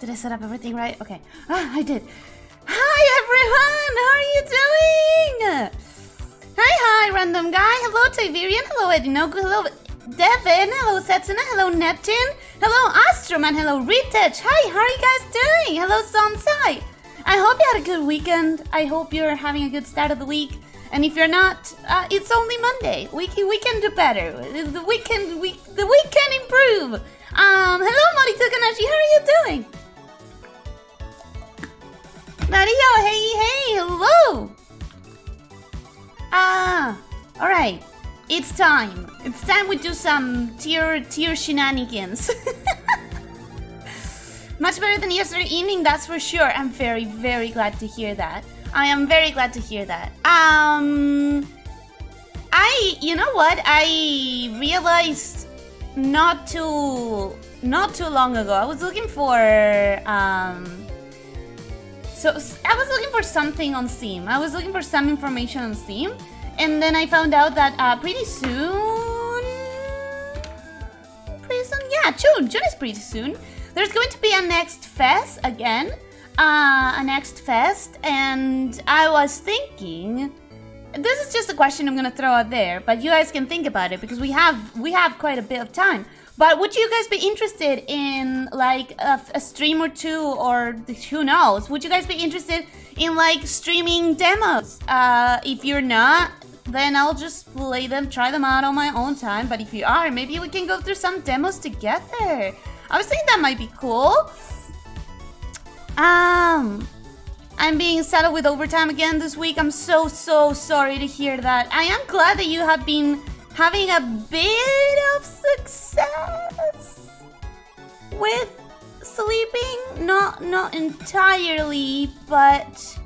Did I set up everything right? Okay. I did. Hi, everyone! How are you doing? Hi, random guy. Hello, Tiberian. Hello, Edinogu. Hello, Devin. Hello, Setsuna. Hello, Neptune. Hello, Astroman. Hello, Retouch. Hi, how are you guys doing? Hello, Sonsai. I hope you had a good weekend. I hope you're having a good start of the week. And if you're not, it's only Monday. We can do better. The week can improve. Hello, Morito Kanashi. How are you doing? Mario, hey, hello. Alright. It's time. It's time we do some tier shenanigans. Much better than yesterday evening, that's for sure. I'm very, very glad to hear that. I am very glad to hear that. You know what? I realized not too long ago. I was looking for something on Steam. I was looking for some information on Steam, and then I found out that pretty soon, yeah, June is pretty soon. There's going to be a Next Fest again. And I was thinking, this is just a question I'm gonna throw out there, but you guys can think about it because we have quite a bit of time. But would you guys be interested in like a stream or two, or who knows? Would you guys be interested in like streaming demos? If you're not, then I'll just play them, try them out on my own time. But if you are, maybe we can go through some demos together. I was thinking that might be cool. I'm being saddled with overtime again this week. I'm so sorry to hear that. I am glad that you have been having a bit of success with sleeping. Not entirely, but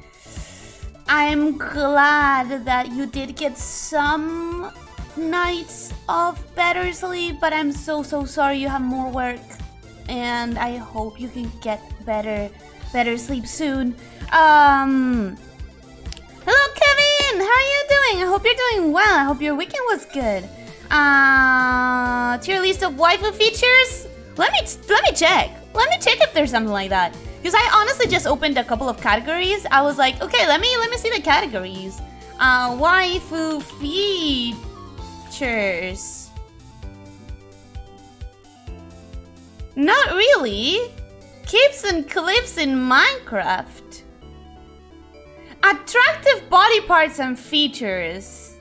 I'm glad that you did get some nights of better sleep. But I'm so sorry you have more work, and I hope you can get better sleep soon. Hello, Kevin! How are you doing? I hope you're doing well. I hope your weekend was good. Tier list of waifu features? Let me check. Let me check if there's something like that. Because I honestly just opened a couple of categories. I was like, okay, let me see the categories. Waifu features. Not really. Keeps and clips in Minecraft. Attractive body parts and features.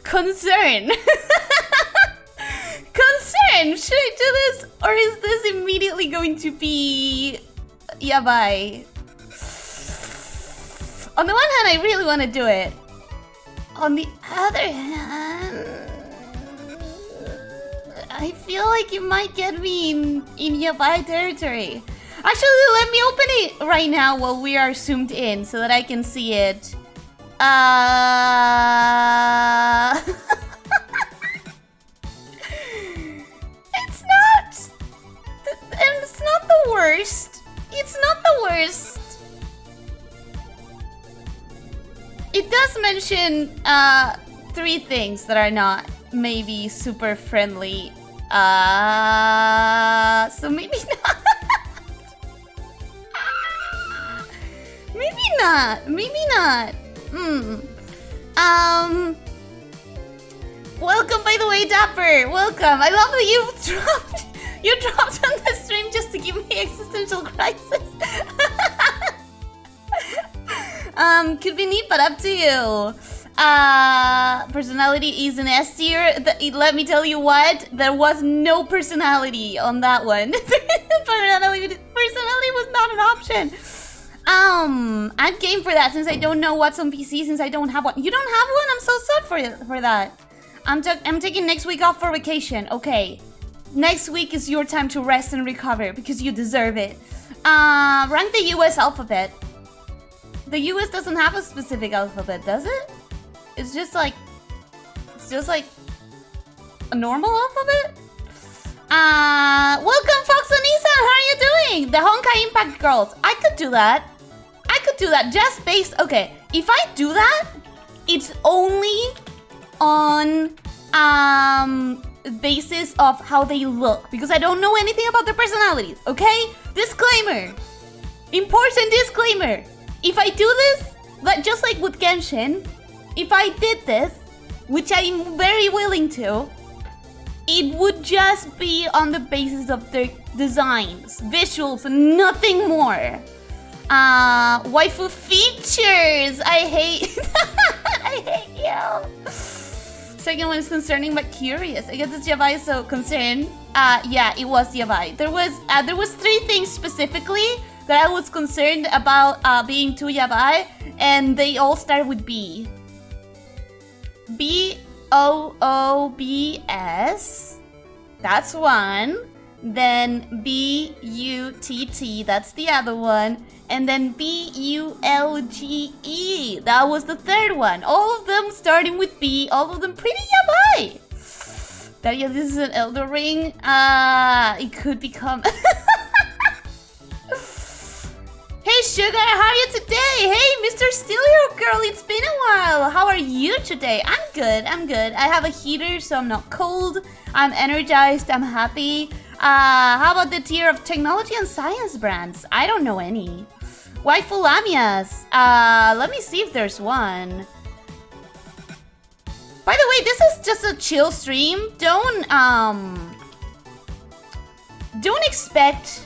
Concern. Concern. Should I do this, or is this immediately going to be yabai? On the one hand, I really want to do it. On the other hand, I feel like you might get me in yabai territory. Actually, let me open it right now while we are zoomed in so that I can see it. It's not the worst. It's not the worst. It does mention 3 things that are not maybe super friendly. So maybe not. Maybe not. Welcome, by the way, Dapper. Welcome. I love that you dropped on the stream just to give me existential crisis. Could be neat, but up to you. Personality is an S tier. Let me tell you what, there was no personality on that one. Personality was not an option. I'm game for that since I don't know what's on PC, since I don't have one. You don't have one? I'm so sad for that. I'm taking next week off for vacation. Okay. Next week is your time to rest and recover because you deserve it. Rank the US alphabet. The US doesn't have a specific alphabet, does it? It's just like a normal alphabet? Welcome, Fox and Nissan. How are you doing? The Honkai Impact Girls. I could do that. Just based. Okay, if I do that, it's only on basis of how they look, because I don't know anything about their personalities, okay? Disclaimer. Important disclaimer. If I do this, just like with Genshin, if I did this, which I'm very willing to, it would just be on the basis of their designs, visuals, and nothing more. Waifu features. I hate I hate you. Second one is concerning but curious. I guess it's yabai, so concerned. Yeah, it was yabai. There was 3 things specifically that I was concerned about being too yabai, and they all start with B. BOOBS. That's one. Then BUTT. That's the other one. And then BULGE. That was the third one. All of them starting with B. All of them pretty yabai. Daria, this is an Elder Ring. It could become... Hey Sugar, how are you today? Hey Mr. Steelio Girl, it's been a while. How are you today? I'm good, I'm good. I have a heater, so I'm not cold. I'm energized, I'm happy. How about the tier of technology and science brands? I don't know any. Waifu Lamias. Let me see if there's one. By the way, this is just a chill stream. Don't expect,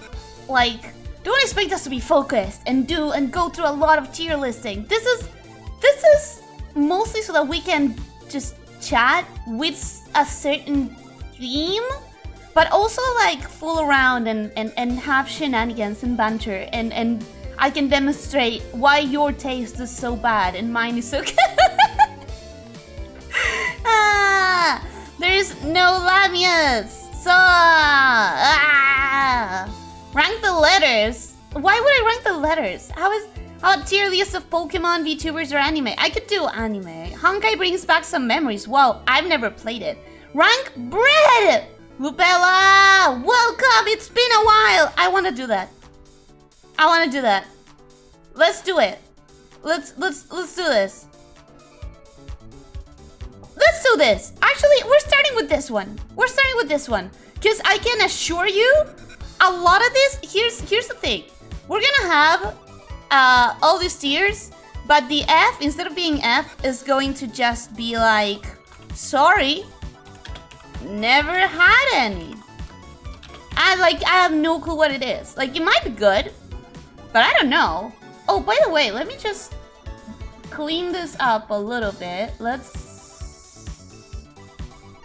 like... Don't expect us to be focused and go through a lot of tier listing. This is mostly so that we can just chat with a certain theme, but also like fool around and have shenanigans and banter, and I can demonstrate why your taste is so bad and mine is so good. There's no Lamias. So rank the letters. Why would I rank the letters? How a tier list of Pokemon, VTubers, or anime? I could do anime. Honkai brings back some memories. Wow, I've never played it. Rank bread. Lupella, welcome. It's been a while. I want to do that. I want to do that. Let's do it. Let's do this. Let's do this. Actually, we're starting with this one. Because I can assure you, a lot of this, here's the thing. We're gonna have all these tiers, but the F, instead of being F, is going to just be like, sorry, never had any. I have no clue what it is. Like, it might be good, but I don't know. Oh, by the way, let me just clean this up a little bit.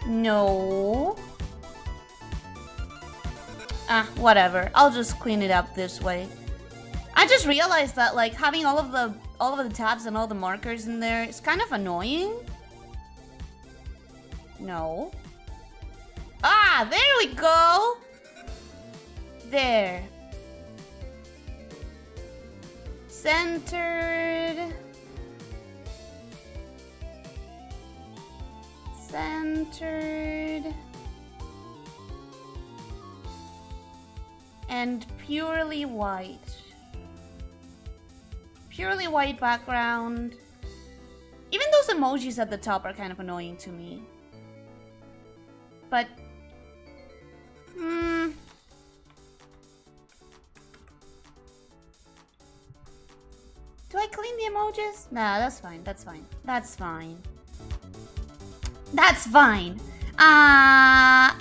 No. Whatever. I'll just clean it up this way. I just realized that like having all of the tabs and all the markers in there is kind of annoying. No. There we go. There. Centered. And purely white. Purely white background. Even those emojis at the top are kind of annoying to me. But... Do I clean the emojis? Nah, that's fine. That's fine. A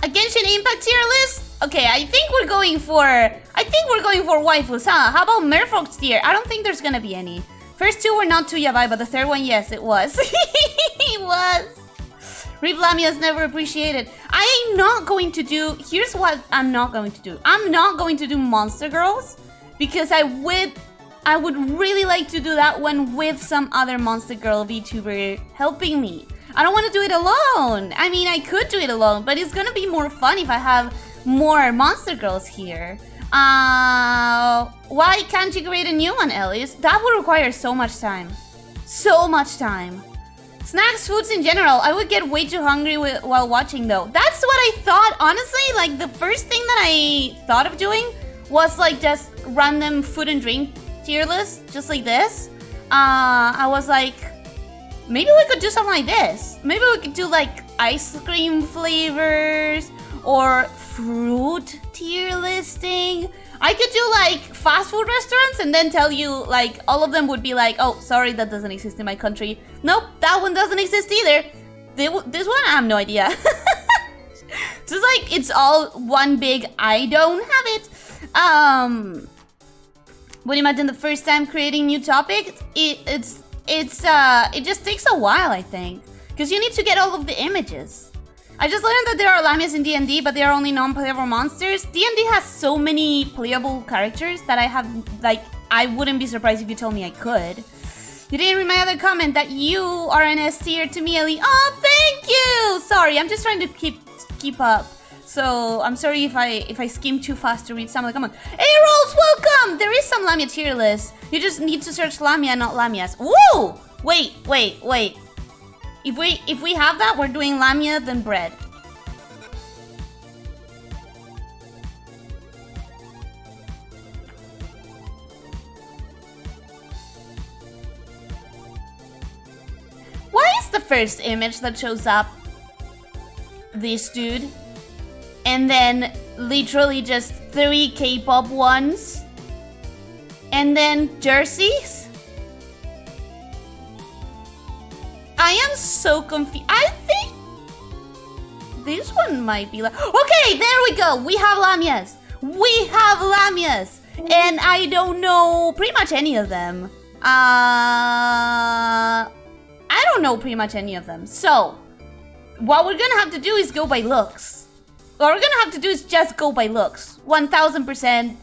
Genshin Impact tier list? Okay, I think we're going for waifus, huh? How about Merfolk's tier? I don't think there's gonna be any. First 2 were not too yabai, but the third one, yes, it was. It was. Rip Lamias never appreciated. I am not going to do... Here's what I'm not going to do. I'm not going to do Monster Girls, because I would really like to do that one with some other Monster Girl VTuber helping me. I don't want to do it alone. I mean, I could do it alone, but it's gonna be more fun if I have more Monster Girls here. Why can't you create a new one, Ellis? That would require so much time. So much time. Snacks, foods in general. I would get way too hungry while watching though. That's what I thought, honestly. Like the first thing that I thought of doing was like just random food and drink tier list, just like this. I was like, Maybe we could do something like this. Maybe we could do like ice cream flavors or fruit tier listing. I could do like fast food restaurants and then tell you like all of them would be like, oh, sorry, that doesn't exist in my country. Nope, that one doesn't exist either. This one, I have no idea. Just like it's all one big I don't have it. Would you imagine the first time creating new topics? It just takes a while, I think, because you need to get all of the images. I just learned that there are lamias in D&D, but they are only non-playable monsters. D&D has so many playable characters that I wouldn't be surprised if you told me I could. You didn't read my other comment that you are an S tier to me, Ellie. Oh, thank you! Sorry, I'm just trying to keep up. So I'm sorry if I skim too fast to read some of the comments. Hey Rolls, welcome! There is some Lamia tier list. You just need to search Lamia, not Lamias. Woo! Wait. If we have that, we're doing Lamia then bread. Why is the first image that shows up this dude? And then literally just 3 K-pop ones. And then jerseys. I am so confused. I think this one might be like... Okay, there we go. We have Lamias. And I don't know pretty much any of them. I don't know pretty much any of them. So, what we're gonna have to do is go by looks. What we're gonna have to do is just go by looks. 1000%.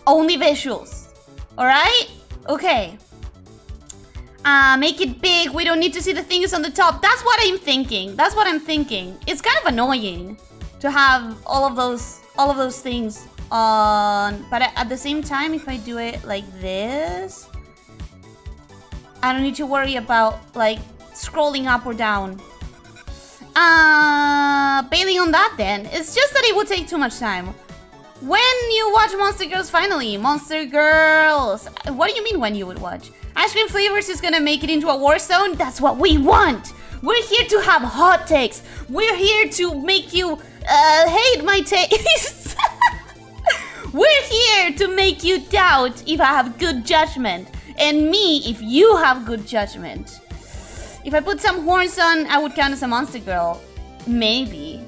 Only visuals. Alright? Okay. Make it big. We don't need to see the things on the top. That's what I'm thinking. It's kind of annoying to have all of those things on. But at the same time, if I do it like this, I don't need to worry about like scrolling up or down. Bailing on that then. It's just that it would take too much time. When you watch Monster Girls finally. Monster Girls. What do you mean when you would watch? Ice cream flavors is gonna make it into a war zone. That's what we want. We're here to have hot takes. We're here to make you hate my taste. We're here to make you doubt if I have good judgment. And me if you have good judgment. If I put some horns on, I would count as a monster girl. Maybe.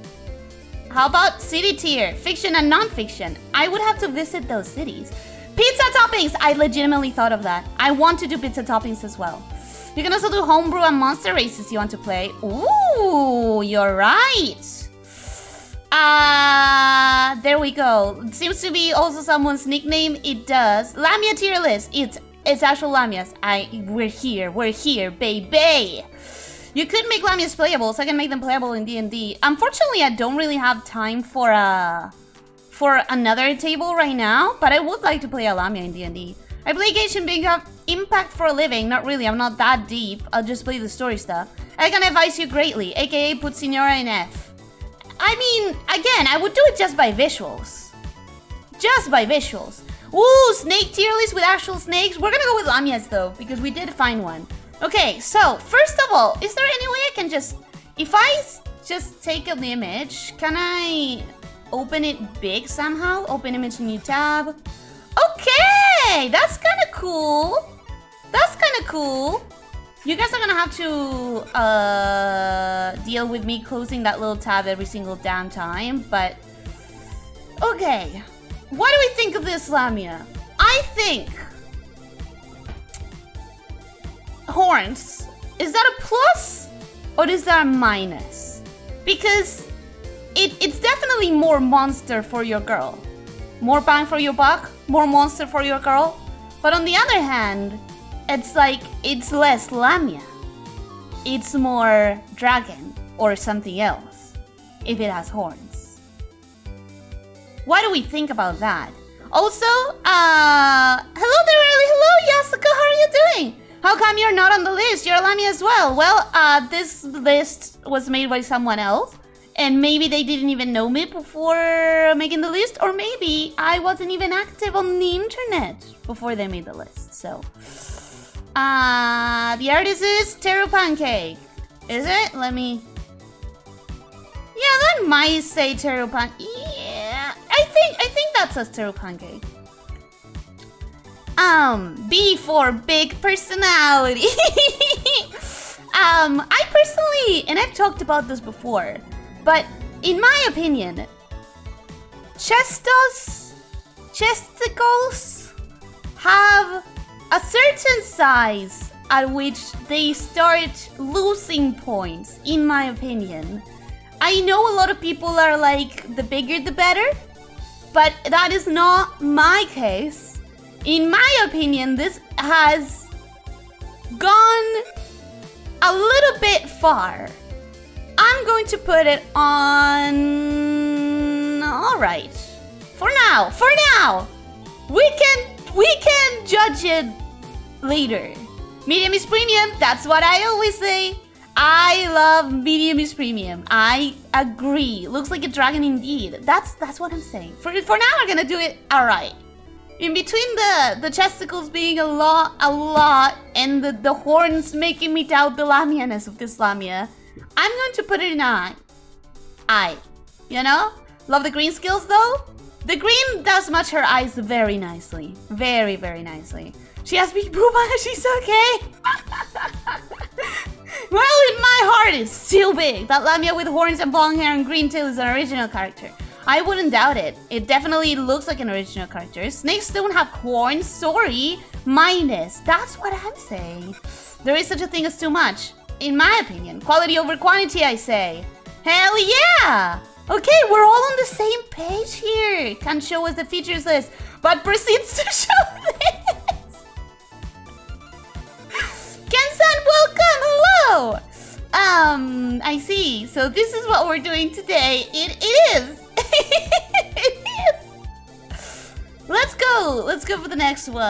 How about city tier? Fiction and non-fiction. I would have to visit those cities. Pizza toppings! I legitimately thought of that. I want to do pizza toppings as well. You can also do homebrew and monster races you want to play. Ooh, you're right. There we go. It seems to be also someone's nickname. It does. Lamia tier list. It's actual Lamias. We're here, baby. You could make Lamias playable, so I can make them playable in D&D. Unfortunately, I don't really have time for another table right now, but I would like to play a Lamia in D&D. I play Genshin Impact for a living. Not really, I'm not that deep. I'll just play the story stuff. I can advise you greatly, aka put Signora in F. I mean, again, I would do it just by visuals. Ooh, snake tier list with actual snakes. We're gonna go with Lamias though, because we did find one. Okay, so first of all, is there any way I can just... If I just take an image, can I open it big somehow? Open image new tab. Okay, that's kind of cool. You guys are gonna have to deal with me closing that little tab every single damn time, but... Okay. What do we think of this Lamia? I think... Horns. Is that a plus? Or is that a minus? Because it's definitely more monster for your girl. More bang for your buck, more monster for your girl. But on the other hand, it's like, it's less Lamia. It's more dragon or something else, if it has horns. What do we think about that? Also, hello there, Ellie. Hello, Yasuka, how are you doing? How come you're not on the list? You're a Lamia as well. Well, this list was made by someone else. And maybe they didn't even know me before making the list. Or maybe I wasn't even active on the internet before they made the list. So, The artist is Taro Pancake. Is it? Let me... Yeah, that might say Taro Pancake. Yeah, I think that says Taro Pancake. B for big personality. I personally, and I've talked about this before, but in my opinion, chesticles have a certain size at which they start losing points, in my opinion. I know a lot of people are like, the bigger the better, but that is not my case. In my opinion, this has gone a little bit far. I'm going to put it on... Alright. For now. We can judge it later. Medium is premium, that's what I always say. I love medium is premium. I agree. Looks like a dragon indeed. That's what I'm saying. For now, we're gonna do it alright. In between the chesticles being a lot, and the horns making me doubt the lamianess of this lamia, I'm going to put it in I. You know? Love the green skills though. The green does match her eyes very nicely. Very, very nicely. She has big booba, she's okay. Well, in my heart, it's still big. That lamia with horns and long hair and green tail is an original character. I wouldn't doubt it. It definitely looks like an original character. Snakes don't have horns, sorry. Minus. That's what I'm saying. There is such a thing as too much. In my opinion. Quality over quantity, I say. Hell yeah! Okay, we're all on the same page here. Can't show us the features list, but proceeds to show this. Ken-san, welcome! Hello! I see. So this is what we're doing today. It is. It is. Let's go. Let's go for the next one.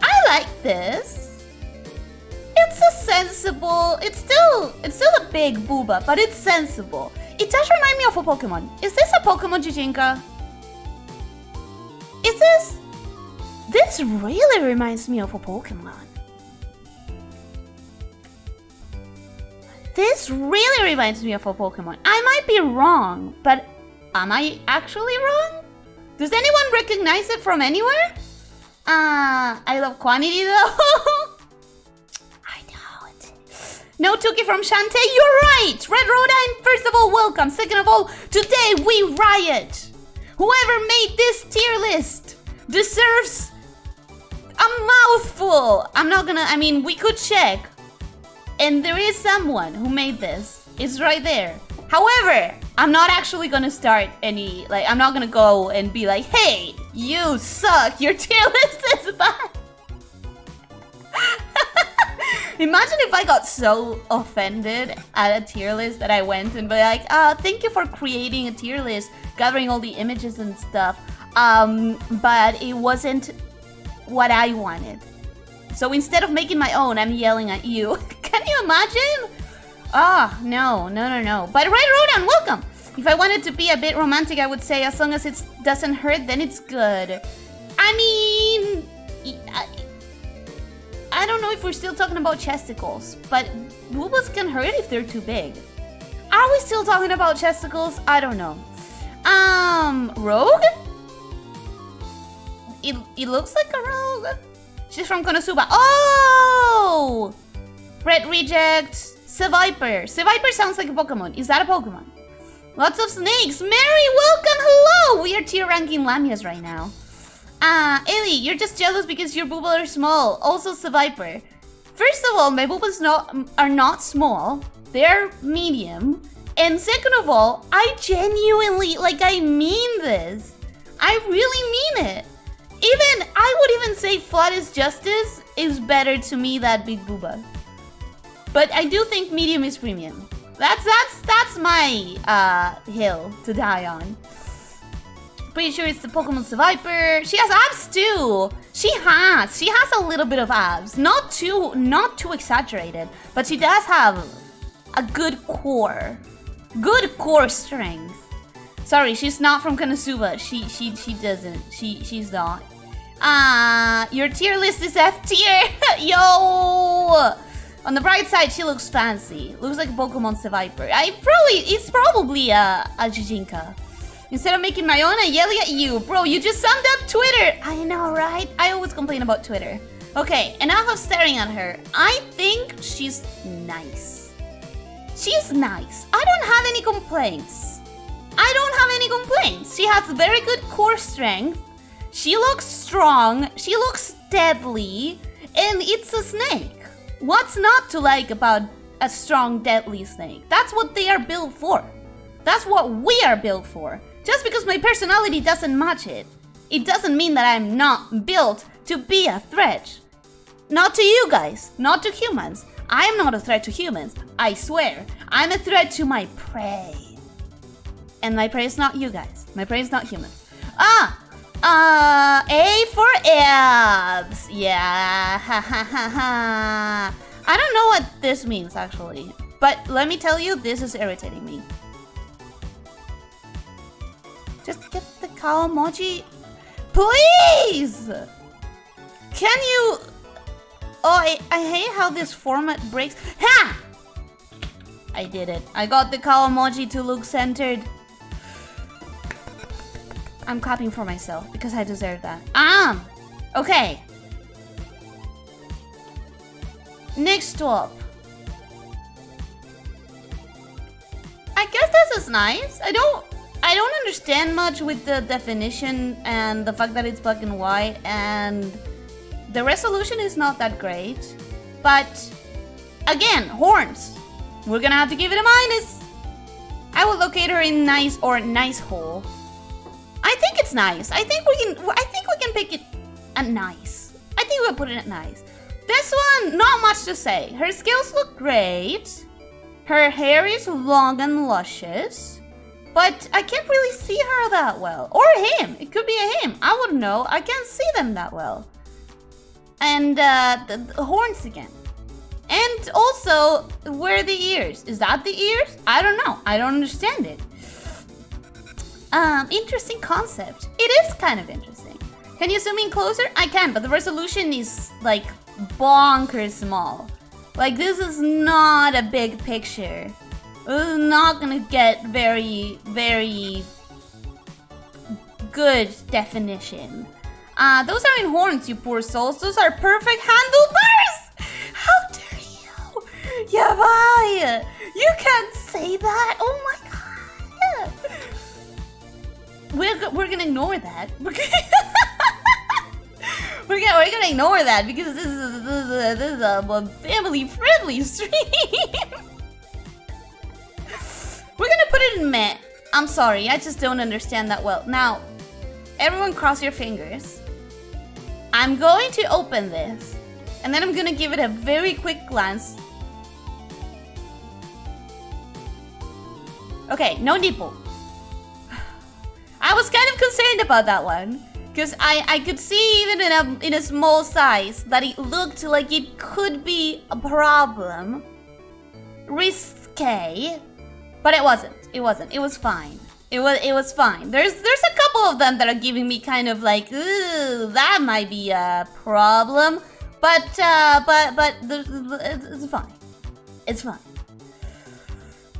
I like this. It's a sensible. It's still a big booba, but it's sensible. It does remind me of a Pokemon. Is this a Pokemon, Jijinka? Is this? This really reminds me of a Pokemon. This really reminds me of a Pokemon. I might be wrong, but am I actually wrong? Does anyone recognize it from anywhere? I love quantity though. I know it. No Tuki from Shantae, you're right! Red Rodine, first of all, welcome. Second of all, today we riot. Whoever made this tier list deserves a mouthful. We could check. And there is someone who made this. It's right there. However, I'm not actually gonna start any, I'm not gonna go and be like, hey, you suck, your tier list is bad. Imagine if I got so offended at a tier list that I went and be like, thank you for creating a tier list, gathering all the images and stuff. But it wasn't what I wanted. So instead of making my own, I'm yelling at you. Can you imagine? No. But Red Rodan, welcome. If I wanted to be a bit romantic, I would say as long as it doesn't hurt, then it's good. I mean, I don't know if we're still talking about chesticles, but boobas can hurt if they're too big. Are we still talking about chesticles? I don't know. Rogue? It looks like a rogue. She's from Konosuba. Oh! Red Reject. Seviper. Seviper sounds like a Pokemon. Is that a Pokemon? Lots of snakes. Mary, welcome. Hello. We are tier ranking Lamias right now. Ellie, you're just jealous because your boobas are small. Also, Seviper. First of all, my boobas are not small. They're medium. And second of all, I genuinely, I mean this. I really mean it. I would even say Flood is Justice is better to me than Big Booba. But I do think medium is premium. That's my hill to die on. Pretty sure it's the Pokemon Seviper. She has abs too. She has a little bit of abs. Not too exaggerated, but she does have a good core. Good core strength. Sorry, she's not from Konosuba. She doesn't. She's not. Your tier list is F tier. Yo! On the bright side, she looks fancy. Looks like a Pokemon Seviper. It's probably a Jijinka. Instead of making my own, I yell at you. Bro, you just summed up Twitter. I know, right? I always complain about Twitter. Okay, enough of staring at her. I think she's nice. She's nice. I don't have any complaints. She has very good core strength. She looks strong. She looks deadly. And it's a snake. What's not to like about a strong, deadly snake? That's what they are built for. That's what we are built for. Just because my personality doesn't match it, it doesn't mean that I'm not built to be a threat. Not to you guys, not to humans. I'm not a threat to humans, I swear. I'm a threat to my prey. And my prey is not you guys. My prey is not humans. A for abs. Yeah, ha ha ha ha. I don't know what this means actually. But let me tell you, this is irritating me. Just get the cow emoji. Please! Can you... Oh, I hate how this format breaks. Ha! I did it. I got the cow emoji to look centered. I'm clapping for myself because I deserve that. Okay. Next up. I guess this is nice. I don't understand much with the definition and the fact that it's black and white, and the resolution is not that great. But again, horns. We're gonna have to give it a minus. I will locate her in nice or nice hole. I think it's nice. I think we can pick it a nice. I think we'll put it at nice. This one, not much to say. Her skills look great. Her hair is long and luscious. But I can't really see her that well. Or him. It could be a him. I wouldn't know. I can't see them that well. And the horns again. And also, where are the ears? Is that the ears? I don't know. I don't understand it. Interesting concept. It is kind of interesting. Can you zoom in closer? I can, but the resolution is like bonkers small. Like this is not a big picture. This is not gonna get very, very good definition. Those aren't horns, you poor souls. Those are perfect handlebars! How dare you? Yabai! You can't say that! Oh my god! We're gonna ignore that. We're gonna ignore that because this is a family-friendly stream. We're gonna put it in meh. I'm sorry, I just don't understand that well. Now, everyone cross your fingers. I'm going to open this, and then I'm gonna give it a very quick glance. Okay, no nipple. I was kind of concerned about that one, because I could see even in a small size that it looked like it could be a problem. Risque. But it wasn't. It wasn't. It was fine. It was fine. There's a couple of them that are giving me kind of like, ooh, that might be a problem. But it's fine. It's fine.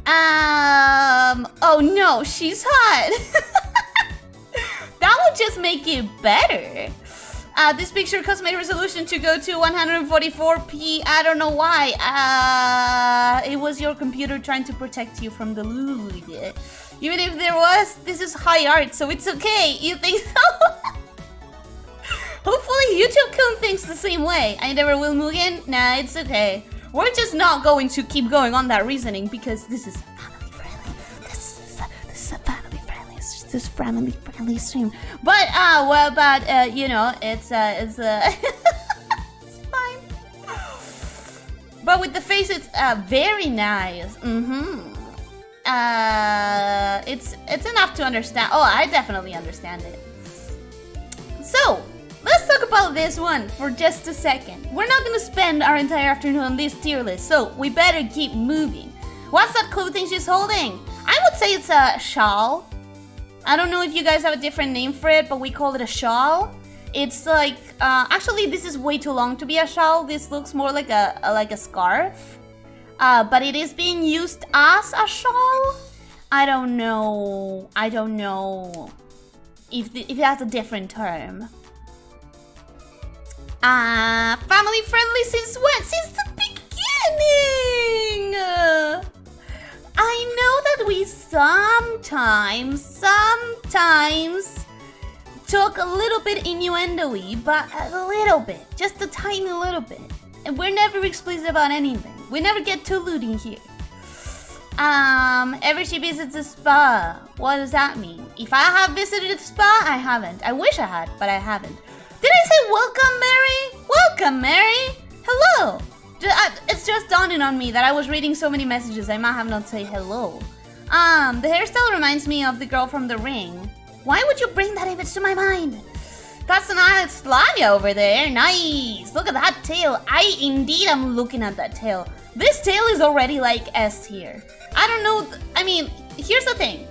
Oh no, she's hot. That would just make it better. This picture caused my resolution to go to 144p. I don't know why. It was your computer trying to protect you from the lewd. Even if there was, this is high art, so it's okay. You think so? Hopefully YouTube-kun thinks the same way. I never will, Mugen. Nah, it's okay. We're just not going to keep going on that reasoning because this is family friendly. This is a family friendly stream. But you know, it's it's fine. But with the face, it's very nice. It's enough to understand. Oh, I definitely understand it. So let's talk about this one for just a second. We're not gonna spend our entire afternoon on this tier list, so we better keep moving. What's that clothing she's holding? I would say it's a shawl. I don't know if you guys have a different name for it, but we call it a shawl. It's like, actually this is way too long to be a shawl. This looks more like a scarf. But it is being used as a shawl. I don't know if it has a different term. Family friendly since when? Since the beginning! I know that we sometimes talk a little bit innuendo-y, but a little bit, just a tiny little bit. And we're never explicit about anything. We never get too lewd here. Ever she visits a spa. What does that mean? If I have visited a spa, I haven't. I wish I had, but I haven't. Did I say welcome, Mary? Welcome, Mary. Hello. It's just dawning on me that I was reading so many messages I might have not said hello. The hairstyle reminds me of the girl from The Ring. Why would you bring that image to my mind? That's a nice lamia over there. Nice. Look at that tail. I indeed am looking at that tail. This tail is already like S tier. I don't know. I mean, here's the thing.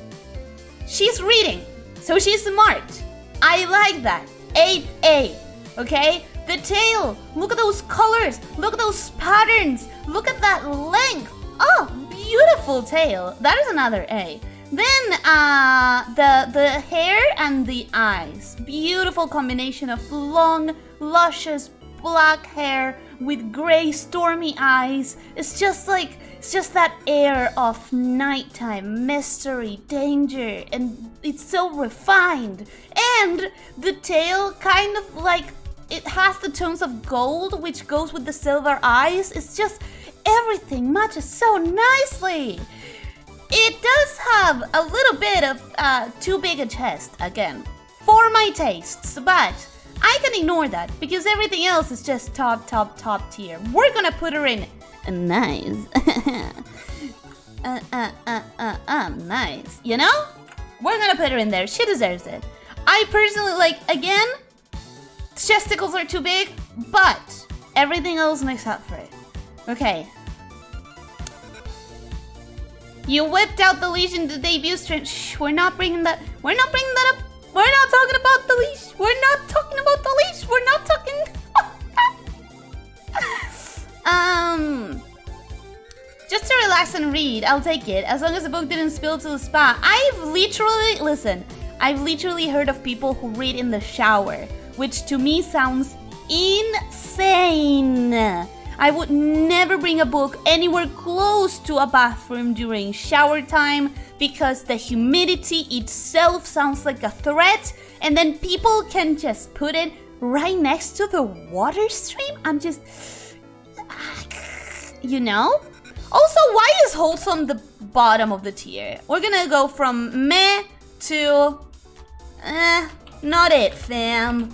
She's reading, so she's smart. I like that. A. Okay? The tail. Look at those colors. Look at those patterns. Look at that length. Oh, beautiful tail. That is another A. Then the hair and the eyes. Beautiful combination of long, luscious black hair with gray stormy eyes. It's just that air of nighttime, mystery, danger, and it's so refined. And the tail kind of like, it has the tones of gold, which goes with the silver eyes. It's just, everything matches so nicely. It does have a little bit of too big a chest, again, for my tastes, but I can ignore that because everything else is just top tier. We're gonna put her in nice. Nice, you know? We're gonna put her in there. She deserves it. I personally, like, again, chesticles are too big, but everything else makes up for it. Okay. You whipped out the leash in the debut stream. Shh, we're not bringing that up. We're not talking about the leash. We're not talking about the leash. We're not talking. Just to relax and read, I'll take it. As long as the book didn't spill to the spa. I've literally heard of people who read in the shower, which to me sounds insane. I would never bring a book anywhere close to a bathroom during shower time because the humidity itself sounds like a threat, and then people can just put it right next to the water stream. I'm just, you know? Also, why is wholesome the bottom of the tier? We're gonna go from meh to not it, fam.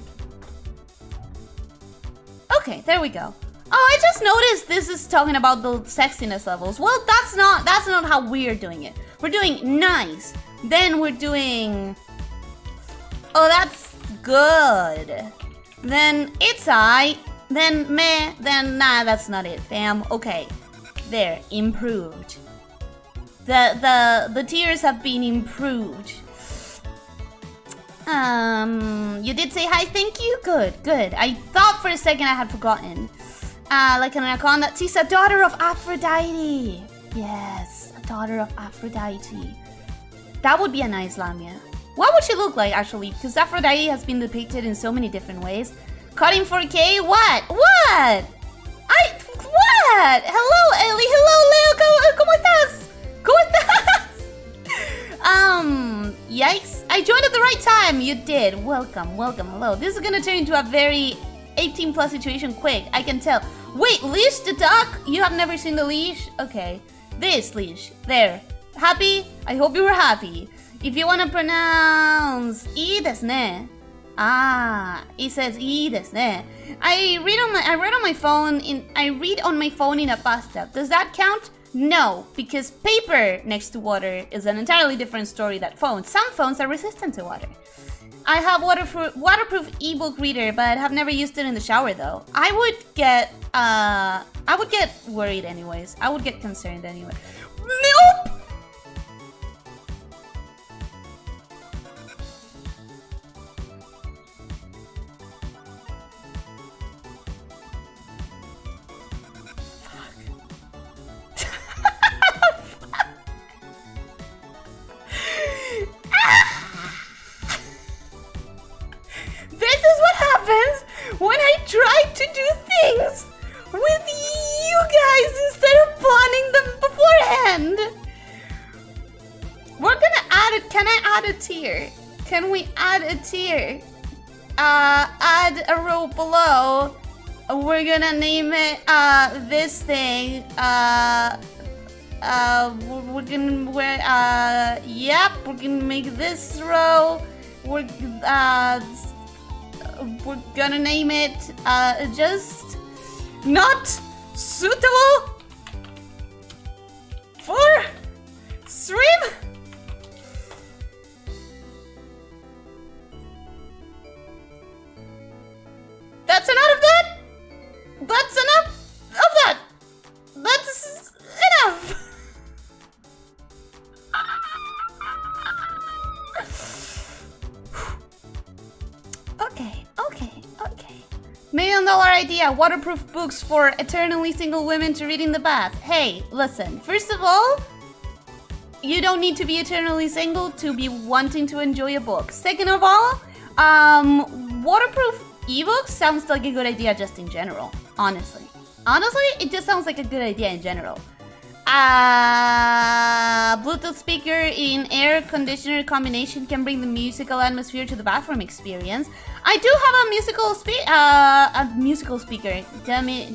Okay, there we go. Oh, I just noticed this is talking about the sexiness levels. Well, that's not how we're doing it. We're doing nice. Then we're doing, oh, that's good. Then it's I. Then meh. Then nah, that's not it, fam. Okay, there, improved. The tiers have been improved. You did say hi, thank you. Good. I thought for a second I had forgotten. Like an anaconda. She's a daughter of Aphrodite. Yes, a daughter of Aphrodite. That would be a nice lamia. What would she look like, actually? Because Aphrodite has been depicted in so many different ways. Cutting 4K? What? What? Hello, Ellie. Hello, Leo. ¿Cómo estás? Yikes. I joined at the right time. You did. Welcome. Hello. This is gonna turn into a very 18 plus situation quick, I can tell. Wait, Leash the duck? You have never seen the leash? Okay. This leash. There. Happy? I hope you were happy. If you want to pronounce I desu ne. It says I desu ne. I read on my phone in a bathtub. Does that count? No, because paper next to water is an entirely different story than phones. Some phones are resistant to water. I have waterproof ebook reader, but have never used it in the shower though. I would get worried anyways. I would get concerned anyway. Nope. end. We're gonna add it. Can I add a tier? Can we add a tier? Add a row below. We're gonna name it this thing. Yep, we're gonna make this row. We're gonna name it just not suitable for stream. That's enough of that. That's enough of that. That's enough. Okay. $1 million idea. Waterproof books for eternally single women to read in the bath. Hey, listen. First of all, you don't need to be eternally single to be wanting to enjoy a book. Second of all, waterproof ebooks sounds like a good idea just in general. Honestly, it just sounds like a good idea in general. Bluetooth speaker in air conditioner combination can bring the musical atmosphere to the bathroom experience. I do have a musical speaker. Dummy.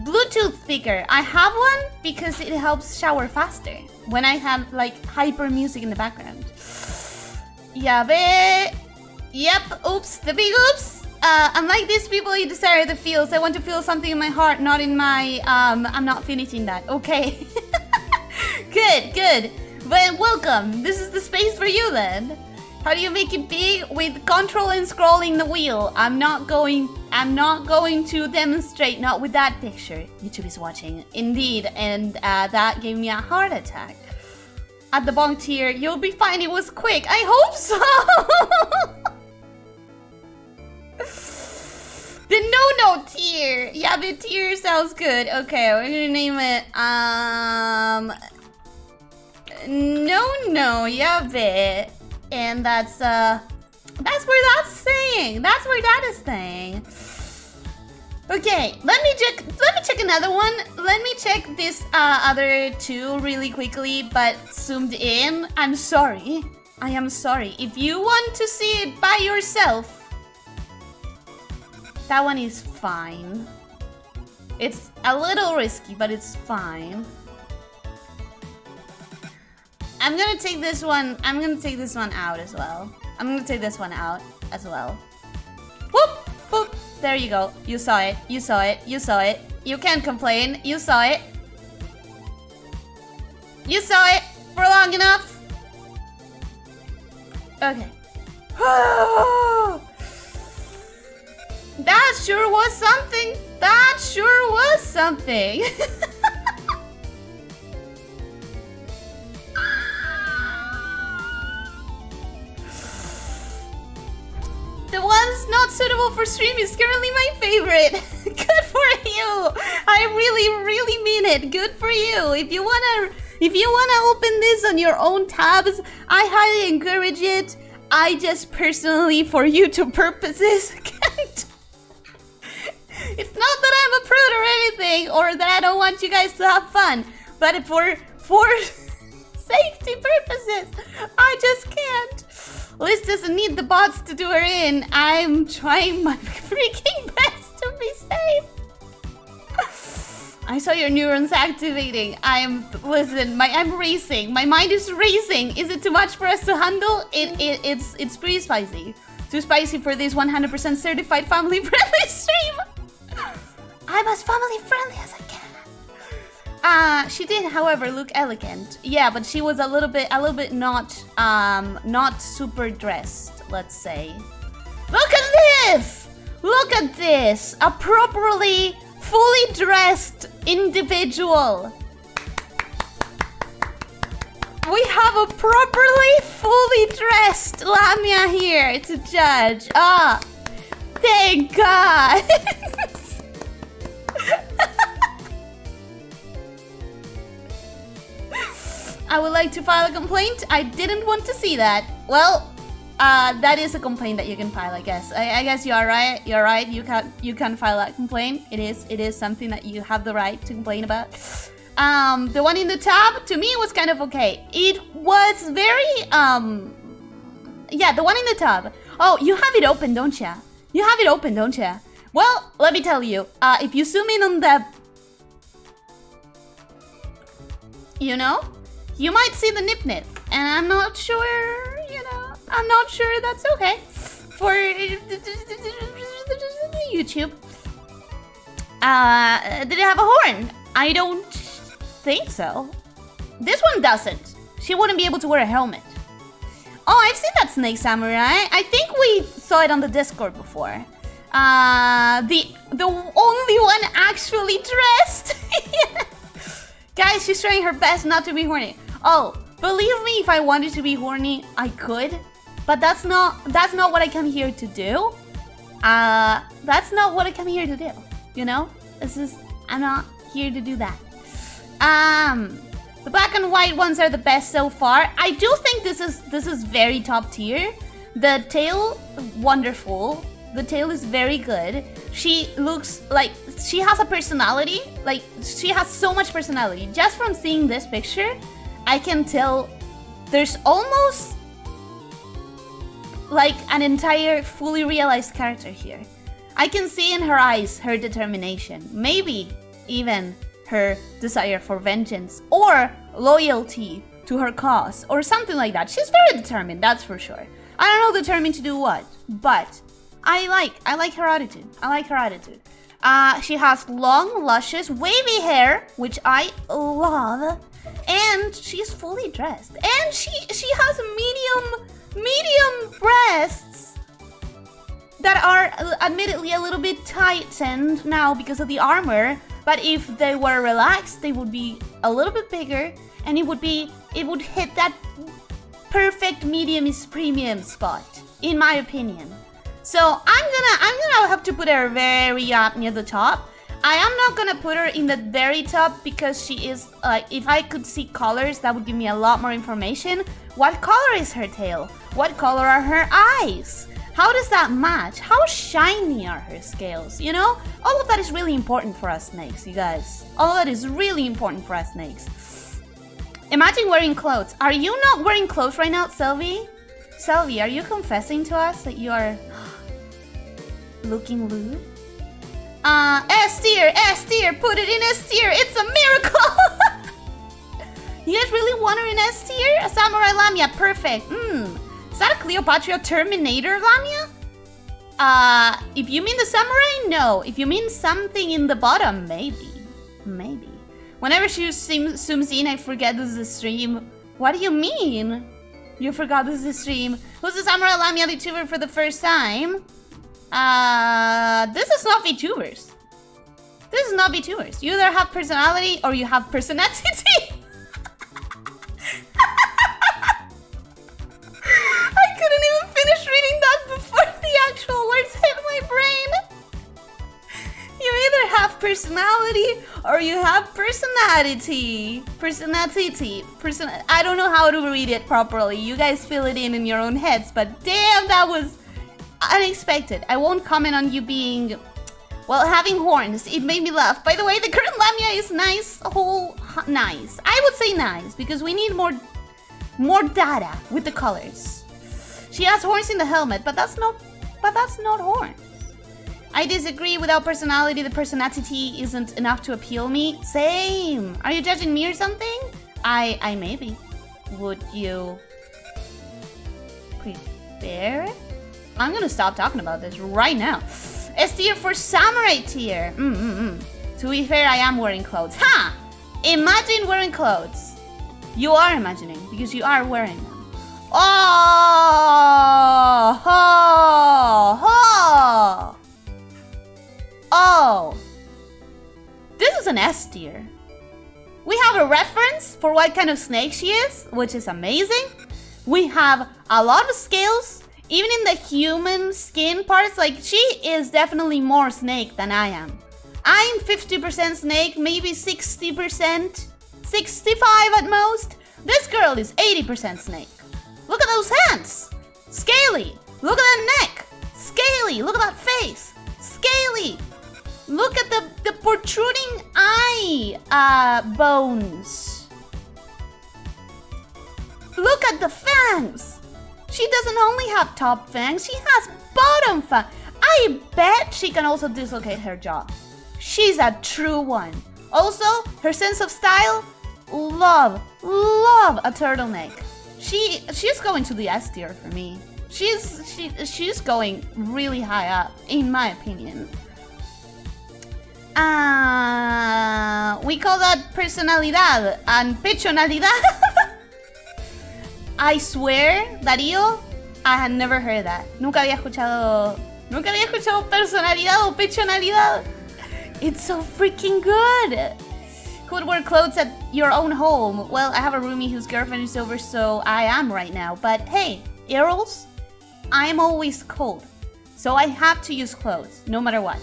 Bluetooth speaker. I have one because it helps shower faster when I have like hyper music in the background. Yep. Oops. The big oops. Unlike these people, you desire the feels. I want to feel something in my heart, not in my, I'm not finishing that. Okay. Good. Well, welcome. This is the space for you then. How do you make it big? With control and scrolling the wheel. I'm not going to demonstrate, not with that picture. YouTube is watching. Indeed, and that gave me a heart attack. At the bottom tier, you'll be fine. It was quick. I hope so. The no tier. Yeah, the tier sounds good. Okay, we're gonna name it no, yeah, bit. And that's where that's saying. That's where that is saying. Okay, let me check another one. Let me check this other two really quickly, but zoomed in. I'm sorry. I am sorry. If you want to see it by yourself, that one is fine. It's a little risky, but it's fine. I'm gonna take this one out as well. Whoop! Whoop! There you go. You saw it. You can't complain. You saw it for long enough. Okay. That sure was something. The one's not suitable for stream is currently my favorite. Good for you. I really mean it. Good for you. If you wanna open this on your own tabs, I highly encourage it. I just personally, for YouTube purposes, can't. It's not that I'm a prude or anything, or that I don't want you guys to have fun, but for safety purposes, I just can't. Liz doesn't need the bots to do her in. I'm trying my freaking best to be safe. I saw your neurons activating. I'm racing. My mind is racing. Is it too much for us to handle? It's pretty spicy. Too spicy for this 100% certified family-friendly stream. I'm as family-friendly as I can. She did, however, look elegant. Yeah, but she was a little bit not super dressed, let's say. Look at this! Look at this! A properly, fully dressed individual. We have a properly, fully dressed Lamia here to judge. Ah, thank God. I would like to file a complaint. I didn't want to see that. Well, that is a complaint that you can file, I guess. I guess you are right. You're right. You can file that complaint. It is something that you have the right to complain about. The one in the top, to me, it was kind of okay. It was very, yeah, the one in the top. Oh, you have it open, don't ya? You have it open, don't ya? Well, let me tell you, if you zoom in on the, you know, you might see the nip, and I'm not sure, you know, I'm not sure that's okay for YouTube. Did it have a horn? I don't think so. This one doesn't. She wouldn't be able to wear a helmet. Oh, I've seen that snake samurai. I think we saw it on the Discord before. The only one actually dressed. Guys, she's trying her best not to be horny. Oh, believe me, if I wanted to be horny, I could. But that's not what I come here to do. That's not what I come here to do. You know? I'm not here to do that. The black and white ones are the best so far. I do think this is very top tier. The tail, wonderful. The tail is very good. She looks like she has a personality. Like, she has so much personality. Just from seeing this picture, I can tell there's almost like an entire fully realized character here. I can see in her eyes her determination. Maybe even her desire for vengeance or loyalty to her cause or something like that. She's very determined, that's for sure. I don't know determined to do what, but I like her attitude. I like her attitude. She has long, luscious, wavy hair, which I love, and she's fully dressed. And she has medium breasts that are admittedly a little bit tightened now because of the armor. But if they were relaxed, they would be a little bit bigger, and it would hit that perfect medium is premium spot, in my opinion. So I'm gonna have to put her very up near the top. I am not gonna put her in the very top because she is if I could see colors, that would give me a lot more information. What color is her tail? What color are her eyes? How does that match? How shiny are her scales? You know, all of that is really important for us snakes, you guys. All of that is really important for us snakes. Imagine wearing clothes. Are you not wearing clothes right now, Sylvie? Sylvie, are you confessing to us that you are looking lewd? S tier, put it in S tier. It's a miracle. You guys really want her in S tier? A samurai lamia, perfect. Is that a Cleopatra Terminator lamia? If you mean the samurai, no. If you mean something in the bottom, maybe. Whenever she zooms in, I forget this is a stream. What do you mean? You forgot this is a stream. Who's the samurai lamia VTuber for the first time? This is not VTubers. This is not VTubers. You either have personality or you have personality. I couldn't even finish reading that before the actual words hit my brain. You either have personality or you have personality. I don't know how to read it properly. You guys fill it in your own heads, but damn, that was unexpected. I won't comment on you being, well, having horns. It made me laugh. By the way, the current lamia is nice. Nice. I would say nice because we need more data with the colors. She has horns in the helmet, but that's not horns. I disagree. Without personality, the personality isn't enough to appeal me. Same. Are you judging me or something? I maybe. Would you prepare it? I'm gonna stop talking about this right now. S tier for samurai tier. To be fair, I am wearing clothes. Ha! Imagine wearing clothes. You are imagining because you are wearing them. Oh, this is an S tier. We have a reference for what kind of snake she is, which is amazing. We have a lot of scales, even in the human skin parts. Like, she is definitely more snake than I am. I'm 50% snake, maybe 60%, 65 at most. This girl is 80% snake. Look at those hands, scaly. Look at that neck, scaly. Look at that face, scaly. Look at the protruding eye bones. Look at the fangs. She doesn't only have top fangs, she has bottom fangs. I bet she can also dislocate her jaw. She's a true one. Also, her sense of style, love a turtleneck. She's going to the S tier for me. She's going really high up, in my opinion. We call that personalidad and pechonalidad. I swear, Darío, I had never heard that. Nunca había escuchado personalidad o pechonalidad. It's so freaking good. Who would wear clothes at your own home? Well, I have a roomie whose girlfriend is over, so I am right now. But hey, Earls, I'm always cold, so I have to use clothes, no matter what.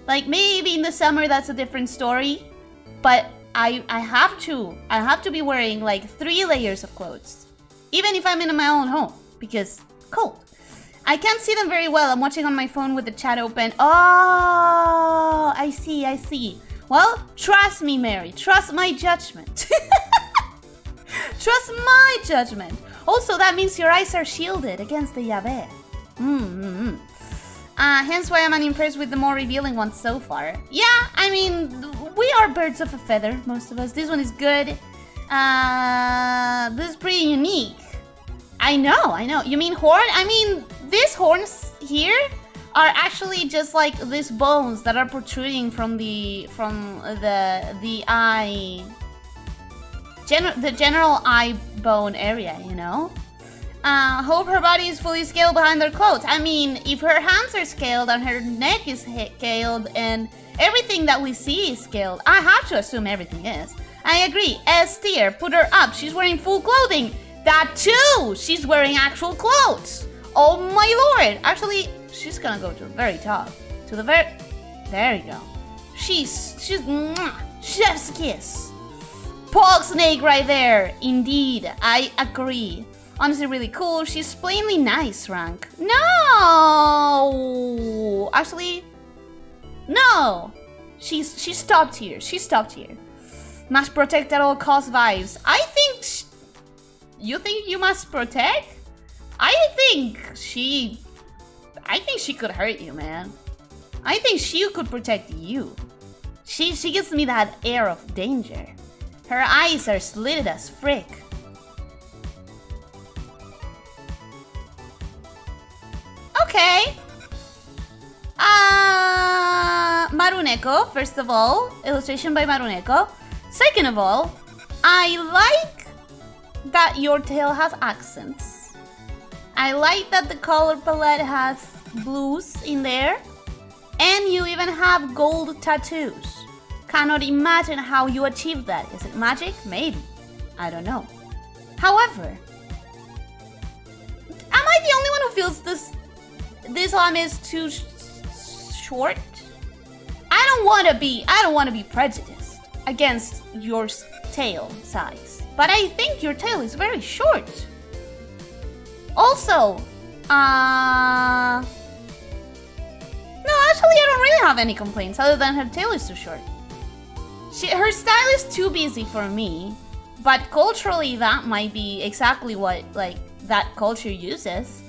Like, maybe in the summer that's a different story, but I have to be wearing like 3 layers of clothes, even if I'm in my own home, because cold. I can't see them very well. I'm watching on my phone with the chat open. Oh, I see. Well, trust me, Mary. Trust my judgment. Trust my judgment. Also, that means your eyes are shielded against the llave. Hence why I'm unimpressed with the more revealing ones so far. Yeah, I mean, we are birds of a feather, most of us. This one is good. This is pretty unique. I know. You mean horn? I mean, these horns here are actually just like these bones that are protruding from the eye, the general eye bone area, you know. Hope her body is fully scaled behind her clothes. I mean, if her hands are scaled and her neck is scaled and everything that we see is scaled, I have to assume everything is. I agree. S tier, put her up. She's wearing full clothing. That too. She's wearing actual clothes. Oh my lord. Actually, she's gonna go to the very top. There you go. She's chef's kiss. Pog snake right there. Indeed, I agree. Honestly, really cool. She's plainly nice, Rank. No! Actually, no. She's top tier. Must protect at all cost vibes. You think you must protect? I think she could hurt you, man. I think she could protect you. She gives me that air of danger. Her eyes are slitted as frick. Okay. Maruneko, first of all. Illustration by Maruneko. Second of all, I like that your tail has accents. I like that the color palette has blues in there. And you even have gold tattoos. Cannot imagine how you achieved that. Is it magic? Maybe. I don't know. However, am I the only one who feels this lamb is too short? I don't want to be prejudiced against your tail size, but I think your tail is very short. Also, no, actually I don't really have any complaints other than her tail is too short. Her style is too busy for me, but culturally that might be exactly what like that culture uses.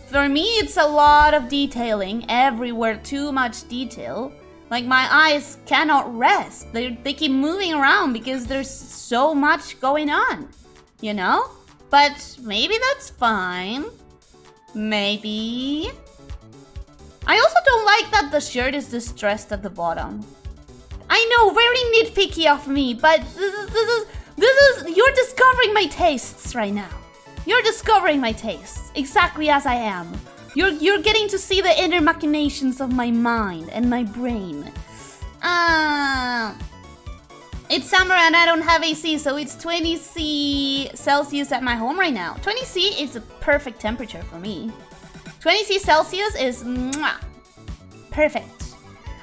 For me, it's a lot of detailing everywhere, too much detail. Like, my eyes cannot rest. They keep moving around because there's so much going on, you know? But maybe that's fine. Maybe. I also don't like that the shirt is distressed at the bottom. I know, very nitpicky of me, but this is you're discovering my tastes right now. You're discovering my tastes, exactly as I am. You're getting to see the inner machinations of my mind and my brain. It's summer and I don't have AC, so it's 20 Celsius at my home right now. 20 C is a perfect temperature for me. 20 Celsius is perfect.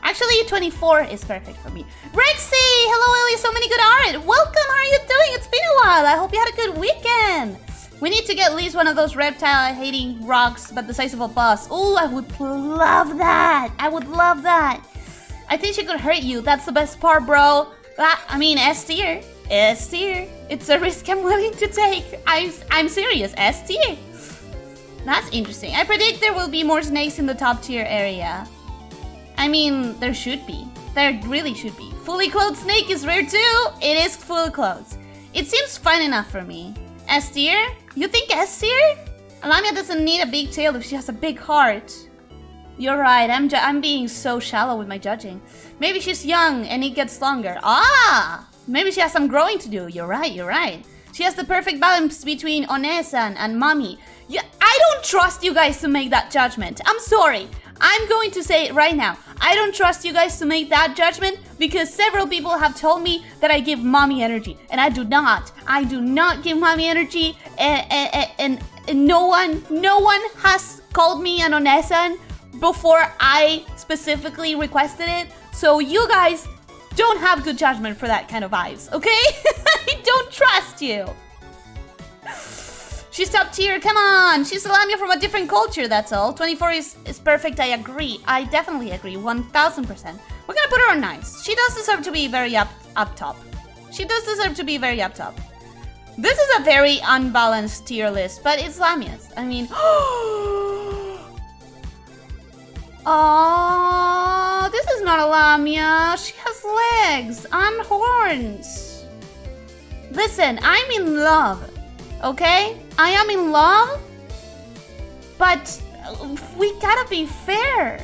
Actually, 24 is perfect for me. Rexy! Hello, Ellie. So many good art. Welcome. How are you doing? It's been a while. I hope you had a good weekend. We need to get at least one of those reptile-hating rocks, but the size of a bus. Oh, I would love that. I would love that. I think she could hurt you. That's the best part, bro. I mean, S tier. S tier. It's a risk I'm willing to take. I'm serious. S tier. That's interesting. I predict there will be more snakes in the top tier area. I mean, there should be. There really should be. Fully clothed snake is rare too. It is fully clothed. It seems fine enough for me. S tier? You think S tier? Lamia doesn't need a big tail if she has a big heart. You're right. I'm being so shallow with my judging. Maybe she's young and it gets longer. Ah! Maybe she has some growing to do. You're right. You're right. She has the perfect balance between Onesan and Mommy. Yeah, I don't trust you guys to make that judgment. I'm sorry. I'm going to say it right now. I don't trust you guys to make that judgment because several people have told me that I give mommy energy. And I do not. I do not give mommy energy. And no one has called me an Onesan before I specifically requested it. So you guys don't have good judgment for that kind of vibes, okay? I don't trust you. She's top tier, come on! She's a Lamia from a different culture, that's all. 24 is perfect, I agree. I definitely agree, 1000%. We're gonna put her on nice. She does deserve to be very up top. She does deserve to be very up top. This is a very unbalanced tier list, but it's Lamias. I mean... Oh, this is not a Lamia. She has legs and horns. Listen, I'm in love, okay? I am in love, but we gotta be fair.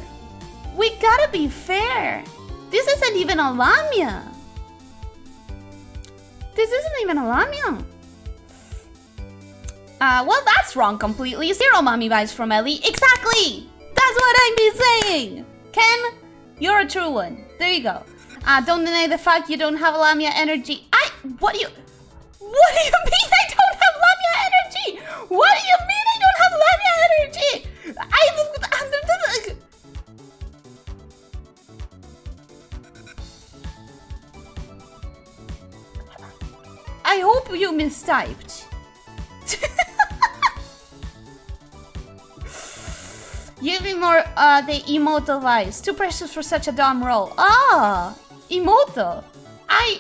We gotta be fair. This isn't even a Lamia. This isn't even a Lamia. Well, that's wrong completely. Zero mommy vibes from Ellie. Exactly! That's what I've been saying! Ken, you're a true one. There you go. Don't deny the fact you don't have Lamia energy. What do you mean I don't have Lamia energy? What do you mean I don't have Lamia energy? I hope you mistyped. Give me more the emoto vibes. Too precious for such a dumb role. Ah, emoto. I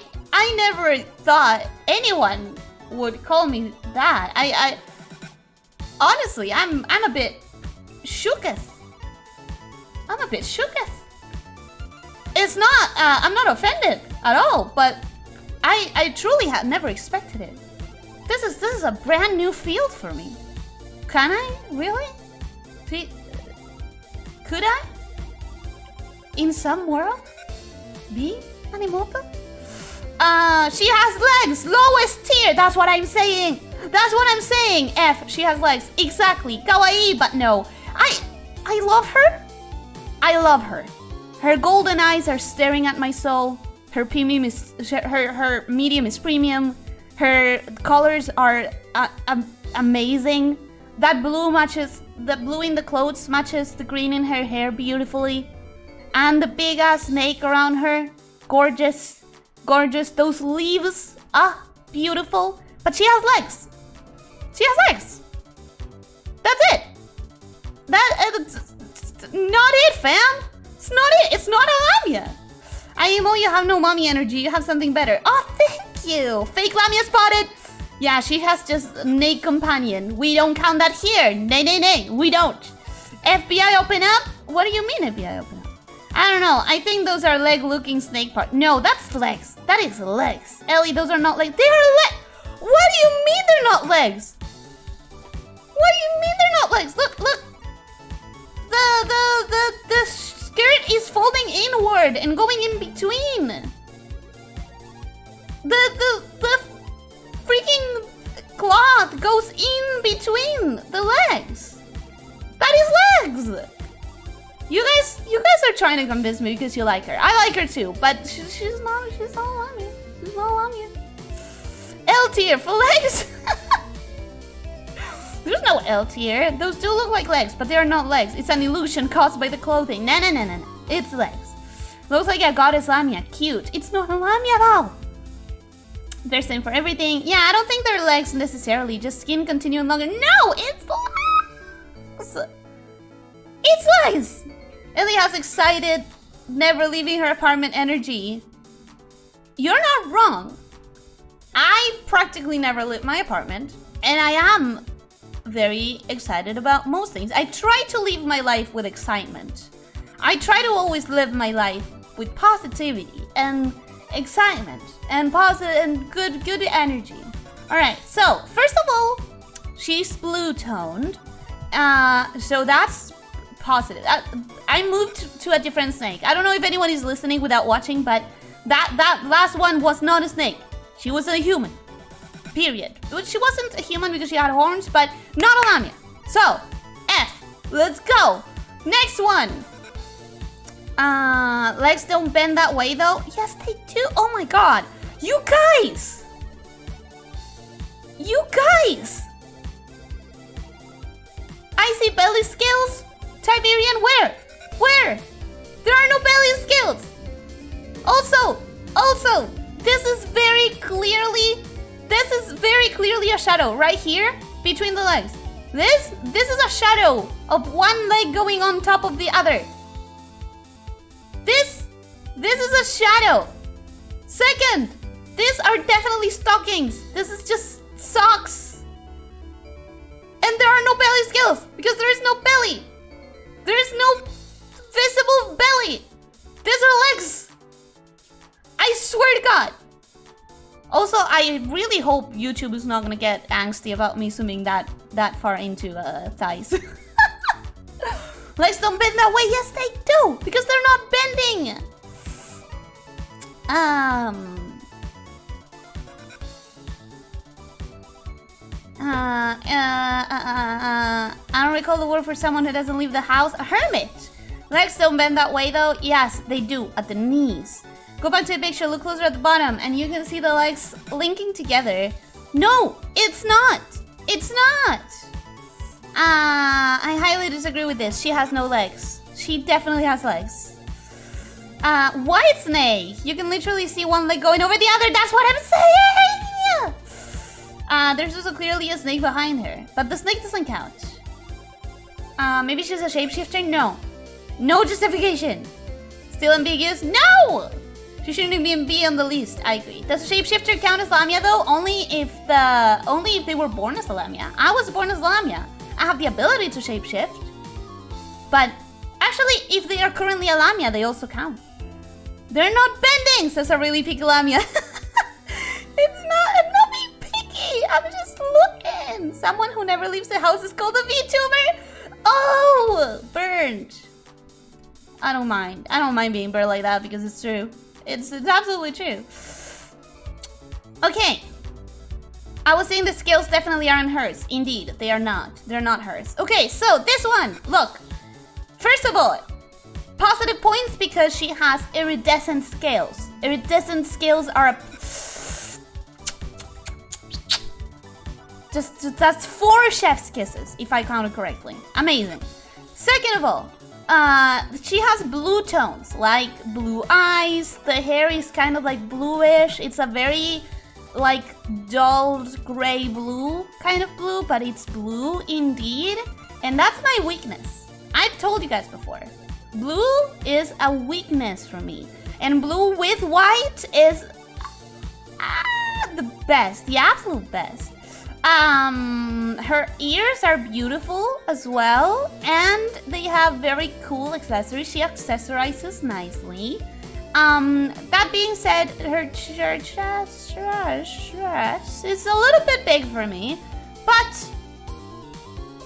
never thought anyone would call me that. I honestly, I'm a bit shooketh. I'm a bit shooketh. It's not. I'm not offended at all, but I truly had never expected it. This is a brand new field for me. Can I really? Could I? In some world? Be an emoto? She has legs! Lowest tier! That's what I'm saying! That's what I'm saying! F, she has legs. Exactly. Kawaii, but no. I love her. I love her. Her golden eyes are staring at my soul. Her premium is her medium is premium. Her colors are amazing. That blue matches, the blue in the clothes matches the green in her hair beautifully. And the big ass snake around her, gorgeous, gorgeous. Those leaves, beautiful. But she has legs. She has legs. That's it. That's not it, fam. It's not it. It's not a Lamia. Aimo, you have no mommy energy. You have something better. Oh, thank you. Fake Lamia spotted. Yeah, she has just Nate companion. We don't count that here. Nay, we don't. FBI open up? What do you mean FBI open up? I don't know. I think those are leg-looking snake part. No, that's legs. That is legs. Ellie, those are not legs. They are legs. What do you mean they're not legs? What do you mean they're not legs? Look. The skirt is folding inward and going in between. The freaking cloth goes in between the legs. That is legs. You guys are trying to convince me because you like her. I like her too, but she's not Lamia. She's not Lamia. L tier for legs. There's no L tier. Those do look like legs, but they are not legs. It's an illusion caused by the clothing. No. It's legs. Looks like a goddess Lamia. Cute. It's not a Lamia at all. They're same for everything. Yeah, I don't think they're legs necessarily. Just skin continuing longer. No, it's legs. It's legs. Ellie has excited, never leaving her apartment energy. you're not wrong. I practically never leave my apartment, and I am very excited about most things. I try to live my life with excitement. I try to always live my life with positivity and excitement and positive and good energy. All right, so first of all, she's blue-toned, so that's positive. I moved to a different snake. I don't know if anyone is listening without watching, but that last one was not a snake. She was a human. Period. She wasn't a human because she had horns, but not a lamia. So, F. Let's go. Next one. Legs don't bend that way though. Yes, they do. Oh my god. You guys. You guys. I see belly scales. Tiberian, where? Where? There are no belly scales. Also, this is very clearly a shadow right here between the legs. This is a shadow of one leg going on top of the other. This is a shadow. Second, these are definitely stockings. This is just socks. And there are no belly scales because there is no belly. There is no visible belly. These are legs. I swear to God. Also, I really hope YouTube is not gonna get angsty about me zooming that far into thighs. Legs don't bend that way. Yes, they do, because they're not bending. I don't recall the word for someone who doesn't leave the house. A hermit. Legs don't bend that way though. Yes, they do, at the knees. Go back to the picture, look closer at the bottom, and you can see the legs linking together. No, it's not. It's not. I highly disagree with this. She has no legs. She definitely has legs. White snake. You can literally see one leg going over the other. That's what I'm saying. There's also clearly a snake behind her, but the snake doesn't count. Maybe she's a shapeshifter? No. No justification. Still ambiguous? No! She shouldn't even be on the list. I agree. Does a shapeshifter count as lamia though? Only if they were born as a lamia. I was born as a lamia. I have the ability to shapeshift. But actually, if they are currently a lamia, they also count. They're not bending, says a really picky lamia. I'm not being picky. I'm just looking. Someone who never leaves the house is called a VTuber. Oh, burned. I don't mind. I don't mind being burned like that because it's true. It's absolutely true. Okay. I was saying the scales definitely aren't hers. Indeed, they are not. They're not hers. Okay, so this one. Look. First of all, positive points because she has iridescent scales. Iridescent scales are that's 4 chef's kisses, if I counted correctly. Amazing. Second of all, she has blue tones, like blue eyes. The hair is kind of like bluish. It's a very like dulled gray blue kind of blue, but it's blue indeed. And that's my weakness. I've told you guys before. Blue is a weakness for me. And blue with white is the best, the absolute best. Her ears are beautiful as well, and they have very cool accessories. She accessorizes nicely. That being said, her chest is a little bit big for me, but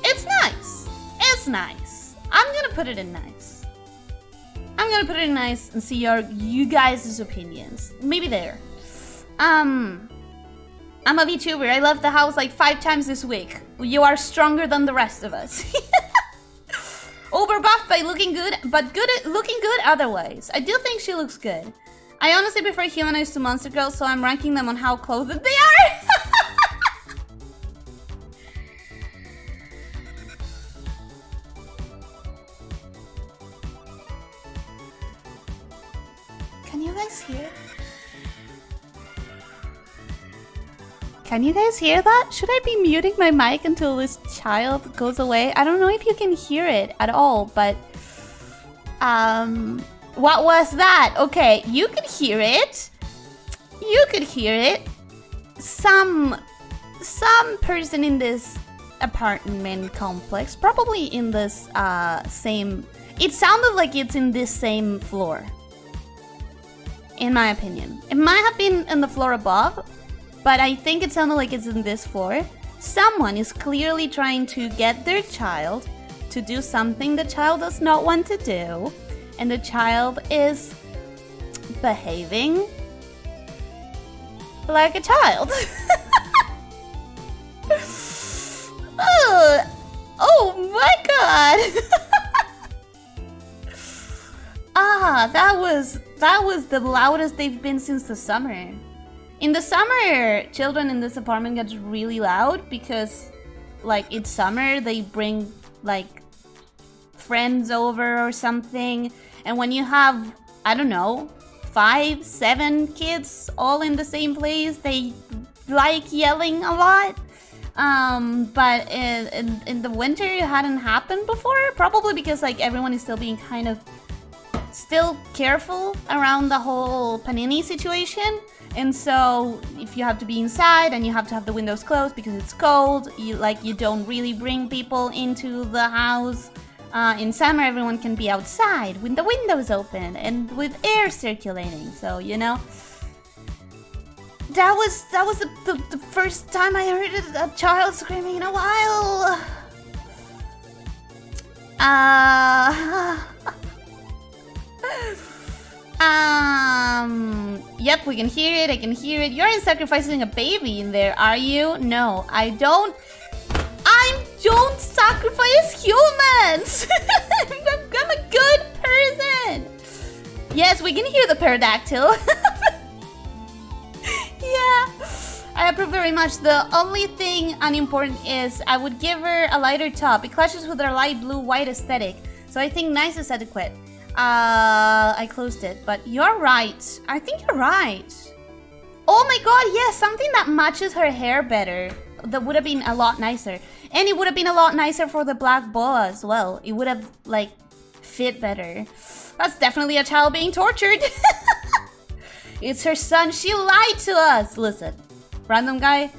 it's nice. It's nice. I'm gonna put it in nice. I'm gonna put it in nice and see you guys' opinions. Maybe there. I'm a VTuber. I left the house like 5 times this week. You are stronger than the rest of us. Overbuffed by looking good, but looking good otherwise. I do think she looks good. I honestly prefer humanized to monster girls, so I'm ranking them on how clothed they are. Can you guys hear? Can you guys hear that? Should I be muting my mic until this child goes away? I don't know if you can hear it at all, but what was that? Okay, you can hear it. you could hear it. Some person in this apartment complex, probably in this same... It sounded like it's in this same floor, in my opinion. It might have been in the floor above, but I think it sounded like it's in this floor. Someone is clearly trying to get their child to do something the child does not want to do, and the child is behaving like a child. Oh my god. That was the loudest they've been since the summer. In the summer, children in this apartment get really loud because, like, it's summer, they bring, like, friends over or something. And when you have, I don't know, 5, 7 kids all in the same place, they like yelling a lot. But in the winter, it hadn't happened before. Probably because, like, everyone is still being kind of still careful around the whole panini situation. And so if you have to be inside and you have to have the windows closed because it's cold, you don't really bring people into the house. In summer, everyone can be outside with the windows open and with air circulating. So, you know, that was the first time I heard a child screaming in a while. Yep, we can hear it, I can hear it. You're sacrificing a baby in there, are you? No, I don't sacrifice humans! I'm a good person! Yes, we can hear the pterodactyl. Yeah, I approve very much. The only thing unimportant is I would give her a lighter top. It clashes with her light blue-white aesthetic, so I think nice is adequate. I closed it, but you're right. I think you're right. Oh my god, yes, something that matches her hair better. That would have been a lot nicer. And it would have been a lot nicer for the black boa as well. It would have, like, fit better. That's definitely a child being tortured. It's her son. She lied to us. Listen, random guy,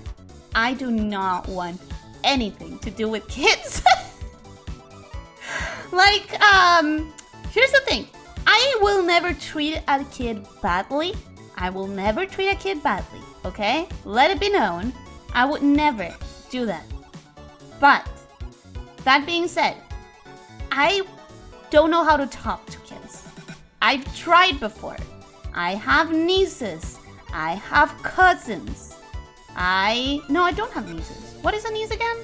I do not want anything to do with kids. Like, here's the thing. I will never treat a kid badly. I will never treat a kid badly, okay? Let it be known. I would never do that. But, that being said, I don't know how to talk to kids. I've tried before. I have nieces. I have cousins. No, I don't have nieces. What is a niece again?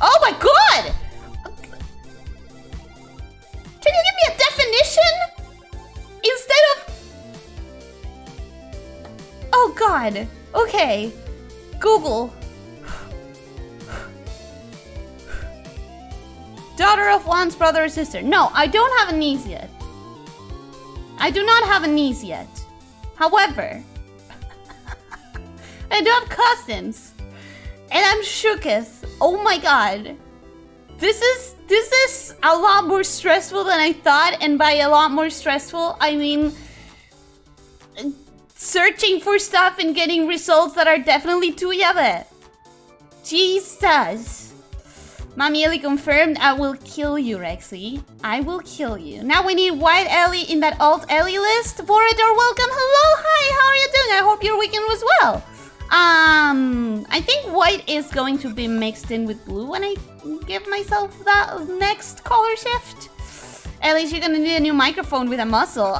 Oh my god! Can you give me a definition? Instead of... Oh god. Okay. Google. Daughter of one's brother or sister. No, I don't have a niece yet. I do not have a niece yet. However, I do have cousins. And I'm shooketh. Oh my god. This is a lot more stressful than I thought, and by a lot more stressful, I mean searching for stuff and getting results that are definitely tuyave. Jesus. Mommy Ellie confirmed. I will kill you, Rexy. I will kill you. Now we need White Ellie in that alt Ellie list. Vorador, welcome. Hello, hi, how are you doing? I hope your weekend was well. I think white is going to be mixed in with blue when I give myself that next color shift. At least you're gonna need a new microphone with a muzzle.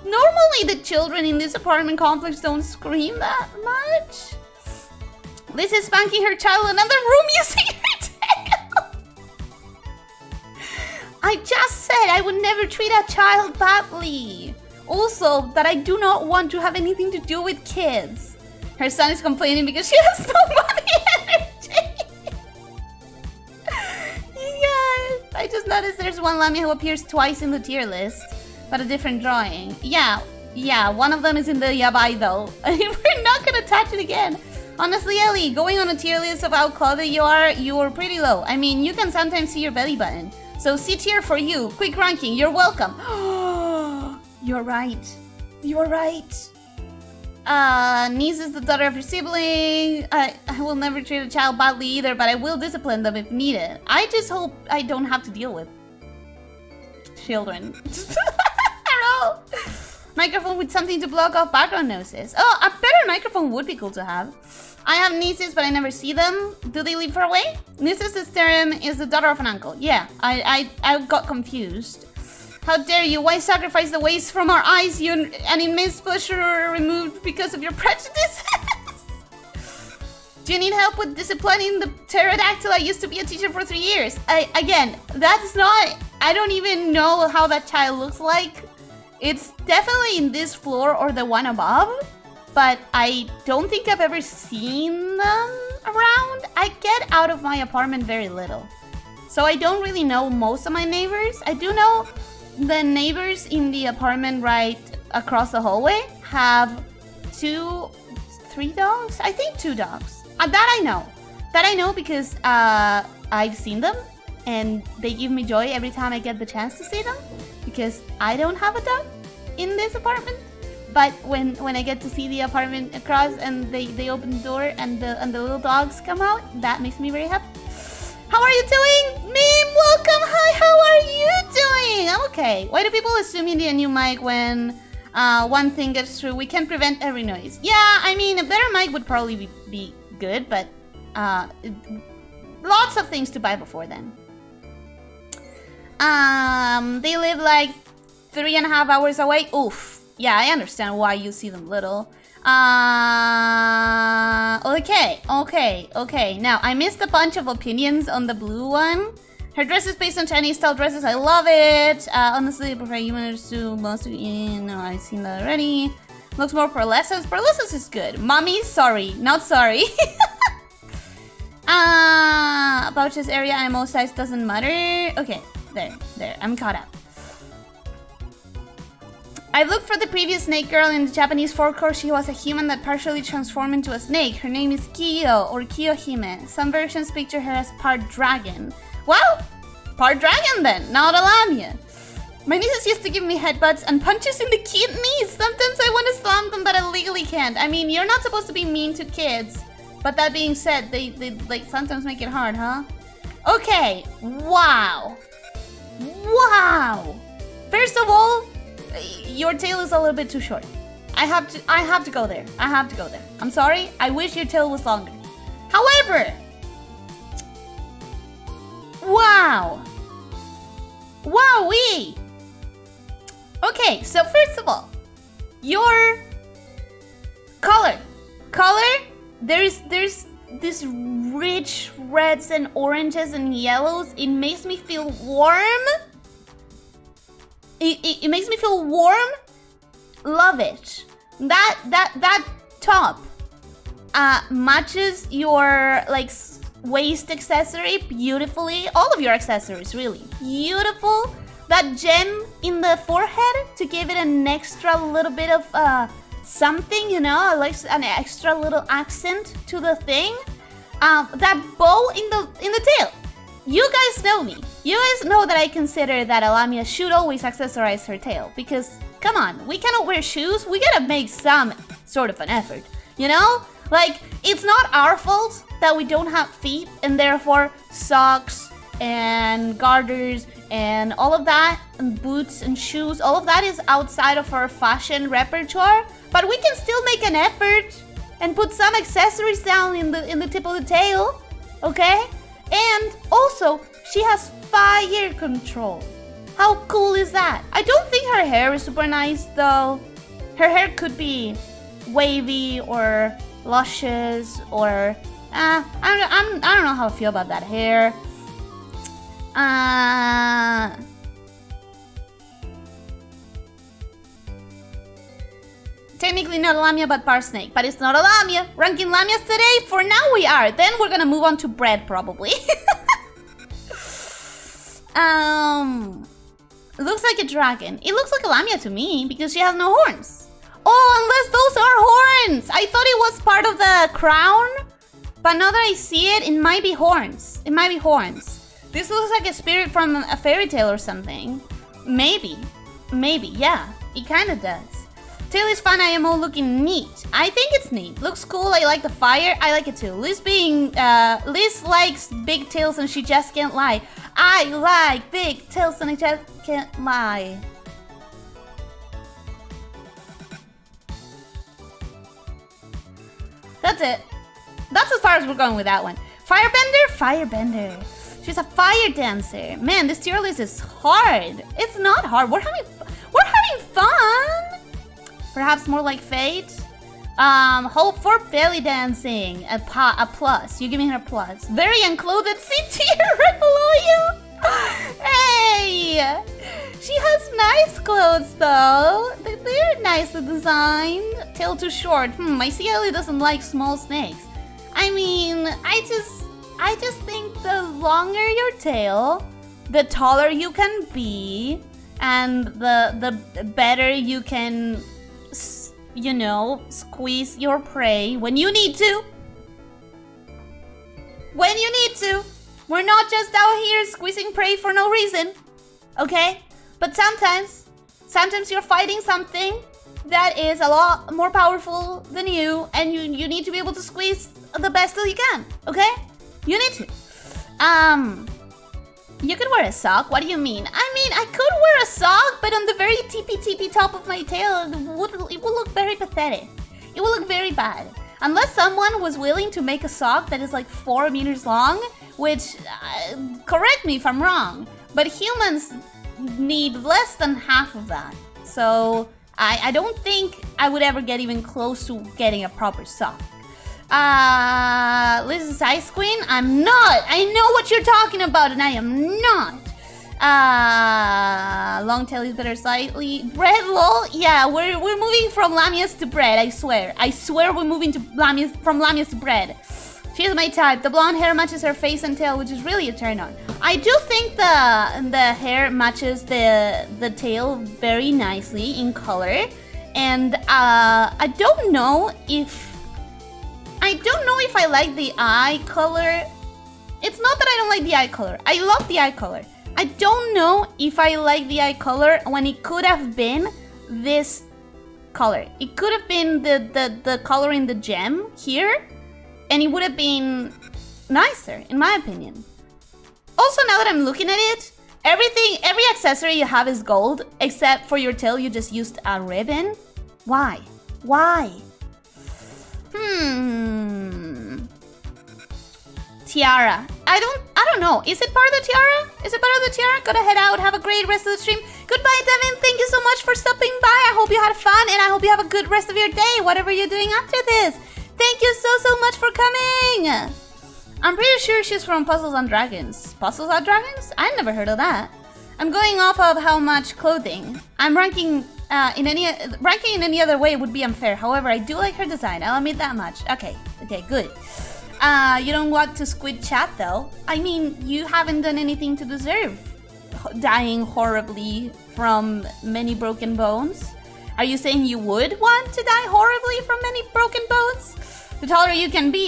Normally the children in this apartment complex don't scream that much. Liz is spanking her child in another room using her tail. I just said I would never treat a child badly. Also, that I do not want to have anything to do with kids. Her son is complaining because she has no money energy. You guys, I just noticed there's one lamia who appears twice in the tier list, but a different drawing. Yeah, one of them is in the yabai though. We're not gonna touch it again. Honestly, Ellie, going on a tier list of how clouded you are pretty low. I mean, you can sometimes see your belly button. So C tier for you. Quick ranking. You're welcome. You're right. You're right. Niece is the daughter of your sibling. I will never treat a child badly either, but I will discipline them if needed. I just hope I don't have to deal with children. I don't know. Microphone with something to block off background noises. Oh, a better microphone would be cool to have. I have nieces, but I never see them. Do they live far away? Niece's term is the daughter of an uncle. Yeah, I got confused. How dare you? Why sacrifice the waste from our eyes? You an immense pleasure removed because of your prejudice? Do you need help with disciplining the pterodactyl? I used to be a teacher for 3 years. Again, that's not... I don't even know how that child looks like. It's definitely in this floor or the one above. But I don't think I've ever seen them around. I get out of my apartment very little. So I don't really know most of my neighbors. I do know the neighbors in the apartment right across the hallway have 3 dogs? I think 2 dogs. That I know. That I know because I've seen them. And they give me joy every time I get the chance to see them. Because I don't have a dog in this apartment. But when I get to see the apartment across and they open the door and the little dogs come out, that makes me very happy. How are you doing? Meme, welcome. Hi, how are you doing? I'm okay. Why do people assume you need a new mic when one thing gets through? We can prevent every noise. Yeah, I mean, a better mic would probably be good, but lots of things to buy before then. They live like 3.5 hours away. Oof. Yeah, I understand why you see them little. Okay. Now, I missed a bunch of opinions on the blue one. Her dress is based on Chinese style dresses. I love it. Honestly, I prefer humans to most of you. No, I've seen that already. Looks more pearlescent. Pearlescent is good. Mommy, sorry. Not sorry. About this area, IMO size doesn't matter. Okay, there. I'm caught up. I looked for the previous snake girl in the Japanese folklore. She was a human that partially transformed into a snake. Her name is Kiyo or Kiyohime. Some versions picture her as part dragon. Well, part dragon then, not a lamia. My nieces used to give me headbutts and punches in the kidneys. Sometimes I want to slam them, but I legally can't. I mean, you're not supposed to be mean to kids. But that being said, they like sometimes make it hard, huh? Okay, wow. First of all, your tail is a little bit too short. I have to go there. I'm sorry. I wish your tail was longer. However, wow. Wowee. Okay, so first of all, your color. There's this rich reds and oranges and yellows. It makes me feel warm. It makes me feel warm. Love it. That top matches your like waist accessory beautifully. All of your accessories, really beautiful. That gem in the forehead to give it an extra little bit of something, you know, like an extra little accent to the thing. That bow in the tail. You guys know me. You guys know that I consider that a lamia should always accessorize her tail. Because, come on, we cannot wear shoes. We gotta make some sort of an effort. You know? Like, it's not our fault that we don't have feet. And therefore, socks and garters and all of that. And boots and shoes. All of that is outside of our fashion repertoire. But we can still make an effort. And put some accessories down in the tip of the tail. Okay? And also, she has fire control. How cool is that? I don't think her hair is super nice though. Her hair could be wavy or luscious or I don't know how I feel about that hair. Technically not a lamia, but parsnake. But it's not a lamia. Ranking Lamias today? For now we are. Then we're gonna move on to bread, probably. Looks like a dragon. It looks like a lamia to me, because she has no horns. Oh, unless those are horns! I thought it was part of the crown. But now that I see it, it might be horns. This looks like a spirit from a fairy tale or something. Maybe, yeah, it kind of does. Tail is fun, IMO looking neat. I think it's neat. Looks cool, I like the fire, I like it too. Liz likes big tails and she just can't lie. I like big tails and I just can't lie. That's it. That's as far as we're going with that one. Firebender? Firebender. She's a fire dancer. Man, this tier list is hard. It's not hard. We're having fun. Perhaps more like Fate. Hope for belly dancing. A plus. You're giving her a plus. Very unclothed C tier right below you. Hey! She has nice clothes though. They're nicely designed. Tail too short. I see Ellie doesn't like small snakes. I mean, I just think the longer your tail, the taller you can be, and the better you can, you know, squeeze your prey when you need to. When you need to. We're not just out here squeezing prey for no reason, okay? But sometimes you're fighting something that is a lot more powerful than you, and you need to be able to squeeze the best that you can, okay? You need to. You could wear a sock. What do you mean? I mean, I could wear a sock, but on the very tippy top of my tail, it would look very pathetic. It would look very bad. Unless someone was willing to make a sock that is like 4 meters long, which, correct me if I'm wrong, but humans need less than half of that. So I don't think I would ever get even close to getting a proper sock. Liz is Ice Queen? I'm not! I know what you're talking about and I am not! Long tail is better slightly. Bread, lol? Yeah, we're moving from Lamias to bread, I swear. I swear we're moving to from Lamias to bread. She's my type. The blonde hair matches her face and tail, which is really a turn on. I do think the hair matches the tail very nicely in color. And I don't know if I like the eye color. It's not that I don't like the eye color. I love the eye color. I don't know if I like the eye color when it could have been this color. It could have been the color in the gem here, and it would have been nicer, in my opinion. Also, now that I'm looking at it, every accessory you have is gold, except for your tail, you just used a ribbon. Why? Why? Tiara. I don't know. Is it part of the tiara? Is it part of the tiara? Gotta head out. Have a great rest of the stream. Goodbye, Devin. Thank you so much for stopping by. I hope you had fun and I hope you have a good rest of your day, whatever you're doing after this. Thank you so much for coming. I'm pretty sure she's from Puzzles and Dragons. Puzzles and Dragons? I never heard of that. I'm going off of how much clothing. I'm ranking in any other way would be unfair. However, I do like her design. I'll admit that much. Okay, good. You don't want to squid chat though. I mean, you haven't done anything to deserve dying horribly from many broken bones. Are you saying you would want to die horribly from many broken bones? The taller you can be,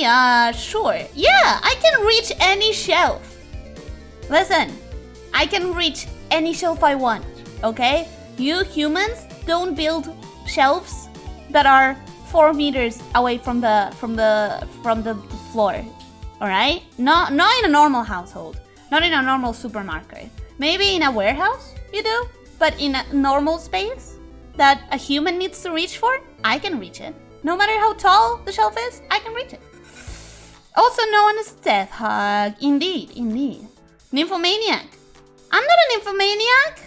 sure. Yeah, I can reach any shelf. Listen, I can reach any shelf I want, okay? You humans don't build shelves that are 4 meters away from the floor, all right? Not in a normal household, not in a normal supermarket. Maybe in a warehouse you do, but in a normal space that a human needs to reach for, I can reach it. No matter how tall the shelf is, I can reach it. Also known as Death Hug. Indeed. Nymphomaniac. I'm not a nymphomaniac.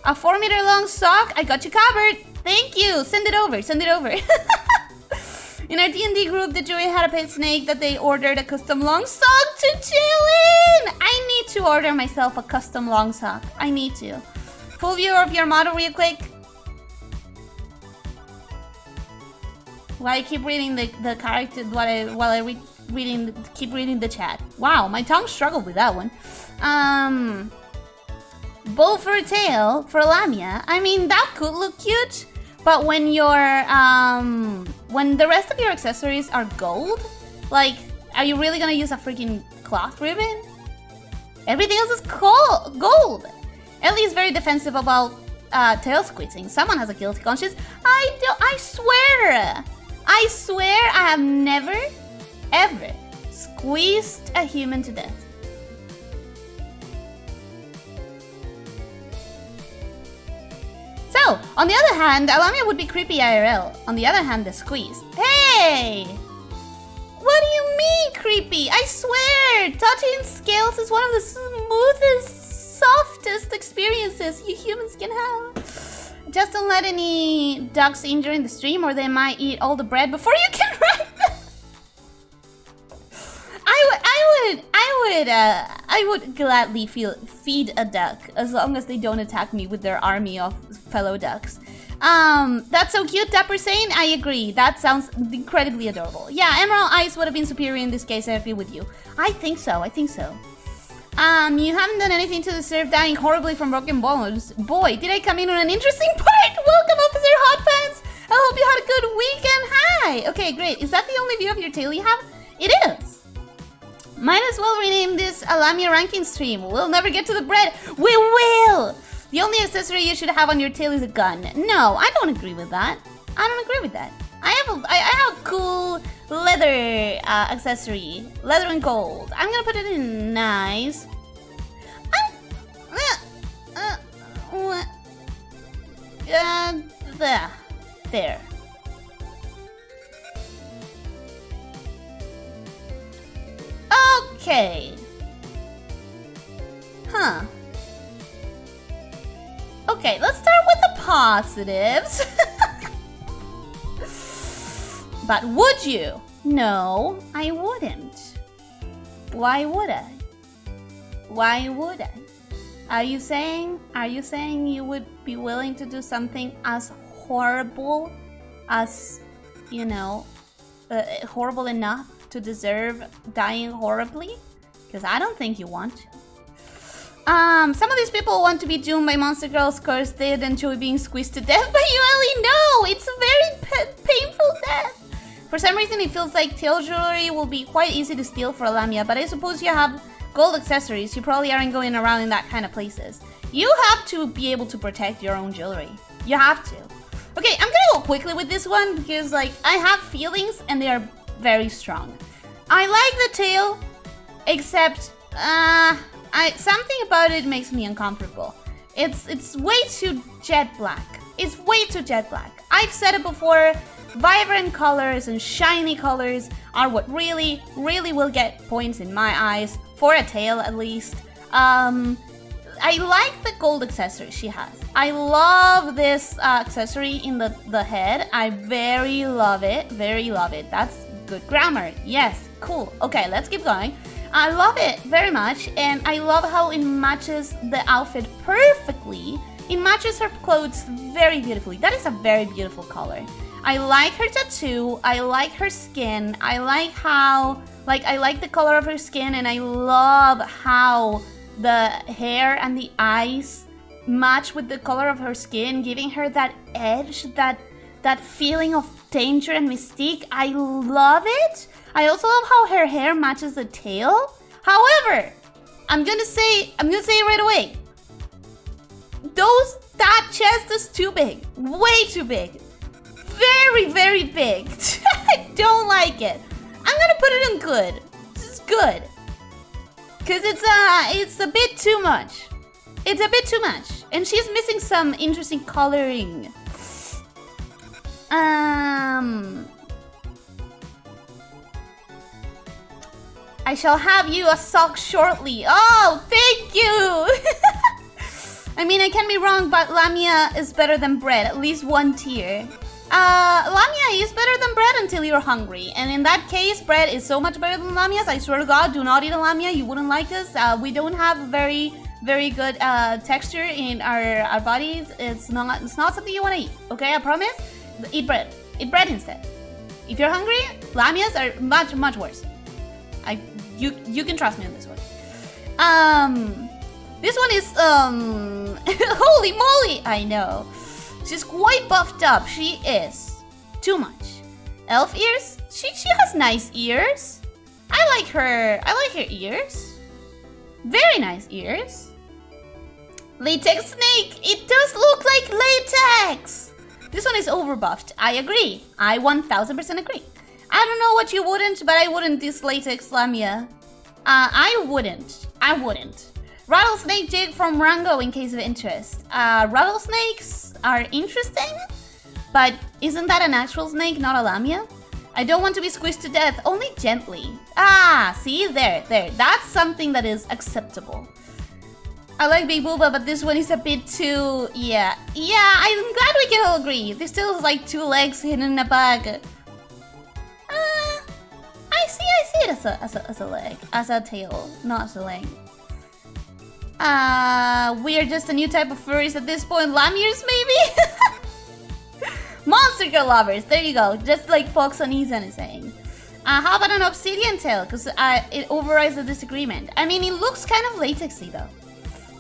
A 4 meter long sock. I got you covered. Thank you. Send it over. In our D&D group, the jury had a pet snake that they ordered a custom long sock to chill in. I need to order myself a custom long sock. I need to. Full view of your model real quick. While I keep reading the character, keep reading the chat. Wow, my tongue struggled with that one. Bow for a tail for Lamia. I mean, that could look cute, but when when the rest of your accessories are gold, like, are you really gonna use a freaking cloth ribbon? Everything else is gold. Ellie is very defensive about tail squeezing. Someone has a guilty conscience. I swear I have never, ever squeezed a human to death. So, on the other hand, a lamia would be creepy IRL. On the other hand, the squeeze. Hey! What do you mean creepy? I swear! Touching scales is one of the smoothest, softest experiences you humans can have. Just don't let any ducks injure in the stream or they might eat all the bread before you can ride them. I would gladly feed a duck as long as they don't attack me with their army of fellow ducks. That's so cute, Dapper Sane. I agree. That sounds incredibly adorable. Yeah, Emerald Eyes would have been superior in this case. I agree with you. I think so. You haven't done anything to deserve dying horribly from broken bones. Boy, did I come in on an interesting part. Welcome, Officer Hot Pants. I hope you had a good weekend. Hi. Okay, great. Is that the only view of your tail you have? It is. Might as well rename this a Lamia ranking stream. We'll never get to the bread. We will. The only accessory you should have on your tail is a gun. No, I don't agree with that. I have a cool leather accessory. Leather and gold. I'm gonna put it in nice. There. Okay. Huh. Okay, let's start with the positives. But would you? No, I wouldn't. Why would I? Are you saying you would be willing to do something as horrible as, you know, horrible enough to deserve dying horribly? Because I don't think you want to. Some of these people want to be doomed by Monster Girl's curse. They enjoy being squeezed to death by you, Ellie. No, it's a very painful death. For some reason, it feels like tail jewelry will be quite easy to steal for a lamia, but I suppose you have gold accessories. You probably aren't going around in that kind of places. You have to be able to protect your own jewelry. You have to. Okay, I'm gonna go quickly with this one because, like, I have feelings and they are very strong. I like the tail, except something about it makes me uncomfortable. It's way too jet black. It's way too jet black. I've said it before. Vibrant colors and shiny colors are what really will get points in my eyes, for a tail at least. I like the gold accessory she has. I love this accessory in the head. I very love it. That's good grammar. Yes, cool. Okay, let's keep going. I love it very much, and I love how it matches the outfit perfectly. It matches her clothes very beautifully. That is a very beautiful color. I like her tattoo. I like her skin. I like how, I like the color of her skin, and I love how the hair and the eyes match with the color of her skin, giving her that edge, that feeling of danger and mystique. I love it. I also love how her hair matches the tail. However, I'm gonna say it right away. That chest is too big. Way too big. Very, very big. I don't like it. I'm gonna put it in good. This is good. Cause it's a bit too much. It's a bit too much. And she's missing some interesting coloring. I shall have you a sock shortly. Oh, thank you. I mean, I can be wrong, but Lamia is better than bread. At least one tier. Lamia is better than bread until you're hungry. And in that case, bread is so much better than Lamias. I swear to God, do not eat a Lamia. You wouldn't like us. We don't have very good texture in our bodies. It's not something you want to eat. Okay, I promise. Eat bread. Eat bread instead. If you're hungry, Lamias are much worse. You can trust me on this one. This one is holy moly! I know. She's quite buffed up. She is. Too much. Elf ears? She has nice ears. I like her ears. Very nice ears. Latex snake. It does look like latex. This one is overbuffed. I agree. I 1000% agree. I don't know what you wouldn't, but I wouldn't this latex lamia. I wouldn't. Rattlesnake jig from Rango in case of interest. Rattlesnakes are interesting, but isn't that an actual snake, not a lamia? I don't want to be squished to death, only gently. Ah, see? There. That's something that is acceptable. I like Big Booba, but this one is a bit too... Yeah, I'm glad we can all agree. This still has like 2 legs hidden in a bag. I see it as a leg, as a tail, not as a leg. We are just a new type of furries at this point. Lamiers, maybe? Monster girl lovers, there you go. Just like Fox on Izan is saying. How about an obsidian tail? Because it overrides the disagreement. I mean, it looks kind of latexy though.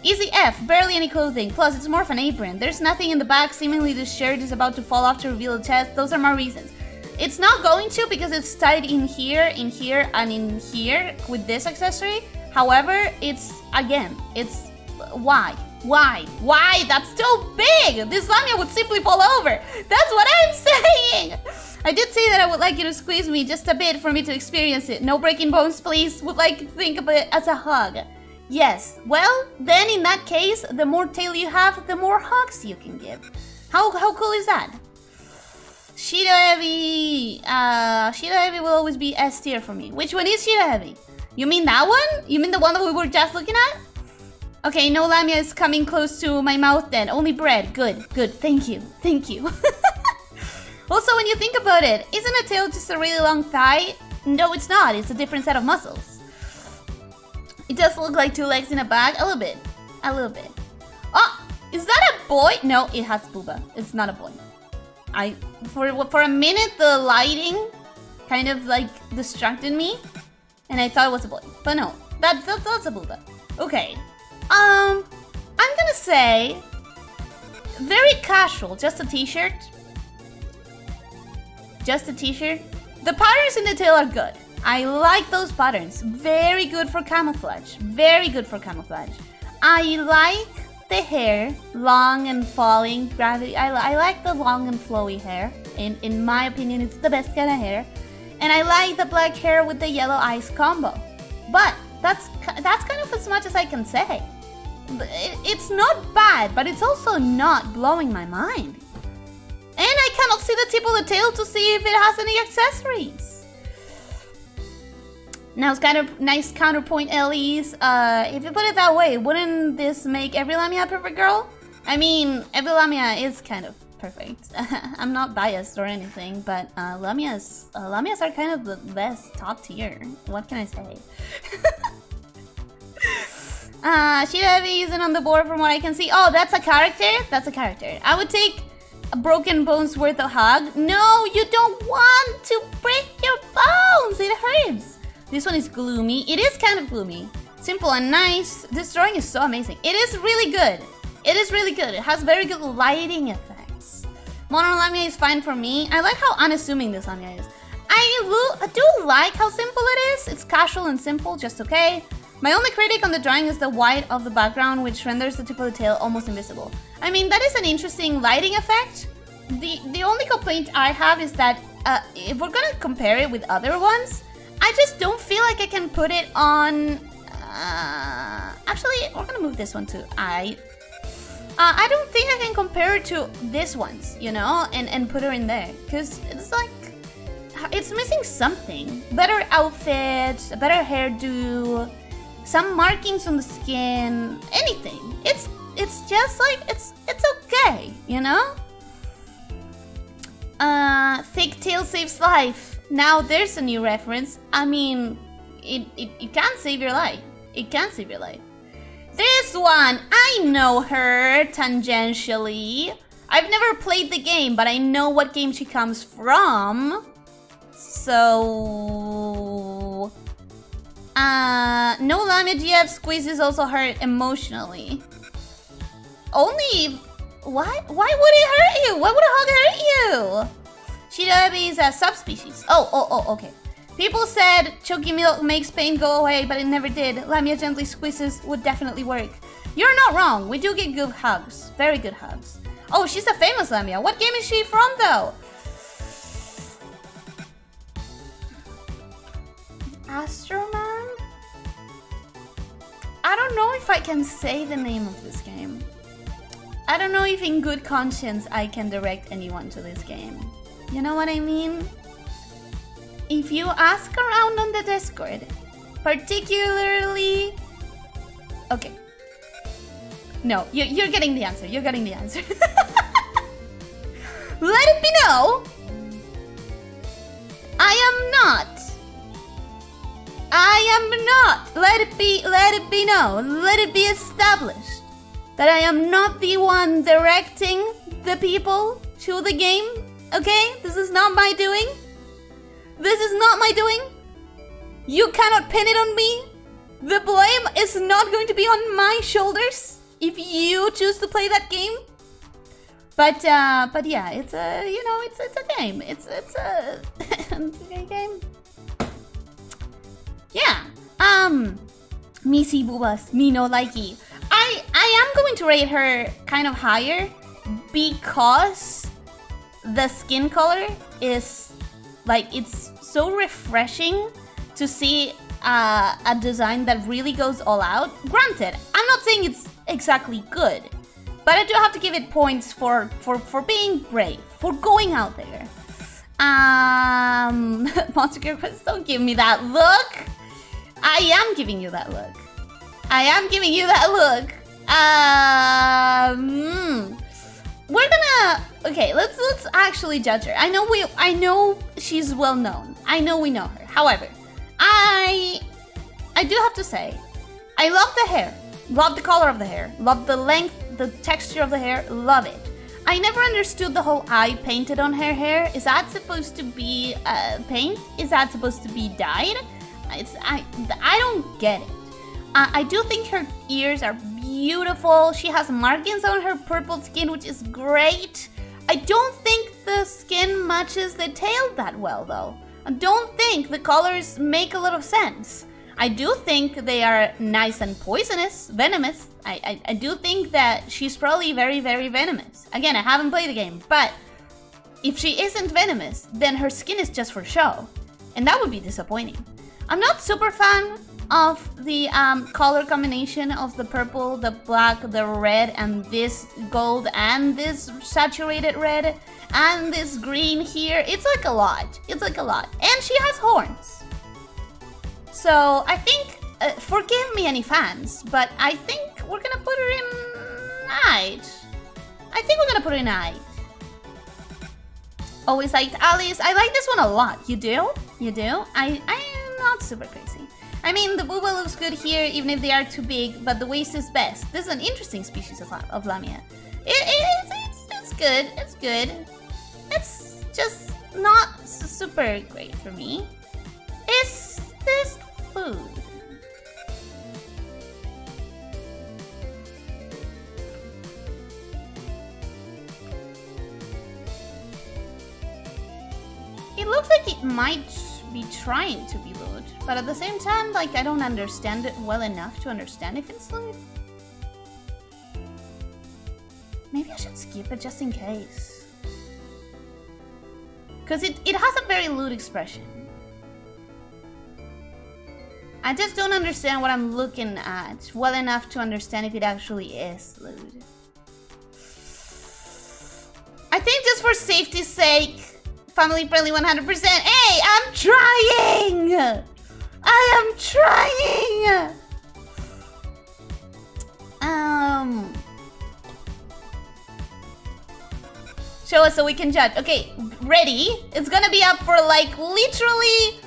Easy F, barely any clothing. Plus, it's more of an apron. There's nothing in the back. Seemingly, the shirt is about to fall off to reveal the chest. Those are my reasons. It's not going to because it's tied in here, and in here with this accessory. However, it's why? That's too big! This lamia would simply fall over. That's what I'm saying! I did say that I would like you to squeeze me just a bit for me to experience it. No breaking bones, please. Would like to think of it as a hug. Yes, well, then in that case, the more tail you have, the more hugs you can give. How cool is that? Shida Heavy. Shida Heavy will always be S tier for me. Which one is Shida Heavy? You mean that one? You mean the one that we were just looking at? Okay, no lamia is coming close to my mouth then. Only bread. Good. Thank you. Also, when you think about it, isn't a tail just a really long thigh? No, it's not. It's a different set of muscles. It does look like 2 legs in a bag. A little bit. Oh, is that a boy? No, it has booba. It's not a boy. For a minute, the lighting kind of like distracted me, and I thought it was a boy. But no, that's a booba. Okay. I'm gonna say very casual. Just a t-shirt. The patterns in the tail are good. I like those patterns. Very good for camouflage. I like the hair, long and falling. Gravity. I like the long and flowy hair. In my opinion, it's the best kind of hair. And I like the black hair with the yellow eyes combo. But that's kind of as much as I can say. It's not bad, but it's also not blowing my mind. And I cannot see the tip of the tail to see if it has any accessories. Now it's kind of nice counterpoint, Elise. If you put it that way, wouldn't this make every lamia a perfect girl? I mean, every lamia is kind of perfect. I'm not biased or anything, but lamias are kind of the best, top tier. What can I say? Shida Heavy isn't on the board from what I can see. Oh, that's a character? That's a character. I would take a broken bones worth a hug. No, you don't want to break your bones. It hurts. This one is gloomy. It is kind of gloomy. Simple and nice. This drawing is so amazing. It is really good. It has very good lighting effects. Mono lamia is fine for me. I like how unassuming this lamia is. I do like how simple it is. It's casual and simple, just okay. My only critic on the drawing is the white of the background, which renders the tip of the tail almost invisible. I mean, that is an interesting lighting effect. The only complaint I have is that if we're gonna compare it with other ones, I just don't feel like I can put it on... actually, we're gonna move this one to I don't think I can compare it to this one's, you know, and put her in there. Because it's like... it's missing something. Better outfit, a better hairdo, some markings on the skin, anything. It's just like, it's okay, you know? Thick tail saves life. Now there's a new reference. I mean, it can save your life. It can save your life. This one, I know her tangentially. I've never played the game, but I know what game she comes from. So... no lamia GF squeezes also hurt emotionally. Only... What? Why would it hurt you? Why would a hug hurt you? Shida is a subspecies. Oh, okay. People said choky milk makes pain go away, but it never did. Lamia gently squeezes would definitely work. You're not wrong. We do get good hugs. Very good hugs. Oh, she's a famous Lamia. What game is she from, though? Astroman? I don't know if I can say the name of this game. I don't know if in good conscience I can direct anyone to this game. You know what I mean? If you ask around on the Discord, particularly... Okay. No, you're getting the answer. You're getting the answer. Let it be known. I am not. Let it be known. Let it be established that I am not the one directing the people to the game. Okay? This is not my doing. This is not my doing. You cannot pin it on me. The blame is not going to be on my shoulders if you choose to play that game. But yeah, it's a, you know, it's a game. It's a it's a game. Yeah. Missy Boobas, me no likey. I am going to rate her kind of higher because the skin color is like, it's so refreshing to see a design that really goes all out. Granted, I'm not saying it's exactly good, but I do have to give it points for being brave, for going out there. Monster Girl, don't give me that look. I am giving you that look. I am giving you that look. We're gonna... Okay, let's actually judge her. I know she's well known. I know we know her. However, I do have to say, I love the hair. Love the color of the hair. Love the length, the texture of the hair. Love it. I never understood the whole eye painted on her hair. Is that supposed to be paint? Is that supposed to be dyed? I don't get it. I do think her ears are beautiful. She has markings on her purple skin, which is great. I don't think the skin matches the tail that well, though. I don't think the colors make a lot of sense. I do think they are nice and poisonous, venomous. I do think that she's probably very, very venomous. Again, I haven't played the game, but if she isn't venomous, then her skin is just for show. And that would be disappointing. I'm not super fan of the color combination of the purple, the black, the red, and this gold, and this saturated red, and this green here. It's like a lot. It's like a lot. And she has horns. So I think, forgive me any fans, but I think we're gonna put her in 8. I think we're gonna put her in 8. Always liked Alice. I like this one a lot. You do? You do? I am not super crazy. I mean, the booba looks good here, even if they are too big, but the waist is best. This is an interesting species of Lamia. It's good. It's good. It's just not super great for me. Is this food? It looks like it might be trying to be lewd, but at the same time, like, I don't understand it well enough to understand if it's lewd. Maybe I should skip it just in case. Because it has a very lewd expression. I just don't understand what I'm looking at well enough to understand if it actually is lewd. I think just for safety's sake, family friendly 100%. Hey, I'm trying! I am trying! Show us so we can judge. Okay, ready? It's gonna be up for like literally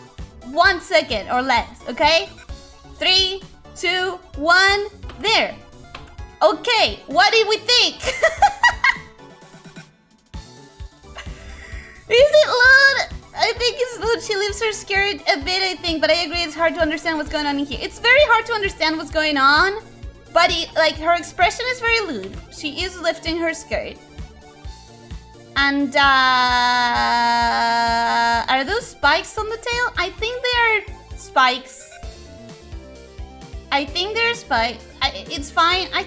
1 second or less, okay? 3, 2, 1, there. Okay, what did we think? Is it lewd? I think it's lewd. She leaves her skirt a bit, I think, but I agree it's hard to understand what's going on in here. It's very hard to understand what's going on, but like her expression is very lewd. She is lifting her skirt. And are those spikes on the tail? I think they are spikes. I think they're spikes. It's fine. I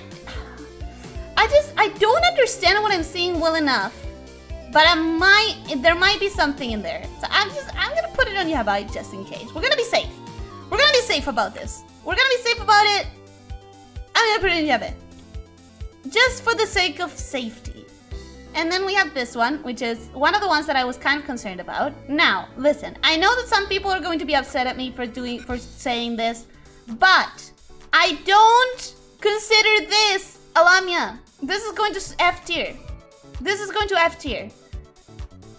don't understand what I'm seeing well enough. But there might be something in there. So I'm gonna put it on Yabai just in case. We're gonna be safe. We're gonna be safe about this. We're gonna be safe about it. I'm gonna put it in Yabai. Just for the sake of safety. And then we have this one, which is one of the ones that I was kind of concerned about. Now, listen, I know that some people are going to be upset at me for saying this, but I don't consider this a lamia. This is going to F tier. This is going to F tier.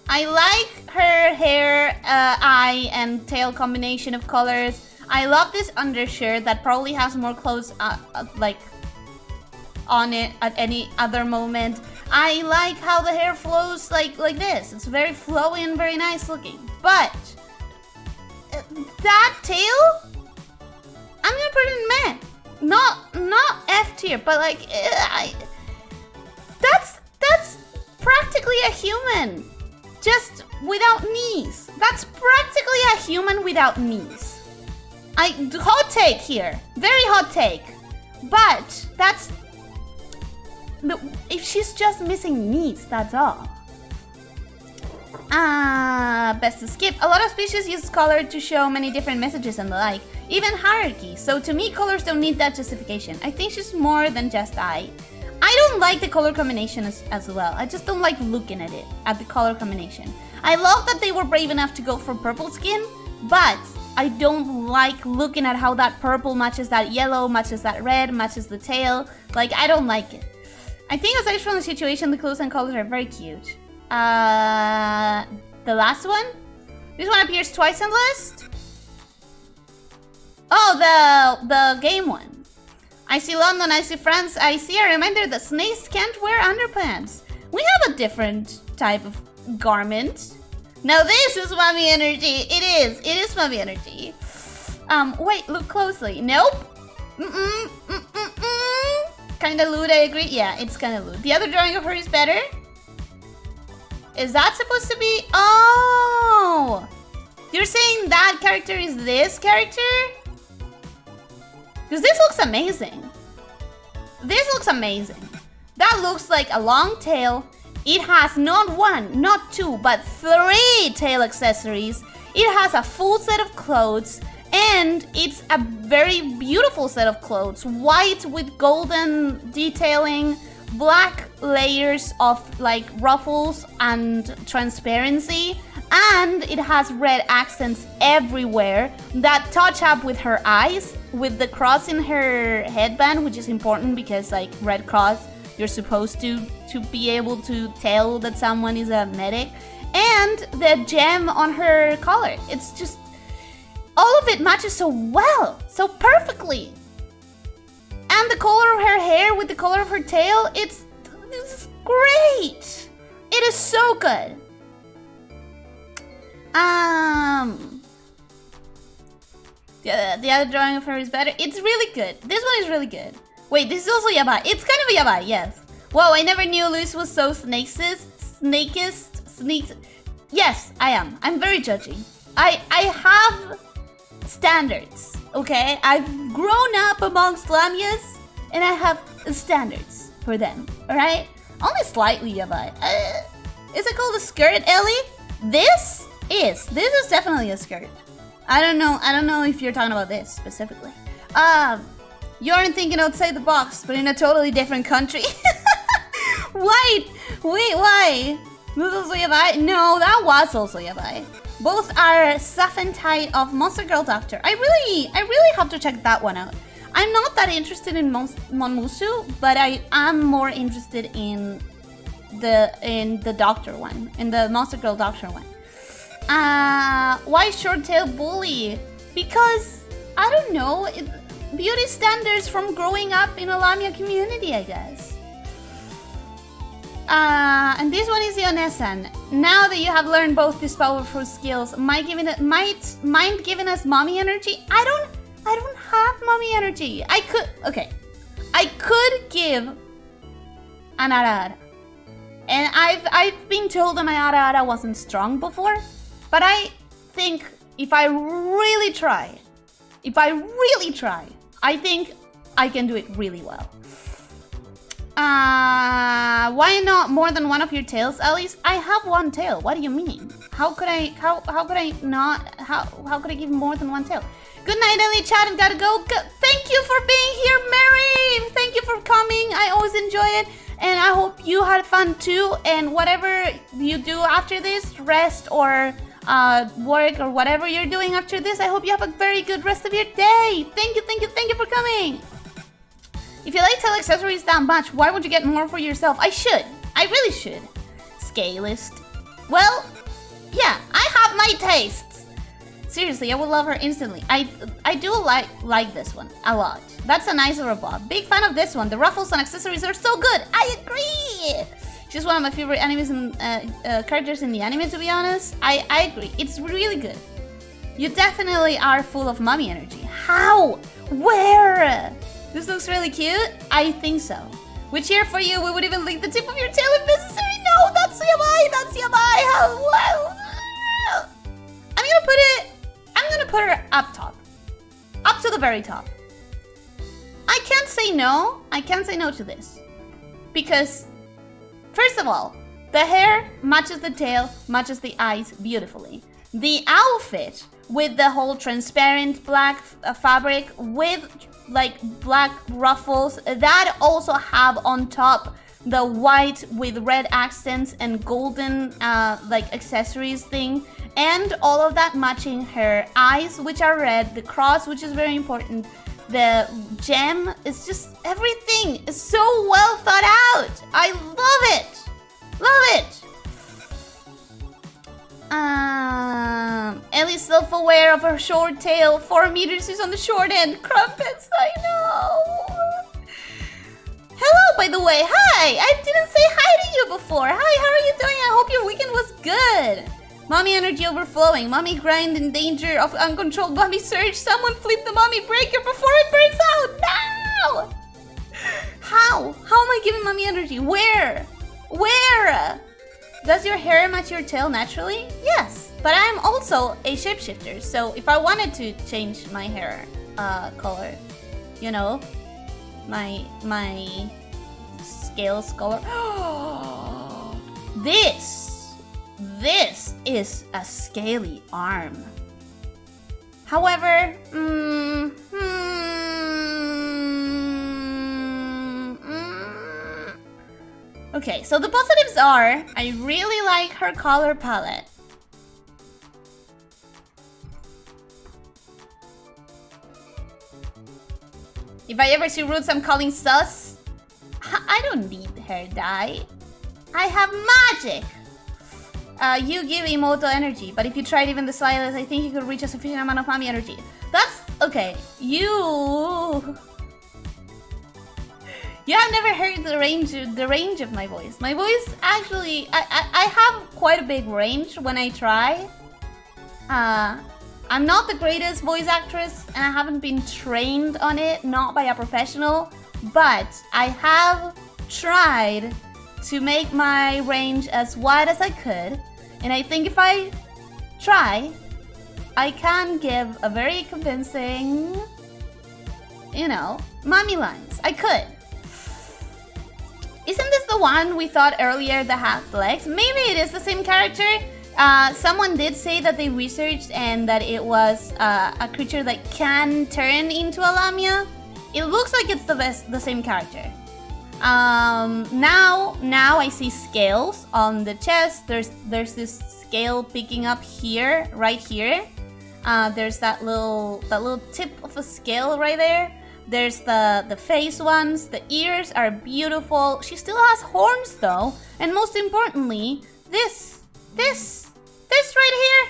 I like her hair, eye, and tail combination of colors. I love this undershirt that probably has more clothes like on it at any other moment. I like how the hair flows like this. It's very flowy and very nice looking. But that tail, I'm gonna put it in meh. Not F tier, but like that's practically a human, just without knees. That's practically a human without knees. Hot take here, very hot take. But that's if she's just missing knees, that's all. Best to skip. A lot of species use color to show many different messages and the like, even hierarchy. So to me, colors don't need that justification. I think she's more than just I don't like the color combination as well. I just don't like looking at it, at the color combination. I love that they were brave enough to go for purple skin, but I don't like looking at how that purple matches that yellow, matches that red, matches the tail. Like, I don't like it. I think aside from the situation, the clothes and colors are very cute. The last one? This one appears twice in the list. Oh, the game one. I see London, I see France, I see a reminder that snakes can't wear underpants. We have a different type of garment. Now this is mommy energy. It is mommy energy. Wait, look closely. Nope. Kinda lewd, I agree. Yeah, it's kinda lewd. The other drawing of her is better. Is that supposed to be? Oh! You're saying that character is this character? Because this looks amazing. This looks amazing. That looks like a long tail. It has not one, not two, but 3 tail accessories. It has a full set of clothes. And it's a very beautiful set of clothes. White with golden detailing. Black layers of like ruffles and transparency. And it has red accents everywhere that touch up with her eyes, with the cross in her headband, which is important because like red cross, you're supposed to be able to tell that someone is a medic, and the gem on her collar. It's just, all of it matches so well, so perfectly. And the color of her hair with the color of her tail, it's great. It is so good. The other drawing of her is better. It's really good. This one is really good. Wait, this is also yabai. It's kind of yabai, yes. Whoa, I never knew Luis was so snakist. Yes, I am. I'm very judgy. I have standards, okay? I've grown up amongst lamias, and I have standards for them, alright? Only slightly yabai. Is it called a skirt, Ellie? This is definitely a skirt. I don't know if you're talking about this specifically. You aren't thinking outside the box, but in a totally different country. Wait, why? This is also yabai? No, that was also yabai. Both are Saphentide of Monster Girl Doctor. I really have to check that one out. I'm not that interested in Monmusu, but I am more interested in the Doctor one, in the Monster Girl Doctor one. Why short tail bully? Because I don't know, beauty standards from growing up in a Lamia community, I guess. And this one is Yonesan. Now that you have learned both these powerful skills, mind giving us mommy energy? I don't have mommy energy. I could give an Arara And I've been told that my ara wasn't strong before, but I think if I really try, I think I can do it really well. Why not more than one of your tails, Elise? I have one tail. What do you mean? How could I give more than one tail? Good night, Ellie. Chat and gotta go. Thank you for being here, Mary. Thank you for coming. I always enjoy it. And I hope you had fun too. And whatever you do after this, rest or work or whatever you're doing after this, I hope you have a very good rest of your day. Thank you for coming. If you like tail accessories that much, why would you get more for yourself? I really should. Scalist. Well, yeah, I have my tastes. Seriously, I would love her instantly. I do like this one a lot. That's a nice robot. Big fan of this one. The ruffles and accessories are so good. I agree. She's one of my favorite animes and characters in the anime, to be honest. I agree. It's really good. You definitely are full of mommy energy. How? Where? This looks really cute. I think so. We cheer for you. We would even lick the tip of your tail if necessary. No, that's Yamai. How? I'm gonna put her up top. Up to the very top. I can't say no. I can't say no to this. Because, first of all, the hair matches the tail, matches the eyes beautifully. The outfit with the whole transparent black fabric with like black ruffles that also have on top the white with red accents and golden like accessories thing, and all of that matching her eyes, which are red, the cross, which is very important, the gem. It's just everything is so well thought out. I love it. Ellie's self-aware of her short tail. 4 meters is on the short end. Crumpets, I know. Hello, by the way. Hi. I didn't say hi to you before. Hi, how are you doing? I hope your weekend was good. Mommy energy overflowing. Mommy grind in danger of uncontrolled mommy surge. Someone flip the mommy breaker before it burns out. No! How? How am I giving mommy energy? Where? Does your hair match your tail naturally? Yes, but I'm also a shapeshifter, so if I wanted to change my hair color, you know, my scales color. This is a scaly arm. However, okay, so the positives are, I really like her color palette. If I ever see roots, I'm calling sus. I don't need hair dye. I have magic. You give Emoto energy, but if you tried even the slightest, I think you could reach a sufficient amount of mommy energy. That's okay. You have never heard the range of my voice. My voice actually, I have quite a big range when I try. I'm not the greatest voice actress, and I haven't been trained on it, not by a professional, but I have tried to make my range as wide as I could, and I think if I try, I can give a very convincing, you know, mommy lines. I could. Isn't this the one we thought earlier that has legs? Maybe it is the same character. Someone did say that they researched and that it was a creature that can turn into a lamia. It looks like it's the same character. Now I see scales on the chest. There's this scale picking up here, right here. There's that little tip of a scale right there. There's the face ones. The ears are beautiful. She still has horns though, and most importantly, this right here.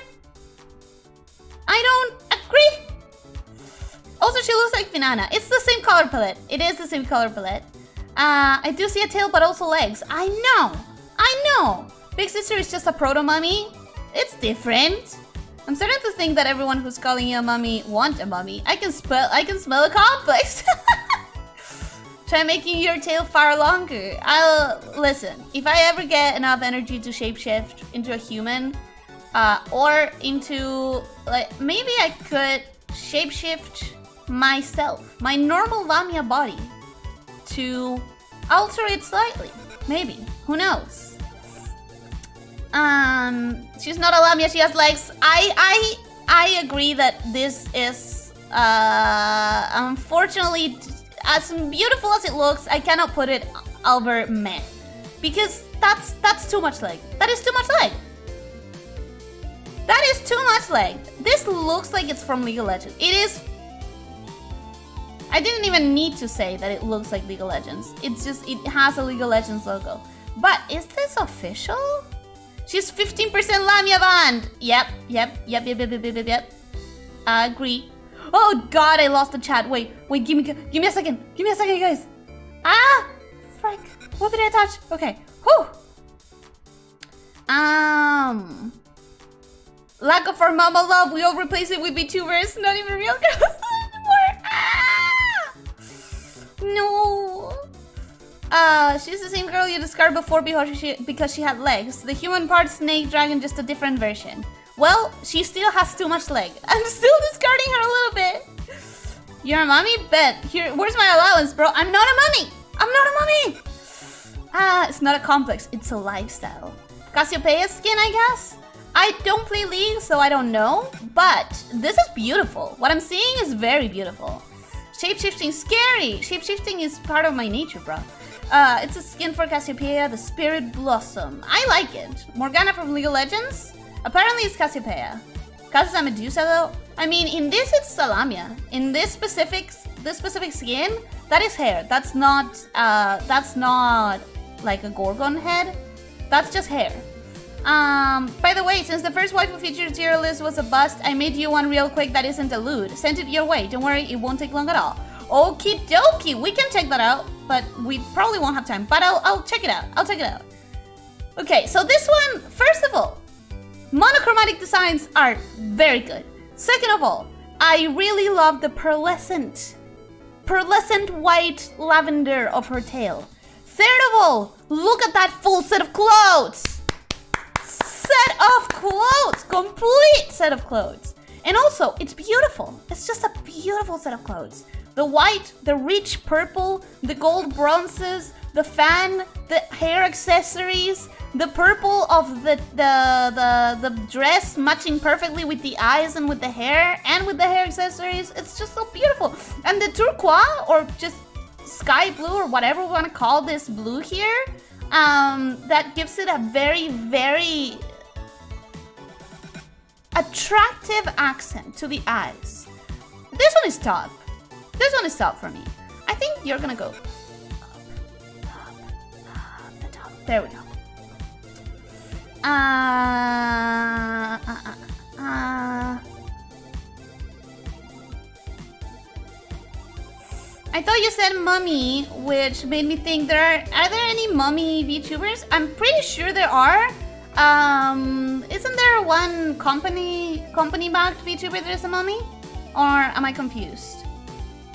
I don't agree. Also, she looks like Finana. It's the same color palette. It is the same color palette. I do see a tail, but also legs. I know. Big sister is just a proto mummy. It's different. I'm starting to think that everyone who's calling you a mummy want a mummy. I can smell a complex. Try making your tail far longer. Listen, if I ever get enough energy to shapeshift into a human, or into, like, maybe I could shapeshift myself, my normal lamia body, to alter it slightly. Maybe. Who knows? She's not a lamia, she has legs. I agree that this is, unfortunately, as beautiful as it looks, I cannot put it over meh. Because that's too much leg. That is too much leg. That is too much leg. This looks like it's from League of Legends. It is. I didn't even need to say that it looks like League of Legends. It's just, it has a League of Legends logo. But is this official? She's 15% Lamia band. Yep. I agree. Oh god, I lost the chat. Wait, give me a second. Give me a second, guys. Ah! Frick. What did I touch? Okay. Whew. Lack of our mama love. We all replace it with VTubers. Not even real girls anymore. Ah! No. She's the same girl you discarded before because she had legs. The human part snake dragon, just a different version. Well, she still has too much leg. I'm still discarding her a little bit. You're a mommy? Bet. Here, where's my allowance, bro? I'm not a mommy. I'm not a mommy. It's not a complex. It's a lifestyle. Cassiopeia skin, I guess? I don't play League, so I don't know. But this is beautiful. What I'm seeing is very beautiful. Shapeshifting, scary. Shapeshifting is part of my nature, bro. It's a skin for Cassiopeia, the Spirit Blossom. I like it. Morgana from League of Legends? Apparently it's Cassiopeia. Cass is a Medusa though. I mean, in this it's Lamia. In this specific skin, that is hair. That's not like a Gorgon head. That's just hair. By the way, since the first waifu featured tier list was a bust, I made you one real quick that isn't a lewd. Send it your way. Don't worry, it won't take long at all. Okie dokie, we can check that out, but we probably won't have time. But I'll check it out. I'll check it out. Okay, so this one, first of all, monochromatic designs are very good. Second of all, I really love the pearlescent white lavender of her tail. Third of all, look at that full set of clothes. Complete set of clothes. And also, it's beautiful. It's just a beautiful set of clothes. The white, the rich purple, the gold bronzes, the fan, the hair accessories, the purple of the dress matching perfectly with the eyes and with the hair accessories. It's just so beautiful. And the turquoise, or just sky blue, or whatever we want to call this blue here, that gives it a very, very attractive accent to the eyes. This one is top. This one is top for me. I think you're gonna go up, the top. There we go. I thought you said mummy, which made me think are there any mummy VTubers? I'm pretty sure there are. Isn't there one company-backed VTuber that is a mummy? Or am I confused?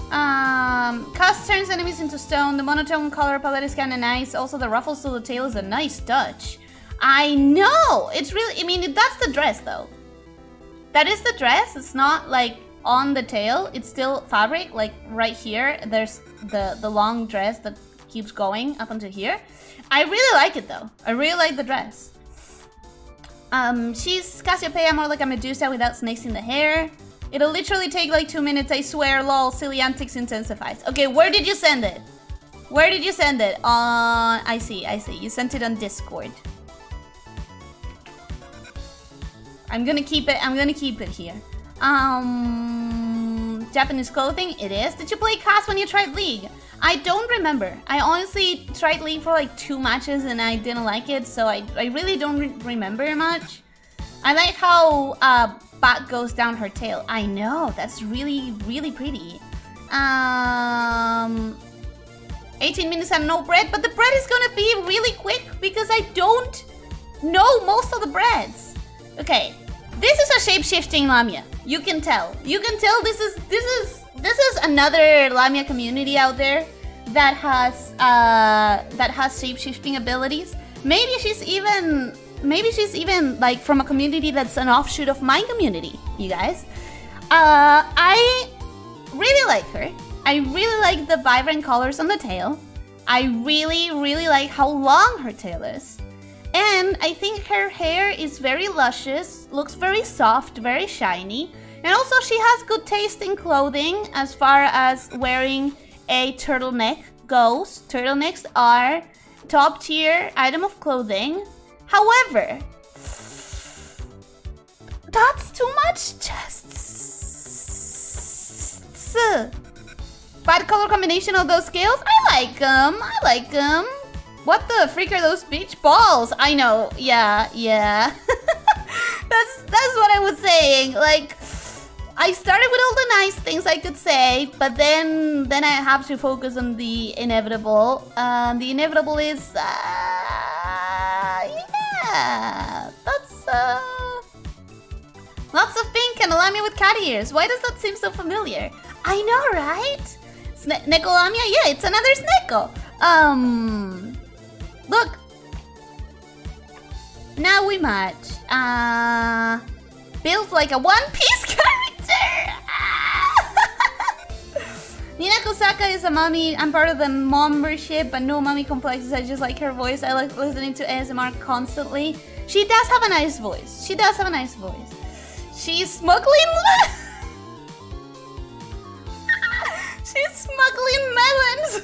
Cast turns enemies into stone. The monotone color palette is kinda nice. Also, the ruffles to the tail is a nice touch. I know! It's really, I mean, that's the dress though. That is the dress. It's not like on the tail. It's still fabric, like right here. There's the long dress that keeps going up until here. I really like it though. I really like the dress. She's Cassiopeia, more like a Medusa without snakes in the hair. It'll literally take like 2 minutes, I swear, lol, silly antics intensifies. Okay, where did you send it? Where did you send it? I see. You sent it on Discord. I'm gonna keep it here. Japanese clothing, it is. Did you play Cass when you tried League? I don't remember. I honestly tried League for like 2 matches and I didn't like it, so I really don't remember much. I like how Bat goes down her tail. I know, that's really, really pretty. 18 minutes and no bread, but the bread is gonna be really quick because I don't know most of the breads. Okay, this is a shape-shifting Lamia. You can tell. You can tell this is another Lamia community out there that has shape-shifting abilities. Maybe she's even like from a community that's an offshoot of my community, you guys. I really like her. I really like the vibrant colors on the tail. I really like how long her tail is. And I think her hair is very luscious, looks very soft, very shiny. And also she has good taste in clothing as far as wearing a turtleneck goes. Turtlenecks are top tier item of clothing. However, that's too much chests. Bad color combination of those scales? I like them. What the freak are those beach balls? I know, yeah. That's what I was saying. Like, I started with all the nice things I could say, but then I have to focus on the inevitable. The inevitable is, yeah, that's lots of pink and a lamia with cat ears. Why does that seem so familiar? I know, right? Sneko lamia? Yeah, it's another sneko. Look. Now we match. Built like a One Piece character. Nina Kosaka is a mommy. I'm part of the membership, but no mommy complexes. I just like her voice. I like listening to ASMR constantly. She does have a nice voice. She's smuggling. She's smuggling melons.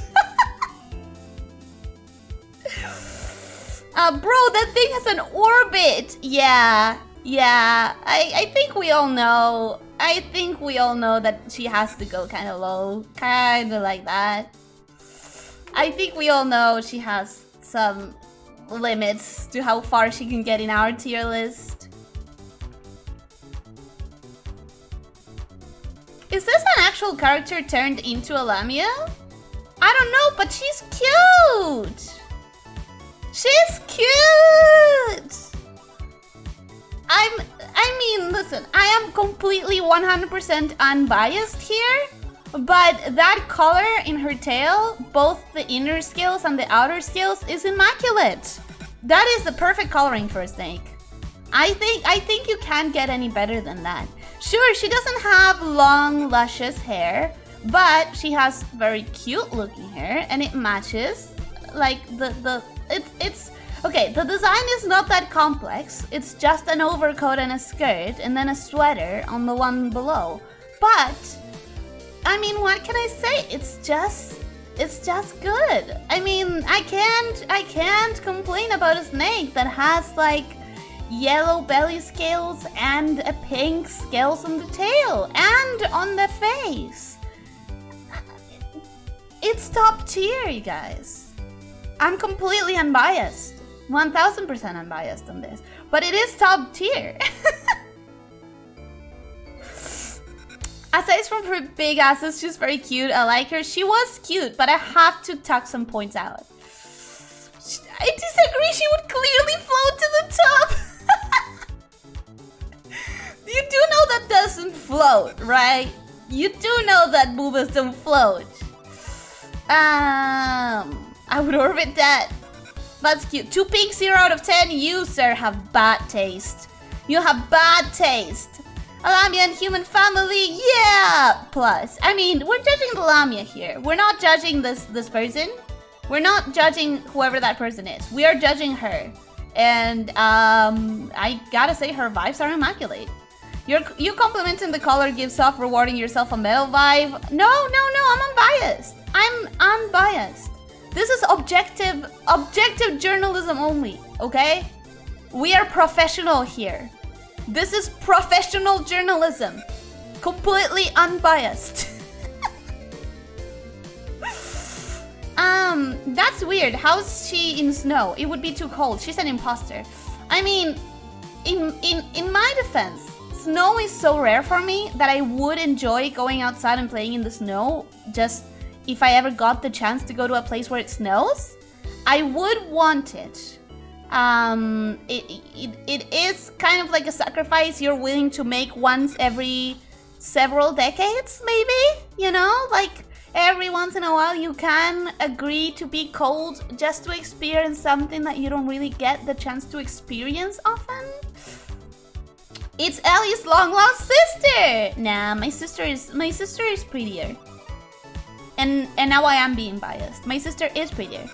Bro, that thing has an orbit. Yeah. I think we all know. That she has to go kind of low, kind of like that. I think we all know she has some limits to how far she can get in our tier list. Is this an actual character turned into a lamia? I don't know, but she's cute. She's cute. I mean, listen, I am completely 100% unbiased here, but that color in her tail, both the inner scales and the outer scales, is immaculate. That is the perfect coloring for a snake. I think you can't get any better than that. Sure, she doesn't have long, luscious hair, but she has very cute looking hair, and it matches. Like it's okay, the design is not that complex. It's just an overcoat and a skirt and then a sweater on the one below. But I mean, what can I say? It's just good. I mean, I can't complain about a snake that has like yellow belly scales and a pink scales on the tail and on the face. It's top tier, you guys. I'm completely unbiased. 1000% unbiased on this. But it is top tier. Aside from her big asses, she's very cute. I like her. She was cute, but I have to tuck some points out. I disagree. She would clearly float to the top. You do know that doesn't float, right? You do know that boobas don't float. I would orbit that. That's cute. 2 pink, 0 out of 10. You, sir, have bad taste. You have bad taste. A lamia and human family, yeah! Plus, I mean, we're judging the lamia here. We're not judging this person. We're not judging whoever that person is. We are judging her. And I gotta say, her vibes are immaculate. You complimenting the color gives off rewarding yourself a medal vibe. No, I'm unbiased. I'm unbiased. This is objective journalism only, okay? We are professional here. This is professional journalism. Completely unbiased. That's weird. How's she in snow? It would be too cold. She's an imposter. I mean, in my defense, snow is so rare for me that I would enjoy going outside and playing in the snow. Just if I ever got the chance to go to a place where it snows, I would want it. It is kind of like a sacrifice you're willing to make once every several decades, maybe, you know? Like, Every once in a while, you can agree to be cold just to experience something that you don't really get the chance to experience often. It's Ellie's long lost sister. Nah, my sister is prettier. And now I am being biased. My sister is prettier.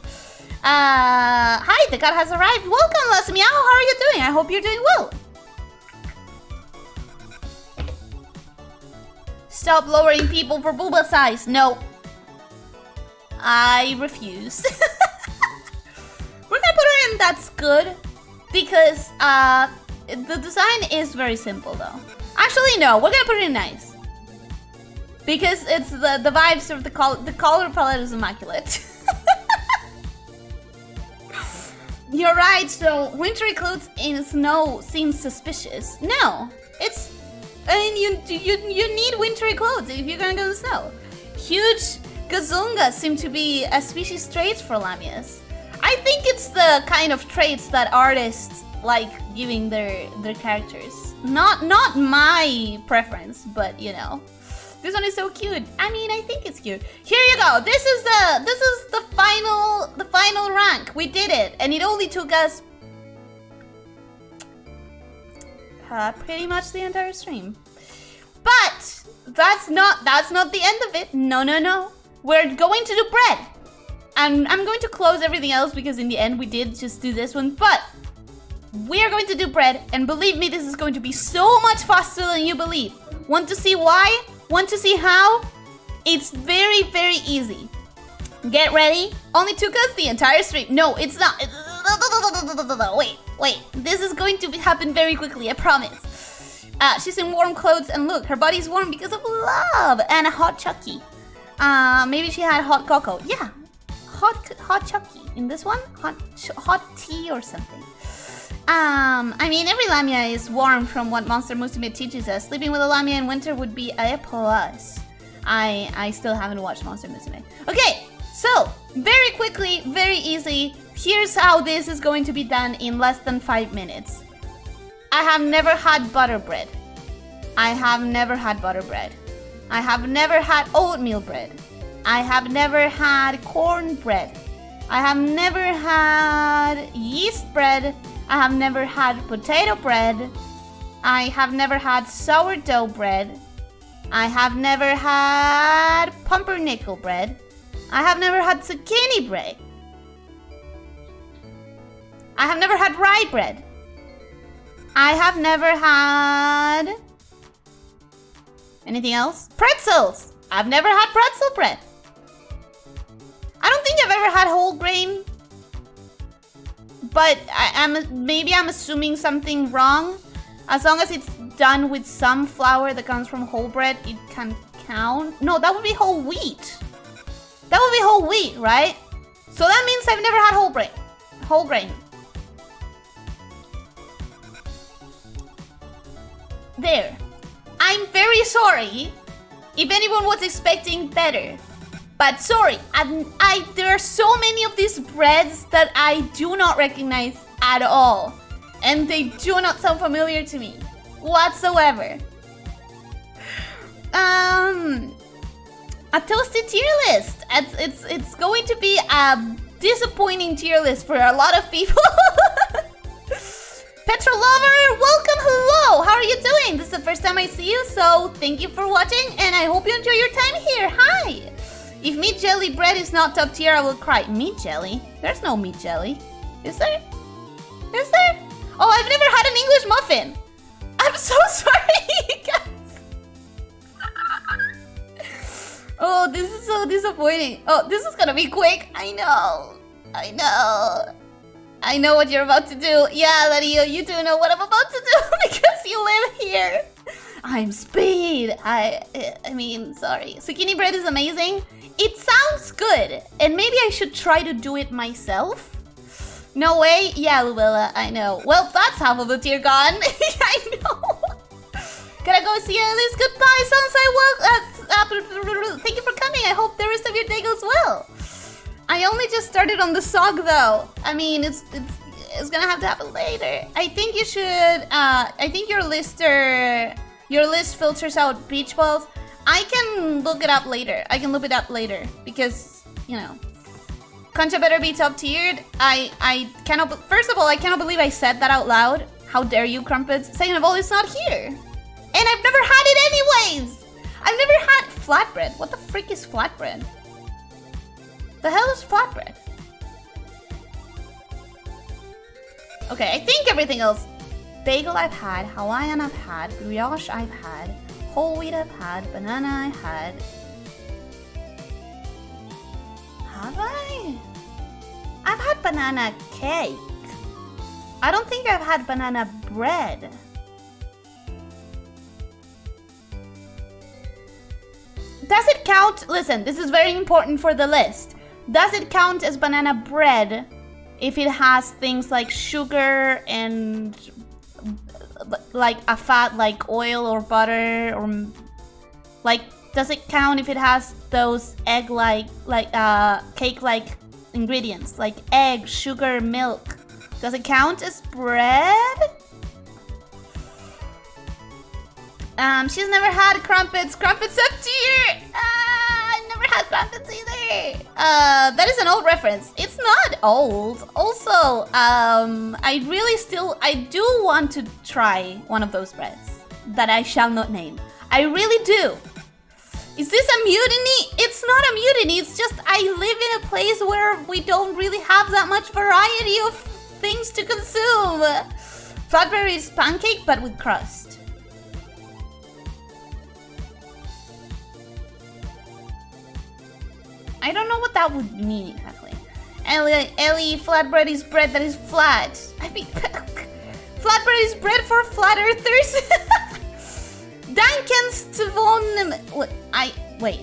Hi, the cat has arrived. Welcome, Lamia. How are you doing? I hope you're doing well. Stop lowering people for booba size. No. I refuse. We're gonna put her in that's good because the design is very simple though. Actually no, we're gonna put it in nice. Because it's the vibes of the color palette is immaculate. You're right, so wintry clothes in snow seems suspicious. No, it's I mean, you need wintry clothes if you're gonna go to the snow. Huge gazungas seem to be a species trait for Lamias. I think it's the kind of traits that artists like giving their characters. Not my preference, but you know. This one is so cute. I mean, I think it's cute. Here you go. This is the final rank. We did it, and it only took us pretty much the entire stream. But that's not the end of it. No. We're going to do bread. And I'm going to close everything else because in the end we did just do this one. But we are going to do bread, and believe me, this is going to be so much faster than you believe. Want to see why? Want to see how? It's very, very easy. Get ready. Only took us the entire stream. No, it's not. Wait. This is going to happen very quickly, I promise. She's in warm clothes, and look, her body's warm because of love and a hot Chucky. Maybe she had hot cocoa. Yeah, hot Chucky. In this one, hot tea or something. I mean, every lamia is warm from what Monster Musume teaches us. Sleeping with a lamia in winter would be a plus. I still haven't watched Monster Musume. Okay, so very quickly, very easy. Here's how this is going to be done in less than 5 minutes. I have never had butter bread. I have never had butter bread. I have never had oatmeal bread. I have never had corn bread. I have never had yeast bread. I have never had potato bread. I have never had sourdough bread. I have never had pumpernickel bread. I have never had zucchini bread. I have never had rye bread. I have never had... anything else? Pretzels! I've never had pretzel bread. I don't think I've ever had whole grain. But maybe I'm assuming something wrong. As long as it's done with some flour that comes from whole bread, it can count. No, that would be whole wheat. That would be whole wheat, right? So that means I've never had whole grain. Whole grain. There. I'm very sorry if anyone was expecting better. But sorry, there are so many of these breads that I do not recognize at all. And they do not sound familiar to me whatsoever. A toasted tier list. It's going to be a disappointing tier list for a lot of people. Petrol lover, welcome, hello. How are you doing? This is the first time I see you, so thank you for watching, and I hope you enjoy your time here. Hi. If meat jelly bread is not top tier, I will cry. Meat jelly? There's no meat jelly. Is there? Is there? Oh, I've never had an English muffin. I'm so sorry, guys. Oh, this is so disappointing. Oh, this is gonna be quick. I know. I know what you're about to do. Yeah, Lario, you do know what I'm about to do because you live here. I'm Speed. I mean, sorry. Zucchini bread is amazing. It sounds good, and maybe I should try to do it myself. No way? Yeah, Luella, I know. Well, that's half of the tier gone. I know. Gotta go see Alice. Goodbye, Sunshine. Well, thank you for coming. I hope the rest of your day goes well. I only just started on the SOG though. I mean, it's gonna have to happen later. I think you should. I think your list filters out beach balls. I can look it up later. I can look it up later because, you know, Concha better be top tiered. I cannot. First of all, I cannot believe I said that out loud. How dare you, Crumpets? Second of all, it's not here, and I've never had it anyways. I've never had flatbread. What the frick is flatbread? The hell is flatbread? Okay, I think everything else. Bagel I've had, Hawaiian I've had, brioche I've had, whole wheat I've had, banana I had. Have I? I've had banana cake. I don't think I've had banana bread. Does it count? Listen, this is very important for the list. Does it count as banana bread if it has things like sugar and like a fat like oil or butter, or like, does it count if it has those egg like cake like ingredients like egg, sugar, milk? Does it count as bread? She's never had crumpets. Crumpets up tier. I've never had crumpets either. That is an old reference. It's not old. Also, I do want to try one of those breads that I shall not name. I really do. Is this a mutiny? It's not a mutiny. It's just I live in a place where we don't really have that much variety of things to consume. Flatbread is pancake, but with crust. I don't know what that would mean exactly. Ellie, flatbread is bread that is flat. I mean, flatbread is bread for flat earthers. Wait,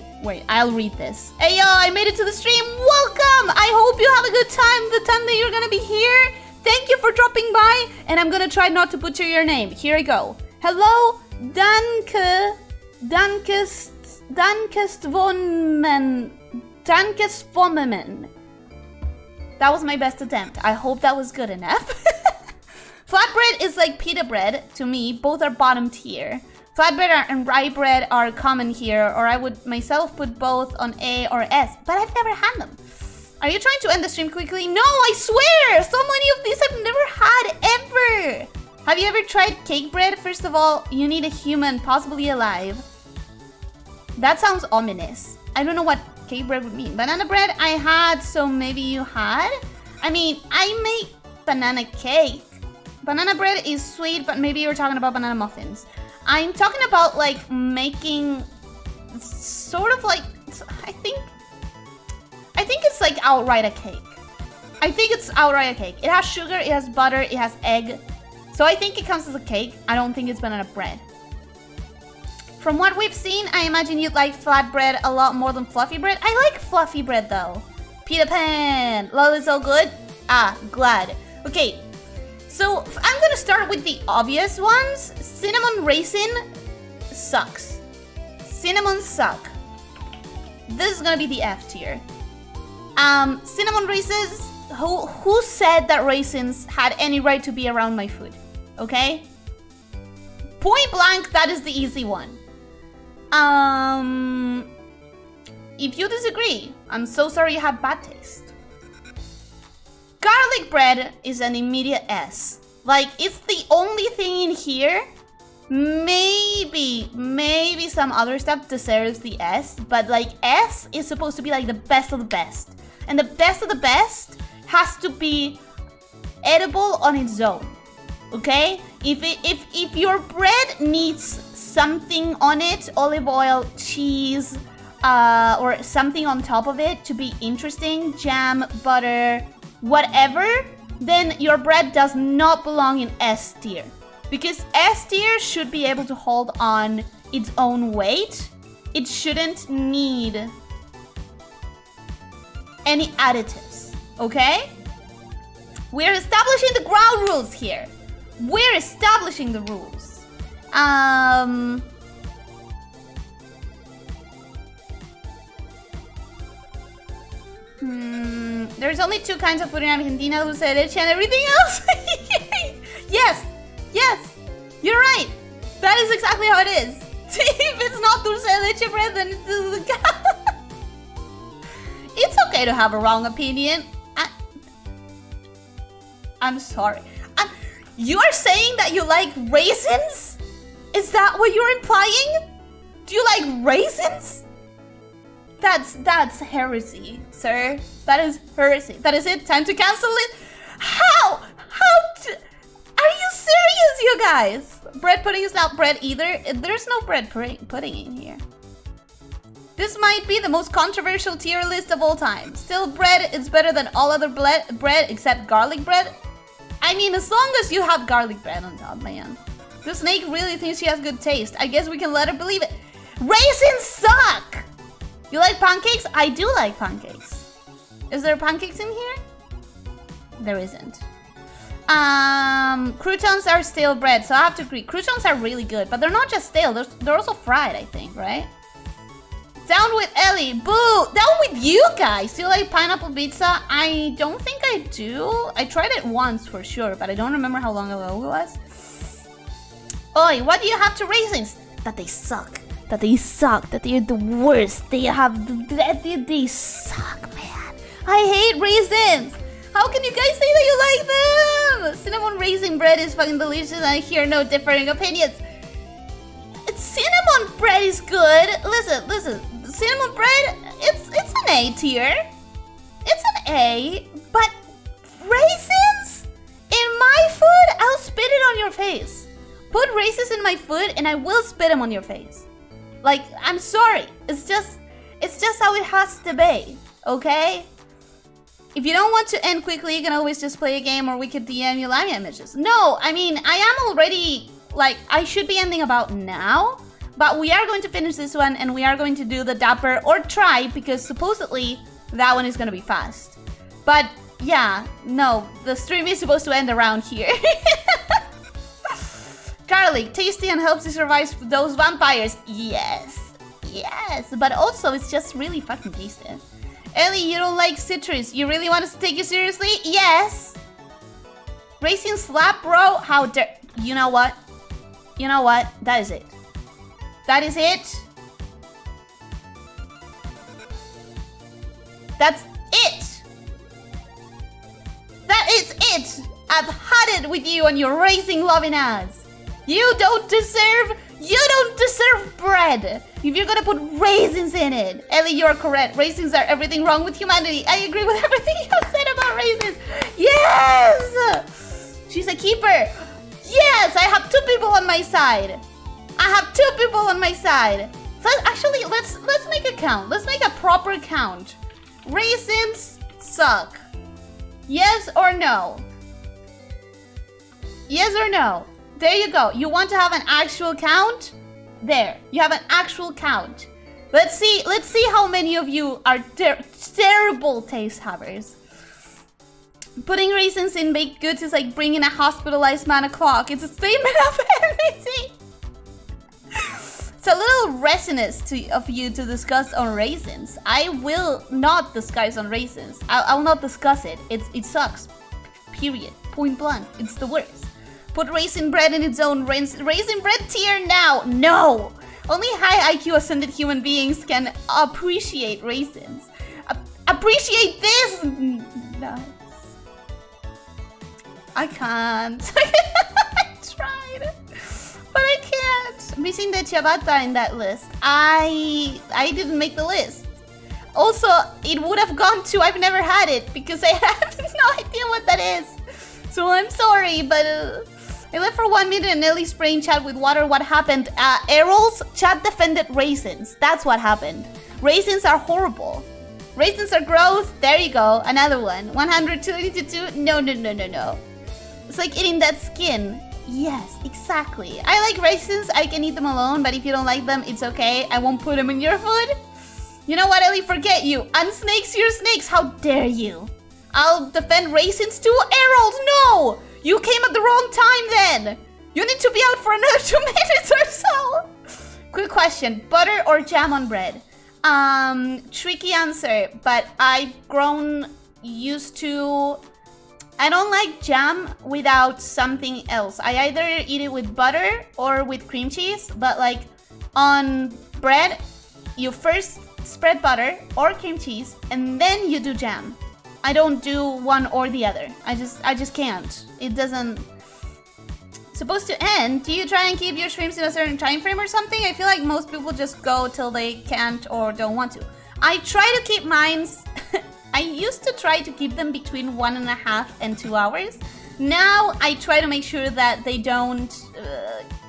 I'll read this. Hey yo, I made it to the stream. Welcome! I hope you have a good time the time that you're gonna be here. Thank you for dropping by, and I'm gonna try not to butcher your name. Here I go. Hello, Dankestvommen. That was my best attempt. I hope that was good enough. Flatbread is like pita bread to me. Both are bottom tier. Flatbread and rye bread are common here, or I would myself put both on A or S, but I've never had them. Are you trying to end the stream quickly? No, I swear! So many of these I've never had, ever! Have you ever tried cake bread? First of all, you need a human, possibly alive. That sounds ominous. I don't know what cake bread would mean. Banana bread I had, so maybe you had? I mean, I make banana cake. Banana bread is sweet, but maybe you're talking about banana muffins. I'm talking about like making sort of like, I think it's like outright a cake. I think it's outright a cake. It has sugar, it has butter, it has egg. So I think it counts as a cake. I don't think it's banana bread. From what we've seen, I imagine you'd like flatbread a lot more than fluffy bread. I like fluffy bread though. Peter Pan, lol is so good. Ah, glad. Okay, so I'm gonna start with the obvious ones. Cinnamon raisin sucks. Cinnamon suck. This is gonna be the F tier. Cinnamon raisins, who said that raisins had any right to be around my food? Okay? Point blank, that is the easy one. If you disagree, I'm so sorry you have bad taste. Garlic bread is an immediate S. Like, it's the only thing in here. Maybe some other stuff deserves the S, but like S is supposed to be like the best of the best. And the best of the best has to be edible on its own. Okay? If your bread needs something on it, olive oil, cheese, or something on top of it to be interesting, jam, butter, whatever, then your bread does not belong in S tier. Because S tier should be able to hold on its own weight. It shouldn't need any additives, okay? We're establishing the ground rules here. We're establishing the rules. There's only two kinds of food in Argentina, dulce de leche and everything else. Yes, you're right. That is exactly how it is. If it's not dulce de leche bread than It's okay to have a wrong opinion. I'm sorry. You are saying that you like raisins? Is that what you're implying? Do you like raisins? That's heresy, sir. That is heresy. That is it. Time to cancel it. How? Are you serious, you guys? Bread pudding is not bread either. There's no bread pudding in here. This might be the most controversial tier list of all time. Still, bread is better than all other bread except garlic bread. I mean, as long as you have garlic bread on top, man. The snake really thinks she has good taste. I guess we can let her believe it. Raisins suck! You like pancakes? I do like pancakes. Is there pancakes in here? There isn't. Croutons are stale bread, so I have to agree. Croutons are really good, but they're not just stale. They're also fried, I think, right? Down with Ellie. Boo! Down with you guys! Do you like pineapple pizza? I don't think I do. I tried it once for sure, but I don't remember how long ago it was. Oi, what do you have to raisins? That they suck. That they suck. That they're the worst. They suck, man. I hate raisins. How can you guys say that you like them? Cinnamon raisin bread is fucking delicious and I hear no differing opinions. Cinnamon bread is good. Listen. Cinnamon bread, it's an A tier. It's an A, but raisins? In my food, I'll spit it on your face. Put raisins in my food and I will spit them on your face. Like, I'm sorry. It's just how it has to be, okay? If you don't want to end quickly, you can always just play a game or we could DM you Lamia images. No, I mean, I am already, like, I should be ending about now. But we are going to finish this one and we are going to do the Dapper or try because supposedly that one is going to be fast. But yeah, no, the stream is supposed to end around here. Garlic, tasty and helps you survive those vampires. Yes, but also it's just really fucking tasty. Ellie, you don't like citrus. You really want us to take you seriously? Yes. Racing slap, bro. How dare... You know what? That is it. That is it. That's it. That is it. I've had it with you on your racing loving ass. You don't deserve bread. If you're gonna put raisins in it. Ellie, you're correct. Raisins are everything wrong with humanity. I agree with everything you said about raisins. Yes. She's a keeper. Yes, I have two people on my side. So actually, let's make a count. Let's make a proper count. Raisins suck. Yes or no? Yes or no? There you go. You want to have an actual count? There. You have an actual count. Let's see how many of you are terrible taste havers. Putting raisins in baked goods is like bringing a hospitalized man a clock. It's a statement of everything. It's a little resinous of you to discuss on raisins. I will not discuss on raisins. I'll not discuss it. It sucks. Period. Point blank. It's the worst. Put raisin bread in its own raisin bread tier now. No. Only high IQ ascended human beings can appreciate raisins. Appreciate this. Nuts. I can't. I tried. But I can't. Missing the ciabatta in that list. I didn't make the list. Also, it would have gone to I've never had it because I have no idea what that is. So I'm sorry, but I left for 1 minute and Nelly spraying chat with water. What happened? Errol's chat defended raisins. That's what happened. Raisins are horrible. Raisins are gross. There you go. Another one. 122. No. It's like eating that skin. Yes, exactly. I like raisins. I can eat them alone, but if you don't like them, it's okay. I won't put them in your food. You know what, Ellie? Forget you. Unsnakes your snakes. How dare you? I'll defend raisins too. Errol, no! You came at the wrong time then. You need to be out for another 2 minutes or so. Quick question. Butter or jam on bread? Tricky answer, but I've grown used to... I don't like jam without something else. I either eat it with butter or with cream cheese, but like on bread, you first spread butter or cream cheese, and then you do jam. I don't do one or the other. I just can't. It doesn't... Supposed to end? Do you try and keep your streams in a certain time frame or something? I feel like most people just go till they can't or don't want to. I try to keep mine... I used to try to keep them between 1.5 and 2 hours. Now I try to make sure that they don't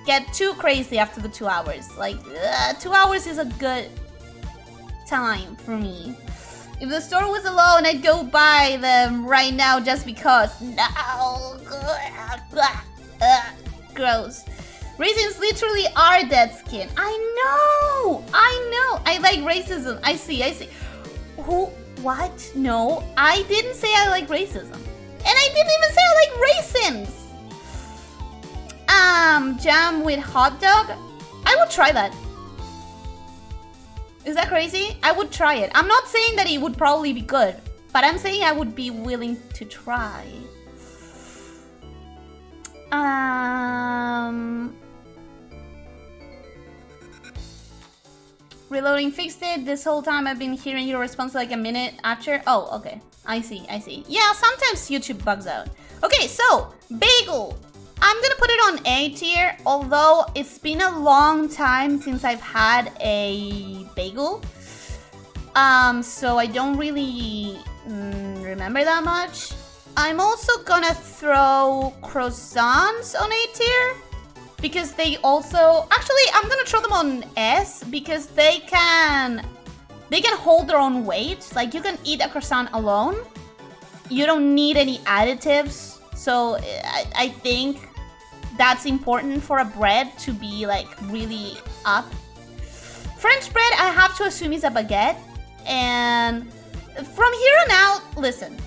get too crazy after the 2 hours. Like 2 hours is a good time for me. If the store was alone, I'd go buy them right now just because. No. Gross. Raisins literally are dead skin. I know. I like racism. I see. Who? What? No, I didn't say I like racism. And I didn't even say I like raisins. Jam with hot dog? I would try that. Is that crazy? I would try it. I'm not saying that it would probably be good, but I'm saying I would be willing to try. Reloading fixed it. This whole time I've been hearing your response like a minute after. Oh, okay. I see. Yeah, sometimes YouTube bugs out. Okay, so, bagel. I'm gonna put it on A tier, although it's been a long time since I've had a bagel. So I don't really remember that much. I'm also gonna throw croissants on A tier because they also... Actually, I'm gonna throw them on S because they can hold their own weight. Like, you can eat a croissant alone. You don't need any additives. So I think that's important for a bread to be like really up. French bread, I have to assume is a baguette. And from here on out, listen,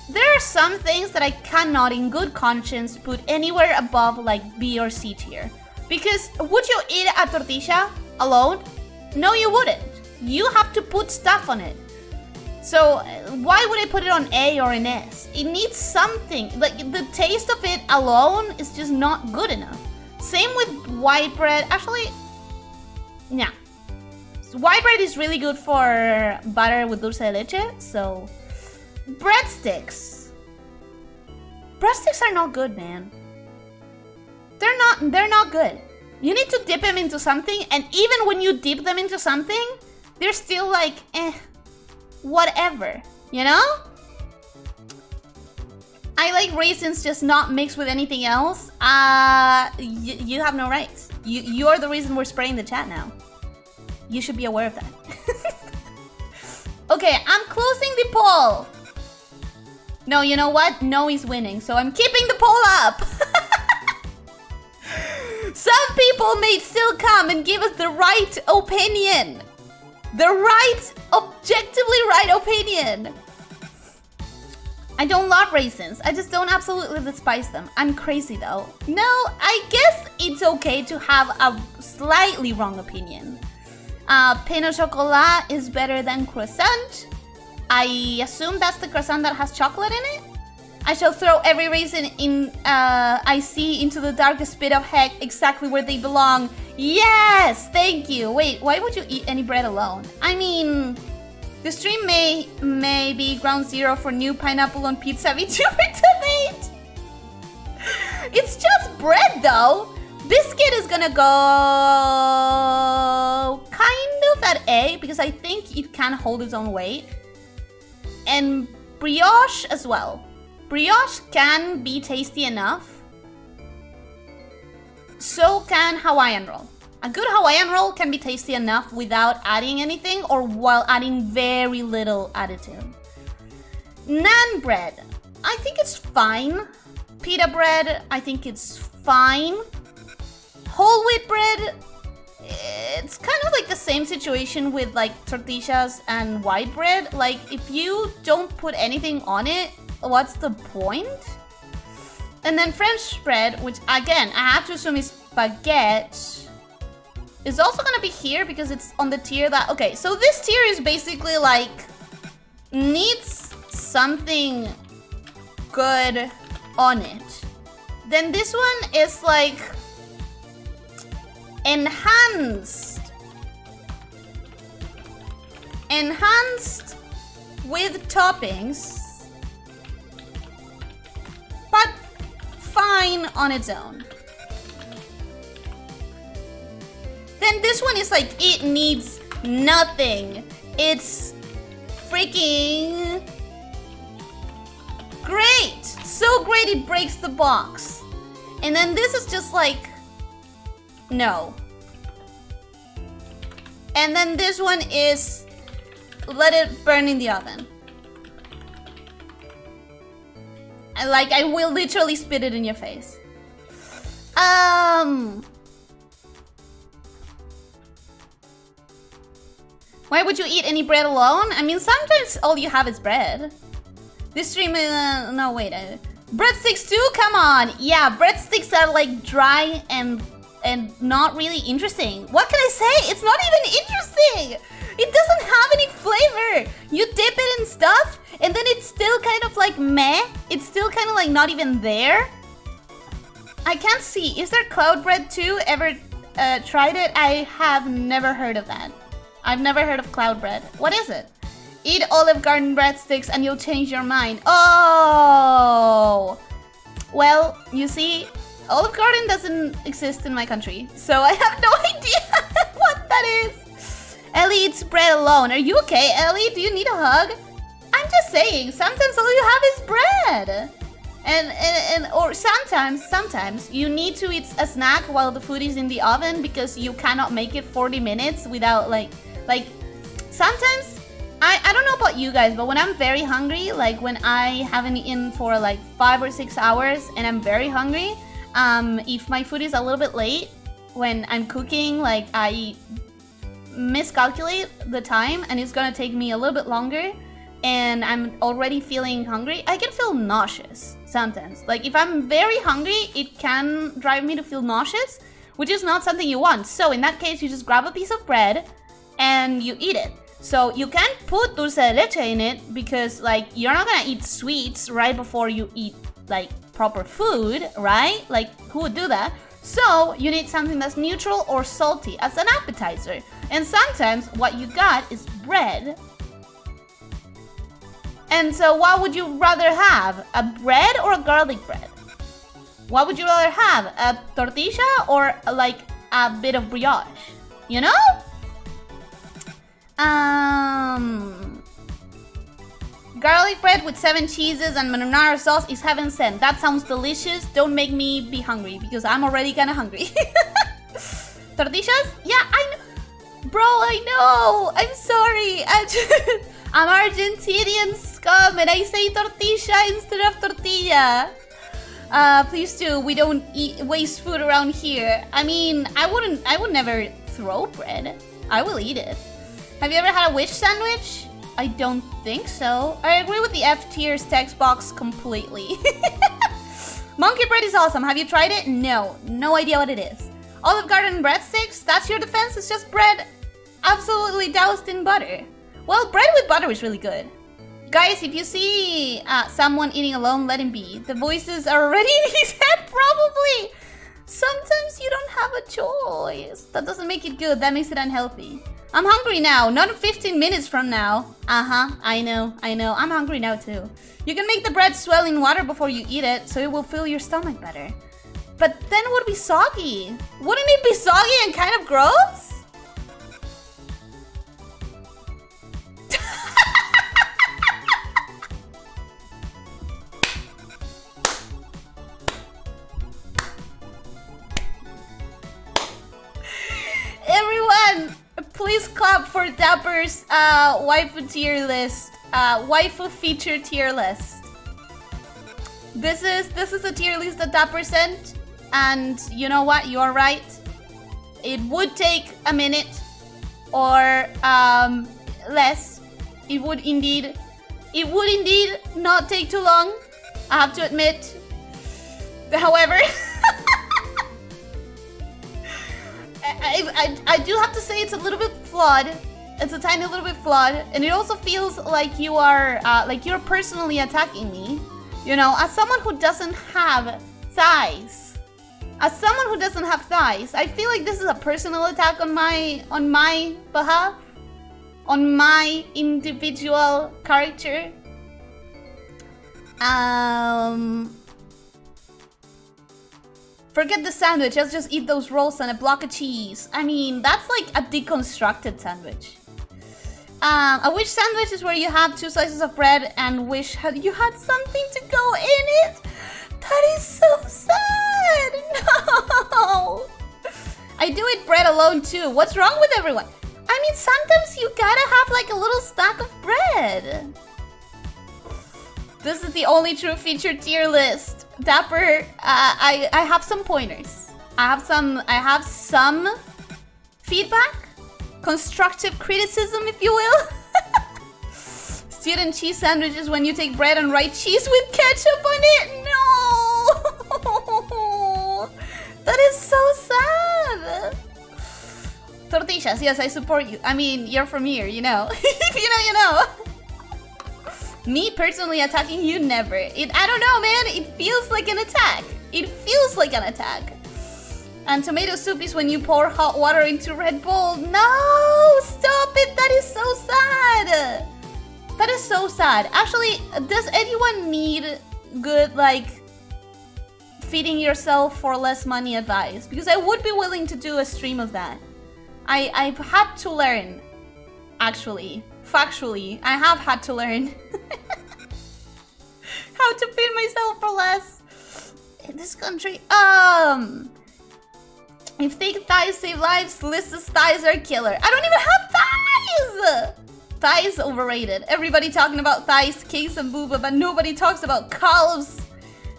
there are some things that I cannot in good conscience put anywhere above like B or C tier. Because would you eat a tortilla alone? No, you wouldn't. You have to put stuff on it. So why would I put it on A or an S? It needs something. Like, the taste of it alone is just not good enough. Same with white bread. Actually, yeah. White bread is really good for butter with dulce de leche. So, breadsticks. Breadsticks are not good, man. They're not good. You need to dip them into something, and even when you dip them into something, they're still like, whatever, you know? I like raisins just not mixed with anything else. You have no rights. You're the reason we're spraying the chat now. You should be aware of that. Okay, I'm closing the poll. No, you know what? No is winning, so I'm keeping the poll up. Some people may still come and give us the right opinion. The right, objectively right opinion. I don't love raisins. I just don't absolutely despise them. I'm crazy though. No, I guess it's okay to have a slightly wrong opinion. Pain au chocolat is better than croissant. I assume that's the croissant that has chocolate in it. I shall throw every raisin in I see into the darkest pit of heck, exactly where they belong. Yes, thank you. Wait, why would you eat any bread alone? I mean, the stream may be ground zero for new pineapple on pizza VTuber debate. It's just bread though. Biscuit is gonna go kind of at A because I think it can hold its own weight. And brioche as well. Brioche can be tasty enough. So can Hawaiian roll. A good Hawaiian roll can be tasty enough without adding anything or while adding very little additive. Naan bread, I think it's fine. Pita bread, I think it's fine. Whole wheat bread, it's kind of like the same situation with like tortillas and white bread. Like, if you don't put anything on it, what's the point? And then French bread, which again, I have to assume is baguette, is also gonna be here because it's on the tier that... Okay, so this tier is basically like, needs something good on it. Then this one is like, enhanced enhanced with toppings, but fine on its own. Then this one is like, it needs nothing. It's freaking great. So great it breaks the box. And then this is just like, no. And then this one is, let it burn in the oven. I will literally spit it in your face. Why would you eat any bread alone? I mean, sometimes all you have is bread. This stream, no, wait. Breadsticks too? Come on. Yeah, breadsticks are like dry and not really interesting. What can I say? It's not even interesting. It doesn't have any flavor. You dip it in stuff and then it's still kind of like meh. It's still kind of like not even there. I can't see. Is there cloud bread too? Ever tried it? I have never heard of that. I've never heard of cloud bread. What is it? Eat Olive Garden breadsticks and you'll change your mind. Oh! Well, you see, Olive Garden doesn't exist in my country, so I have no idea what that is. Ellie eats bread alone. Are you okay, Ellie? Do you need a hug? I'm just saying, sometimes all you have is bread. Or sometimes you need to eat a snack while the food is in the oven because you cannot make it 40 minutes without like sometimes I don't know about you guys, but when I'm very hungry, like when I haven't eaten for like 5 or 6 hours and I'm very hungry, if my food is a little bit late when I'm cooking, like I miscalculate the time and it's gonna take me a little bit longer and I'm already feeling hungry, I can feel nauseous sometimes. Like if I'm very hungry, it can drive me to feel nauseous, which is not something you want. So in that case, you just grab a piece of bread and you eat it. So you can't put dulce de leche in it because like you're not gonna eat sweets right before you eat like proper food, right? Like who would do that? So you need something that's neutral or salty as an appetizer. And sometimes what you got is bread. And so what would you rather have? A bread or a garlic bread? What would you rather have? A tortilla or like a bit of brioche? You know? Garlic bread with 7 cheeses and marinara sauce is heaven sent. That sounds delicious. Don't make me be hungry because I'm already kind of hungry. Tortillas? Yeah, I know. Bro, I know. I'm sorry. I'm Argentinian scum and I say tortilla instead of tortilla. Please do. We don't waste food around here. I mean, I would never throw bread. I will eat it. Have you ever had a wish sandwich? I don't think so. I agree with the F tiers text box completely. Monkey bread is awesome. Have you tried it? No. No idea what it is. Olive Garden breadsticks? That's your defense? It's just bread absolutely doused in butter. Well, bread with butter is really good. Guys, if you see someone eating alone, let him be. The voices are already in his head, probably. Sometimes you don't have a choice. That doesn't make it good. That makes it unhealthy. I'm hungry now, not 15 minutes from now. I know. I'm hungry now too. You can make the bread swell in water before you eat it, so it will fill your stomach better. But then it would be soggy. Wouldn't it be soggy and kind of gross? Everyone, please clap for Dapper's waifu tier list, waifu feature tier list. This is a tier list that Dapper sent, and you know what? You're right. It would take a minute or less. It would indeed not take too long. I have to admit. However. I do have to say it's a little bit flawed. It's a tiny little bit flawed, and it also feels like you are like you're personally attacking me. You know, as someone who doesn't have thighs, I feel like this is a personal attack on my behalf. on my individual character. Forget the sandwich, let's just eat those rolls and a block of cheese. I mean, that's like a deconstructed sandwich. A wish sandwich is where you have 2 slices of bread and wish you had something to go in it. That is so sad. No. I do eat bread alone too. What's wrong with everyone? I mean, sometimes you gotta have like a little stack of bread. This is the only true feature tier list. Dapper, I have some pointers. I have some feedback, constructive criticism, if you will. Student cheese sandwiches when you take bread and write cheese with ketchup on it. No, that is so sad. Tortillas, yes, I support you. I mean, you're from here, you know. If you know, you know. Me personally attacking you, never. I don't know, man. It feels like an attack. It feels like an attack. And tomato soup is when you pour hot water into Red Bull. No, stop it. That is so sad. That is so sad. Actually, does anyone need good, like, feeding yourself for less money advice? Because I would be willing to do a stream of that. I've had to learn, actually. Factually, I have had to learn how to feed myself for less in this country. If thick thighs save lives, Lyssa's thighs are killer. I don't even have thighs! Thighs overrated. Everybody talking about thighs, cakes, and booba, but nobody talks about calves.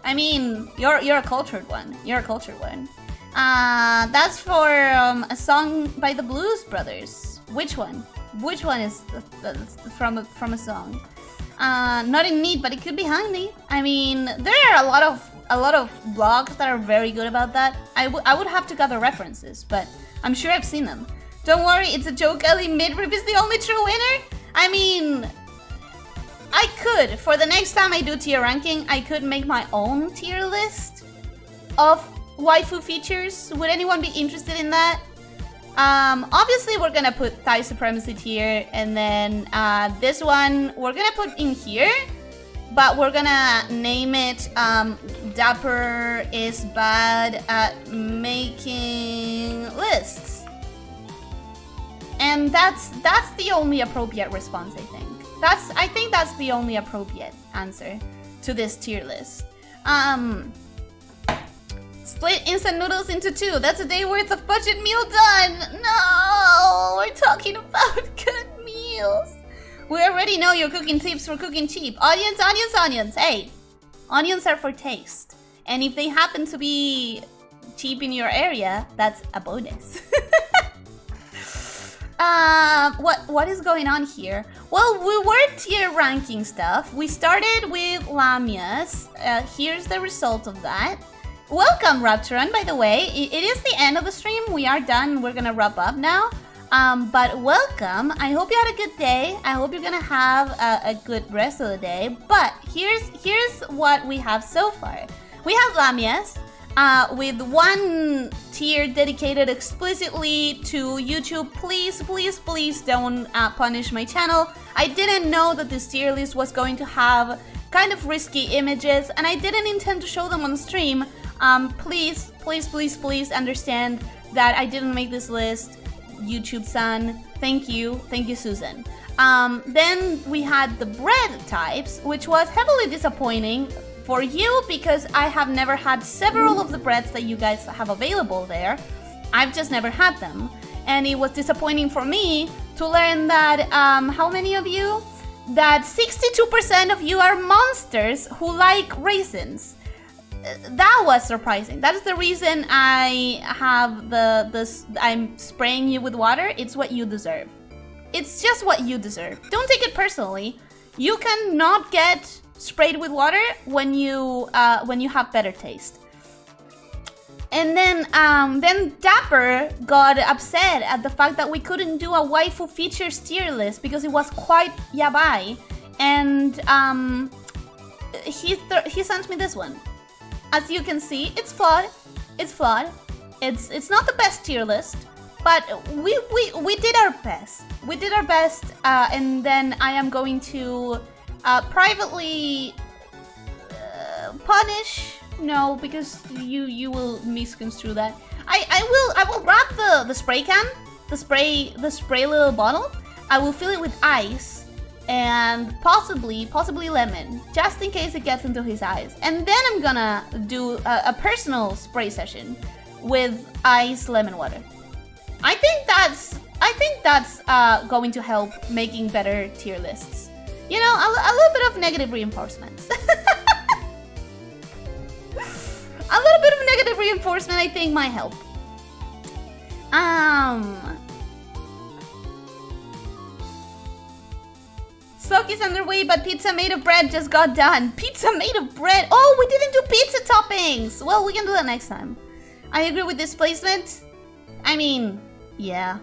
I mean, you're a cultured one. You're a cultured one. That's for a song by the Blues Brothers. Which one? Which one is from a song? Not in need, but it could be handy. I mean, there are a lot of blogs that are very good about that. I would have to gather references, but I'm sure I've seen them. Don't worry, it's a joke. Ellie Midriff is the only true winner. I mean, I could, for the next time I do tier ranking, I could make my own tier list of waifu features. Would anyone be interested in that? Obviously we're gonna put Thai Supremacy tier, and then this one we're gonna put in here, but we're gonna name it Dapper is bad at making lists. And that's the only appropriate response, I think. I think that's the only appropriate answer to this tier list. Split instant noodles into 2. That's a day worth of budget meal done. No, we're talking about good meals. We already know your cooking tips for cooking cheap. Onions, onions, onions. Hey, onions are for taste. And if they happen to be cheap in your area, that's a bonus. What is going on here? Well, we were tier ranking stuff. We started with Lamias. Here's the result of that. Welcome, Rapturon, by the way. It is the end of the stream. We are done. We're gonna wrap up now. But welcome. I hope you had a good day. I hope you're gonna have a good rest of the day. But here's what we have so far. We have Lamias with 1 tier dedicated explicitly to YouTube. Please, please, please don't punish my channel. I didn't know that this tier list was going to have kind of risky images, and I didn't intend to show them on stream. Please, please, please, please understand that I didn't make this list. YouTube-san, thank you, Susan. Then we had the bread types, which was heavily disappointing for you because I have never had several of the breads that you guys have available there. I've just never had them. And it was disappointing for me to learn that, how many of you? That 62% of you are monsters who like raisins. That was surprising. That is the reason I have I'm spraying you with water. It's what you deserve. It's just what you deserve. Don't take it personally. You cannot get sprayed with water when you have better taste. And then Dapper got upset at the fact that we couldn't do a waifu features tier list because it was quite yabai. And he sent me this one. As you can see, it's flawed. It's flawed. It's not the best tier list. But we did our best. We did our best, and then I am going to privately punish. No, because you will misconstrue that. I will grab the spray can, the spray little bottle. I will fill it with ice and possibly lemon, just in case it gets into his eyes. And then I'm gonna do a personal spray session with ice lemon water. I think that's going to help making better tier lists. You know, a little bit of negative reinforcement. A little bit of negative reinforcement, I think, might help. Sock is underway, but pizza made of bread just got done. Pizza made of bread? Oh, we didn't do pizza toppings. Well, we can do that next time. I agree with this placement. I mean, yeah.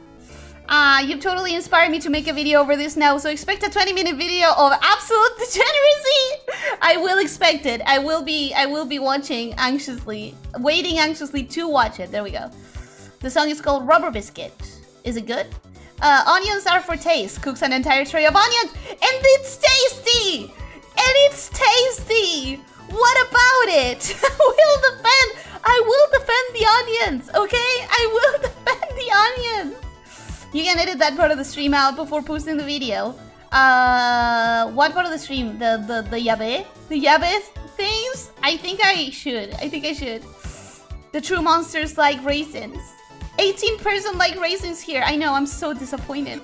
You've totally inspired me to make a video over this now, so expect a 20-minute video of absolute degeneracy. I will expect it. I will be watching anxiously, waiting anxiously to watch it. There we go. The song is called Rubber Biscuit. Is it good? Onions are for taste. Cooks an entire tray of onions, and it's tasty. And it's tasty. What about it? I will defend the onions, okay? I will defend the onions. You can edit that part of the stream out before posting the video. What part of the stream? The yabe? The yabe things? I think I should. The true monsters like raisins. 18% like raisins here. I know, I'm so disappointed.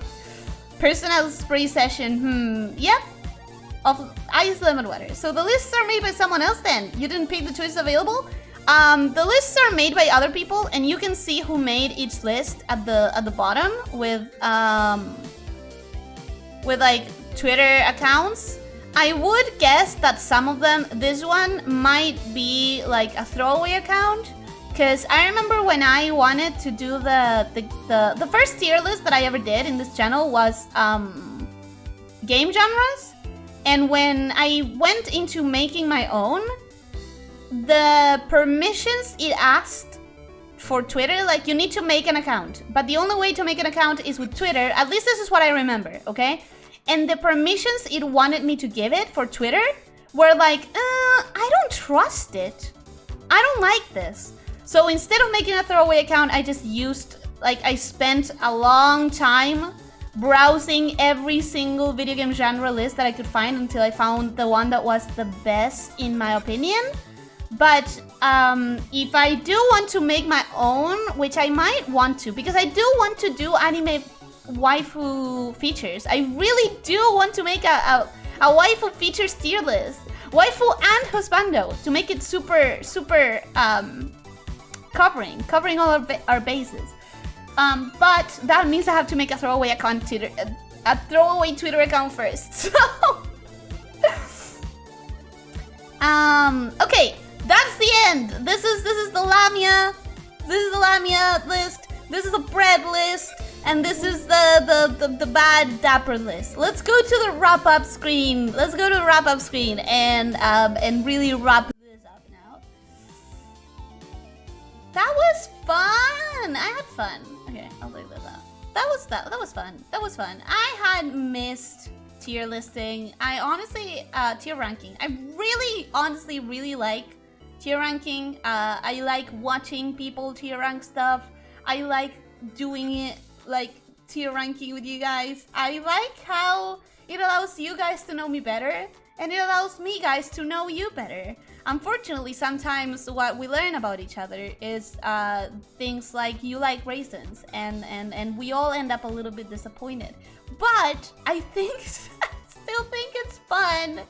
Personal spray session. Yep. Of ice lemon water. So the lists are made by someone else then. You didn't pick the choice available? The lists are made by other people, and you can see who made each list at the bottom with like Twitter accounts. I would guess that some of them, this one might be like a throwaway account, because I remember when I wanted to do the first tier list that I ever did in this channel was game genres, and when I went into making my own, the permissions it asked for Twitter, like, you need to make an account, but the only way to make an account is with Twitter. At least this is what I remember, okay? And the permissions it wanted me to give it for Twitter were like, I don't trust it. I don't like this. So instead of making a throwaway account, I just used, like, I spent a long time browsing every single video game genre list that I could find until I found the one that was the best in my opinion. But if I do want to make my own, which I might want to, because I do want to do anime waifu features. I really do want to make a waifu features tier list. Waifu and husbando, to make it super covering all our bases. But that means I have to make a throwaway account Twitter account first. So okay. That's the end. This is the lamia. This is the lamia list. This is the bread list, and this is the bad dapper list. Let's go to the wrap up screen. Let's go to the wrap up screen and really wrap this up now. That was fun. I had fun. Okay, I'll leave this out. That was fun. That was fun. I had missed tier listing. I honestly tier ranking. I really honestly really like tier ranking. I like watching people tier rank stuff. I like doing it, like, tier ranking with you guys. I like how it allows you guys to know me better, and it allows me guys to know you better. Unfortunately, sometimes what we learn about each other is things like you like raisins, and we all end up a little bit disappointed. But I still think it's fun.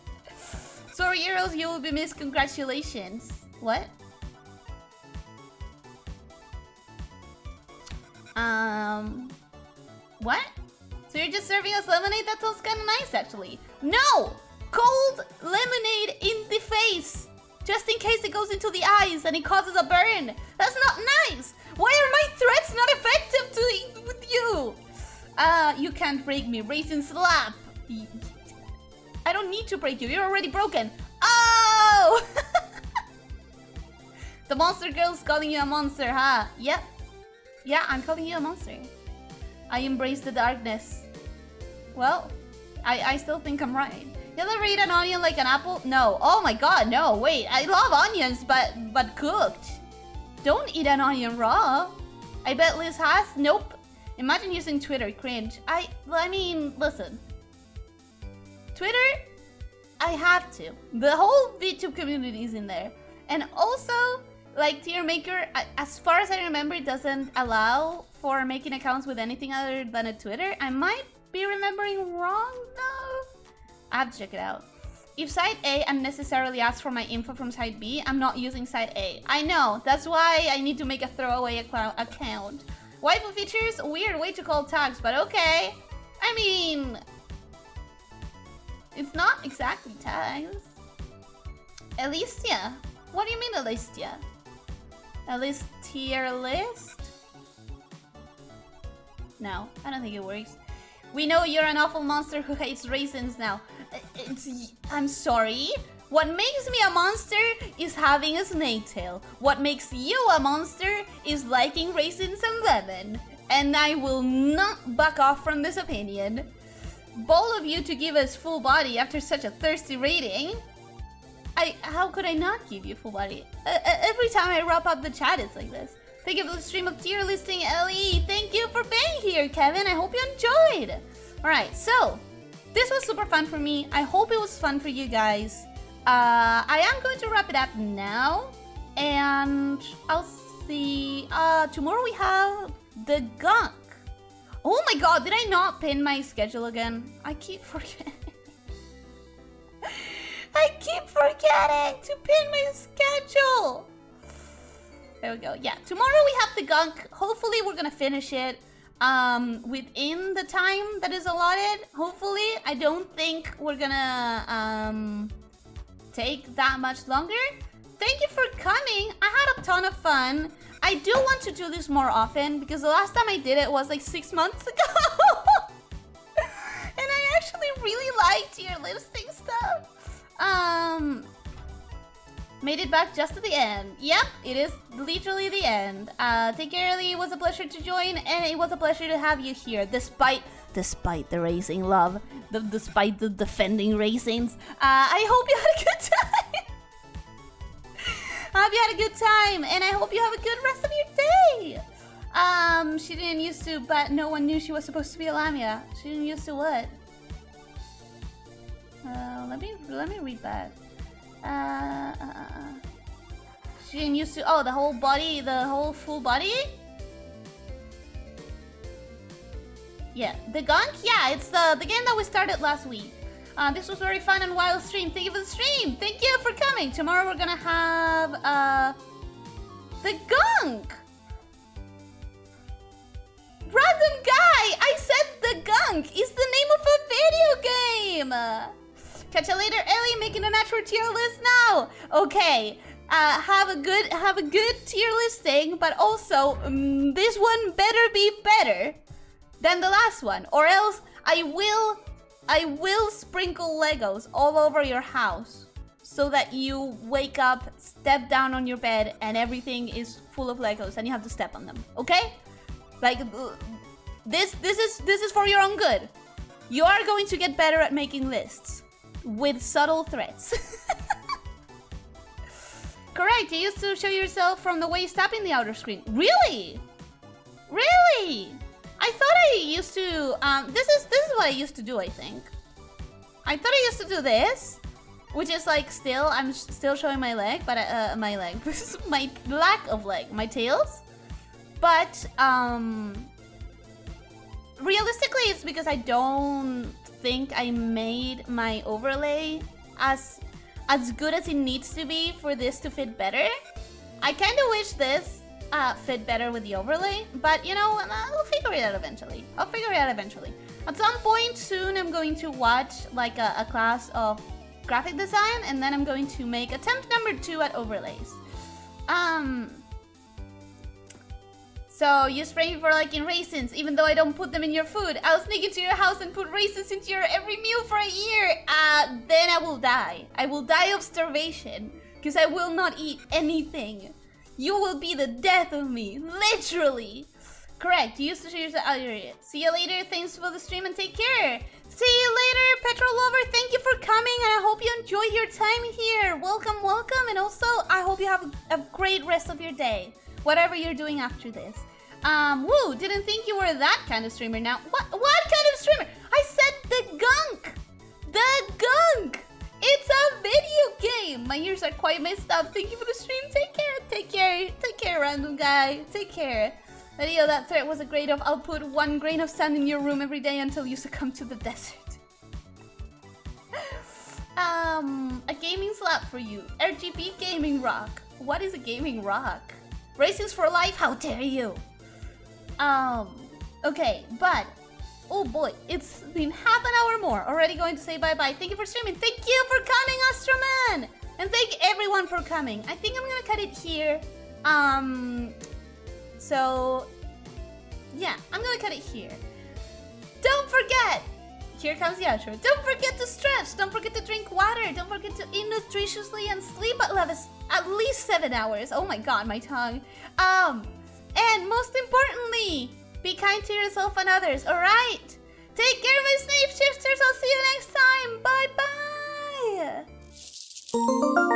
Sorry, Heroes, you will be missed. Congratulations. What? What? So you're just serving us lemonade? That sounds kind of nice, actually. No! Cold lemonade in the face! Just in case it goes into the eyes and it causes a burn. That's not nice! Why are my threats not effective with you? You can't break me. Raisin slap. I don't need to break you. You're already broken. Oh! The monster girl's calling you a monster, huh? Yep. Yeah, I'm calling you a monster. I embrace the darkness. Well, I still think I'm right. You'll ever eat an onion like an apple? No. Oh my god, no. Wait, I love onions, but cooked. Don't eat an onion raw. I bet Liz has. Nope. Imagine using Twitter. Cringe. I mean, listen. Twitter, I have to. The whole VTube community is in there. And also, like, Tier Maker, as far as I remember, it doesn't allow for making accounts with anything other than a Twitter. I might be remembering wrong, though. I have to check it out. If Site A unnecessarily asks for my info from Site B, I'm not using Site A. I know, that's why I need to make a throwaway account. Waifu features? Weird way to call tags, but okay. I mean, it's not exactly tags. Elyssia? What do you mean Elyssia? A list tier list? No, I don't think it works. We know you're an awful monster who hates raisins now. I'm sorry. What makes me a monster is having a snake tail. What makes you a monster is liking raisins and lemon. And I will not back off from this opinion. Bold of you to give us full body after such a thirsty rating. How could I not give you full body? Every time I wrap up the chat, it's like this. Thank you for the stream of tier listing, Ellie. Thank you for being here, Kevin. I hope you enjoyed. Alright, so this was super fun for me. I hope it was fun for you guys. I am going to wrap it up now. And I'll see. Tomorrow we have the gunk. Oh my god, did I not pin my schedule again? I keep forgetting. I keep forgetting to pin my schedule. There we go. Yeah, tomorrow we have the gunk. Hopefully we're gonna finish it within the time that is allotted. Hopefully. I don't think we're gonna take that much longer. Thank you for coming. I had a ton of fun. I do want to do this more often because the last time I did it was like 6 months ago. And I actually really liked your listing stuff. Made it back just at the end. Yep, it is literally the end. Take care, Ellie. It was a pleasure to join, and it was a pleasure to have you here, despite the racing love, despite the defending racings. I hope you had a good time. I hope you had a good time, and I hope you have a good rest of your day. She didn't used to, but no one knew she was supposed to be a lamia. She didn't used to what? Let me read that. She didn't used to. Oh, the whole body, the whole full body. Yeah, the gunk. Yeah, it's the game that we started last week. This was very fun and wild stream. Thank you for the stream. Thank you for coming. Tomorrow we're gonna have the gunk. Random guy. I said the gunk is the name of a video game. Catch you later, Ellie. Making a natural tier list now. Okay. Have a good tier listing, but also this one better be better than the last one, or else I will sprinkle Legos all over your house so that you wake up, step down on your bed, and everything is full of Legos, and you have to step on them. Okay? Like this is for your own good. You are going to get better at making lists with subtle threats. Correct, you used to show yourself from the waist up in the outer screen. Really? Really? I thought I used to, this is what I used to do, I think. I thought I used to do this, which is like I'm still showing my leg, but, my leg, my lack of leg, my tails. But, realistically, it's because I don't think I made my overlay as good as it needs to be for this to fit better. I kind of wish this fit better with the overlay, but you know, I'll figure it out eventually. I'll figure it out eventually. At some point soon, I'm going to watch like a class of graphic design, and then I'm going to make attempt number 2 at overlays. So you spray me for liking raisins, even though I don't put them in your food. I'll sneak into your house and put raisins into your every meal for a year. Then I will die. I will die of starvation, because I will not eat anything. You will be the death of me, literally. Correct. You used to share your See you later. Thanks for the stream and take care. See you later, Petrol Lover. Thank you for coming and I hope you enjoyed your time here. Welcome, welcome. And also, I hope you have a great rest of your day. Whatever you're doing after this. Woo, didn't think you were that kind of streamer now. What kind of streamer? I said the gunk. The gunk. It's a video game. My ears are quite messed up. Thank you for the stream. Take care. Take care. Take care, random guy. Take care. Video, that threat was a grade of I'll put 1 grain of sand in your room every day until you succumb to the desert. A gaming slap for you. RGB gaming rock. What is a gaming rock? Racing's for life, how dare you? Okay, but oh boy, it's been half an hour more. Already going to say bye-bye. Thank you for streaming. Thank you for coming, Astroman! And thank everyone for coming. I think I'm gonna cut it here. So, yeah, I'm gonna cut it here. Don't forget! Here comes the outro. Don't forget to stretch. Don't forget to drink water. Don't forget to eat nutritiously and sleep at least 7 hours. Oh my god, my tongue. And most importantly, be kind to yourself and others, alright? Take care, my Snape Shifters. I'll see you next time. Bye-bye.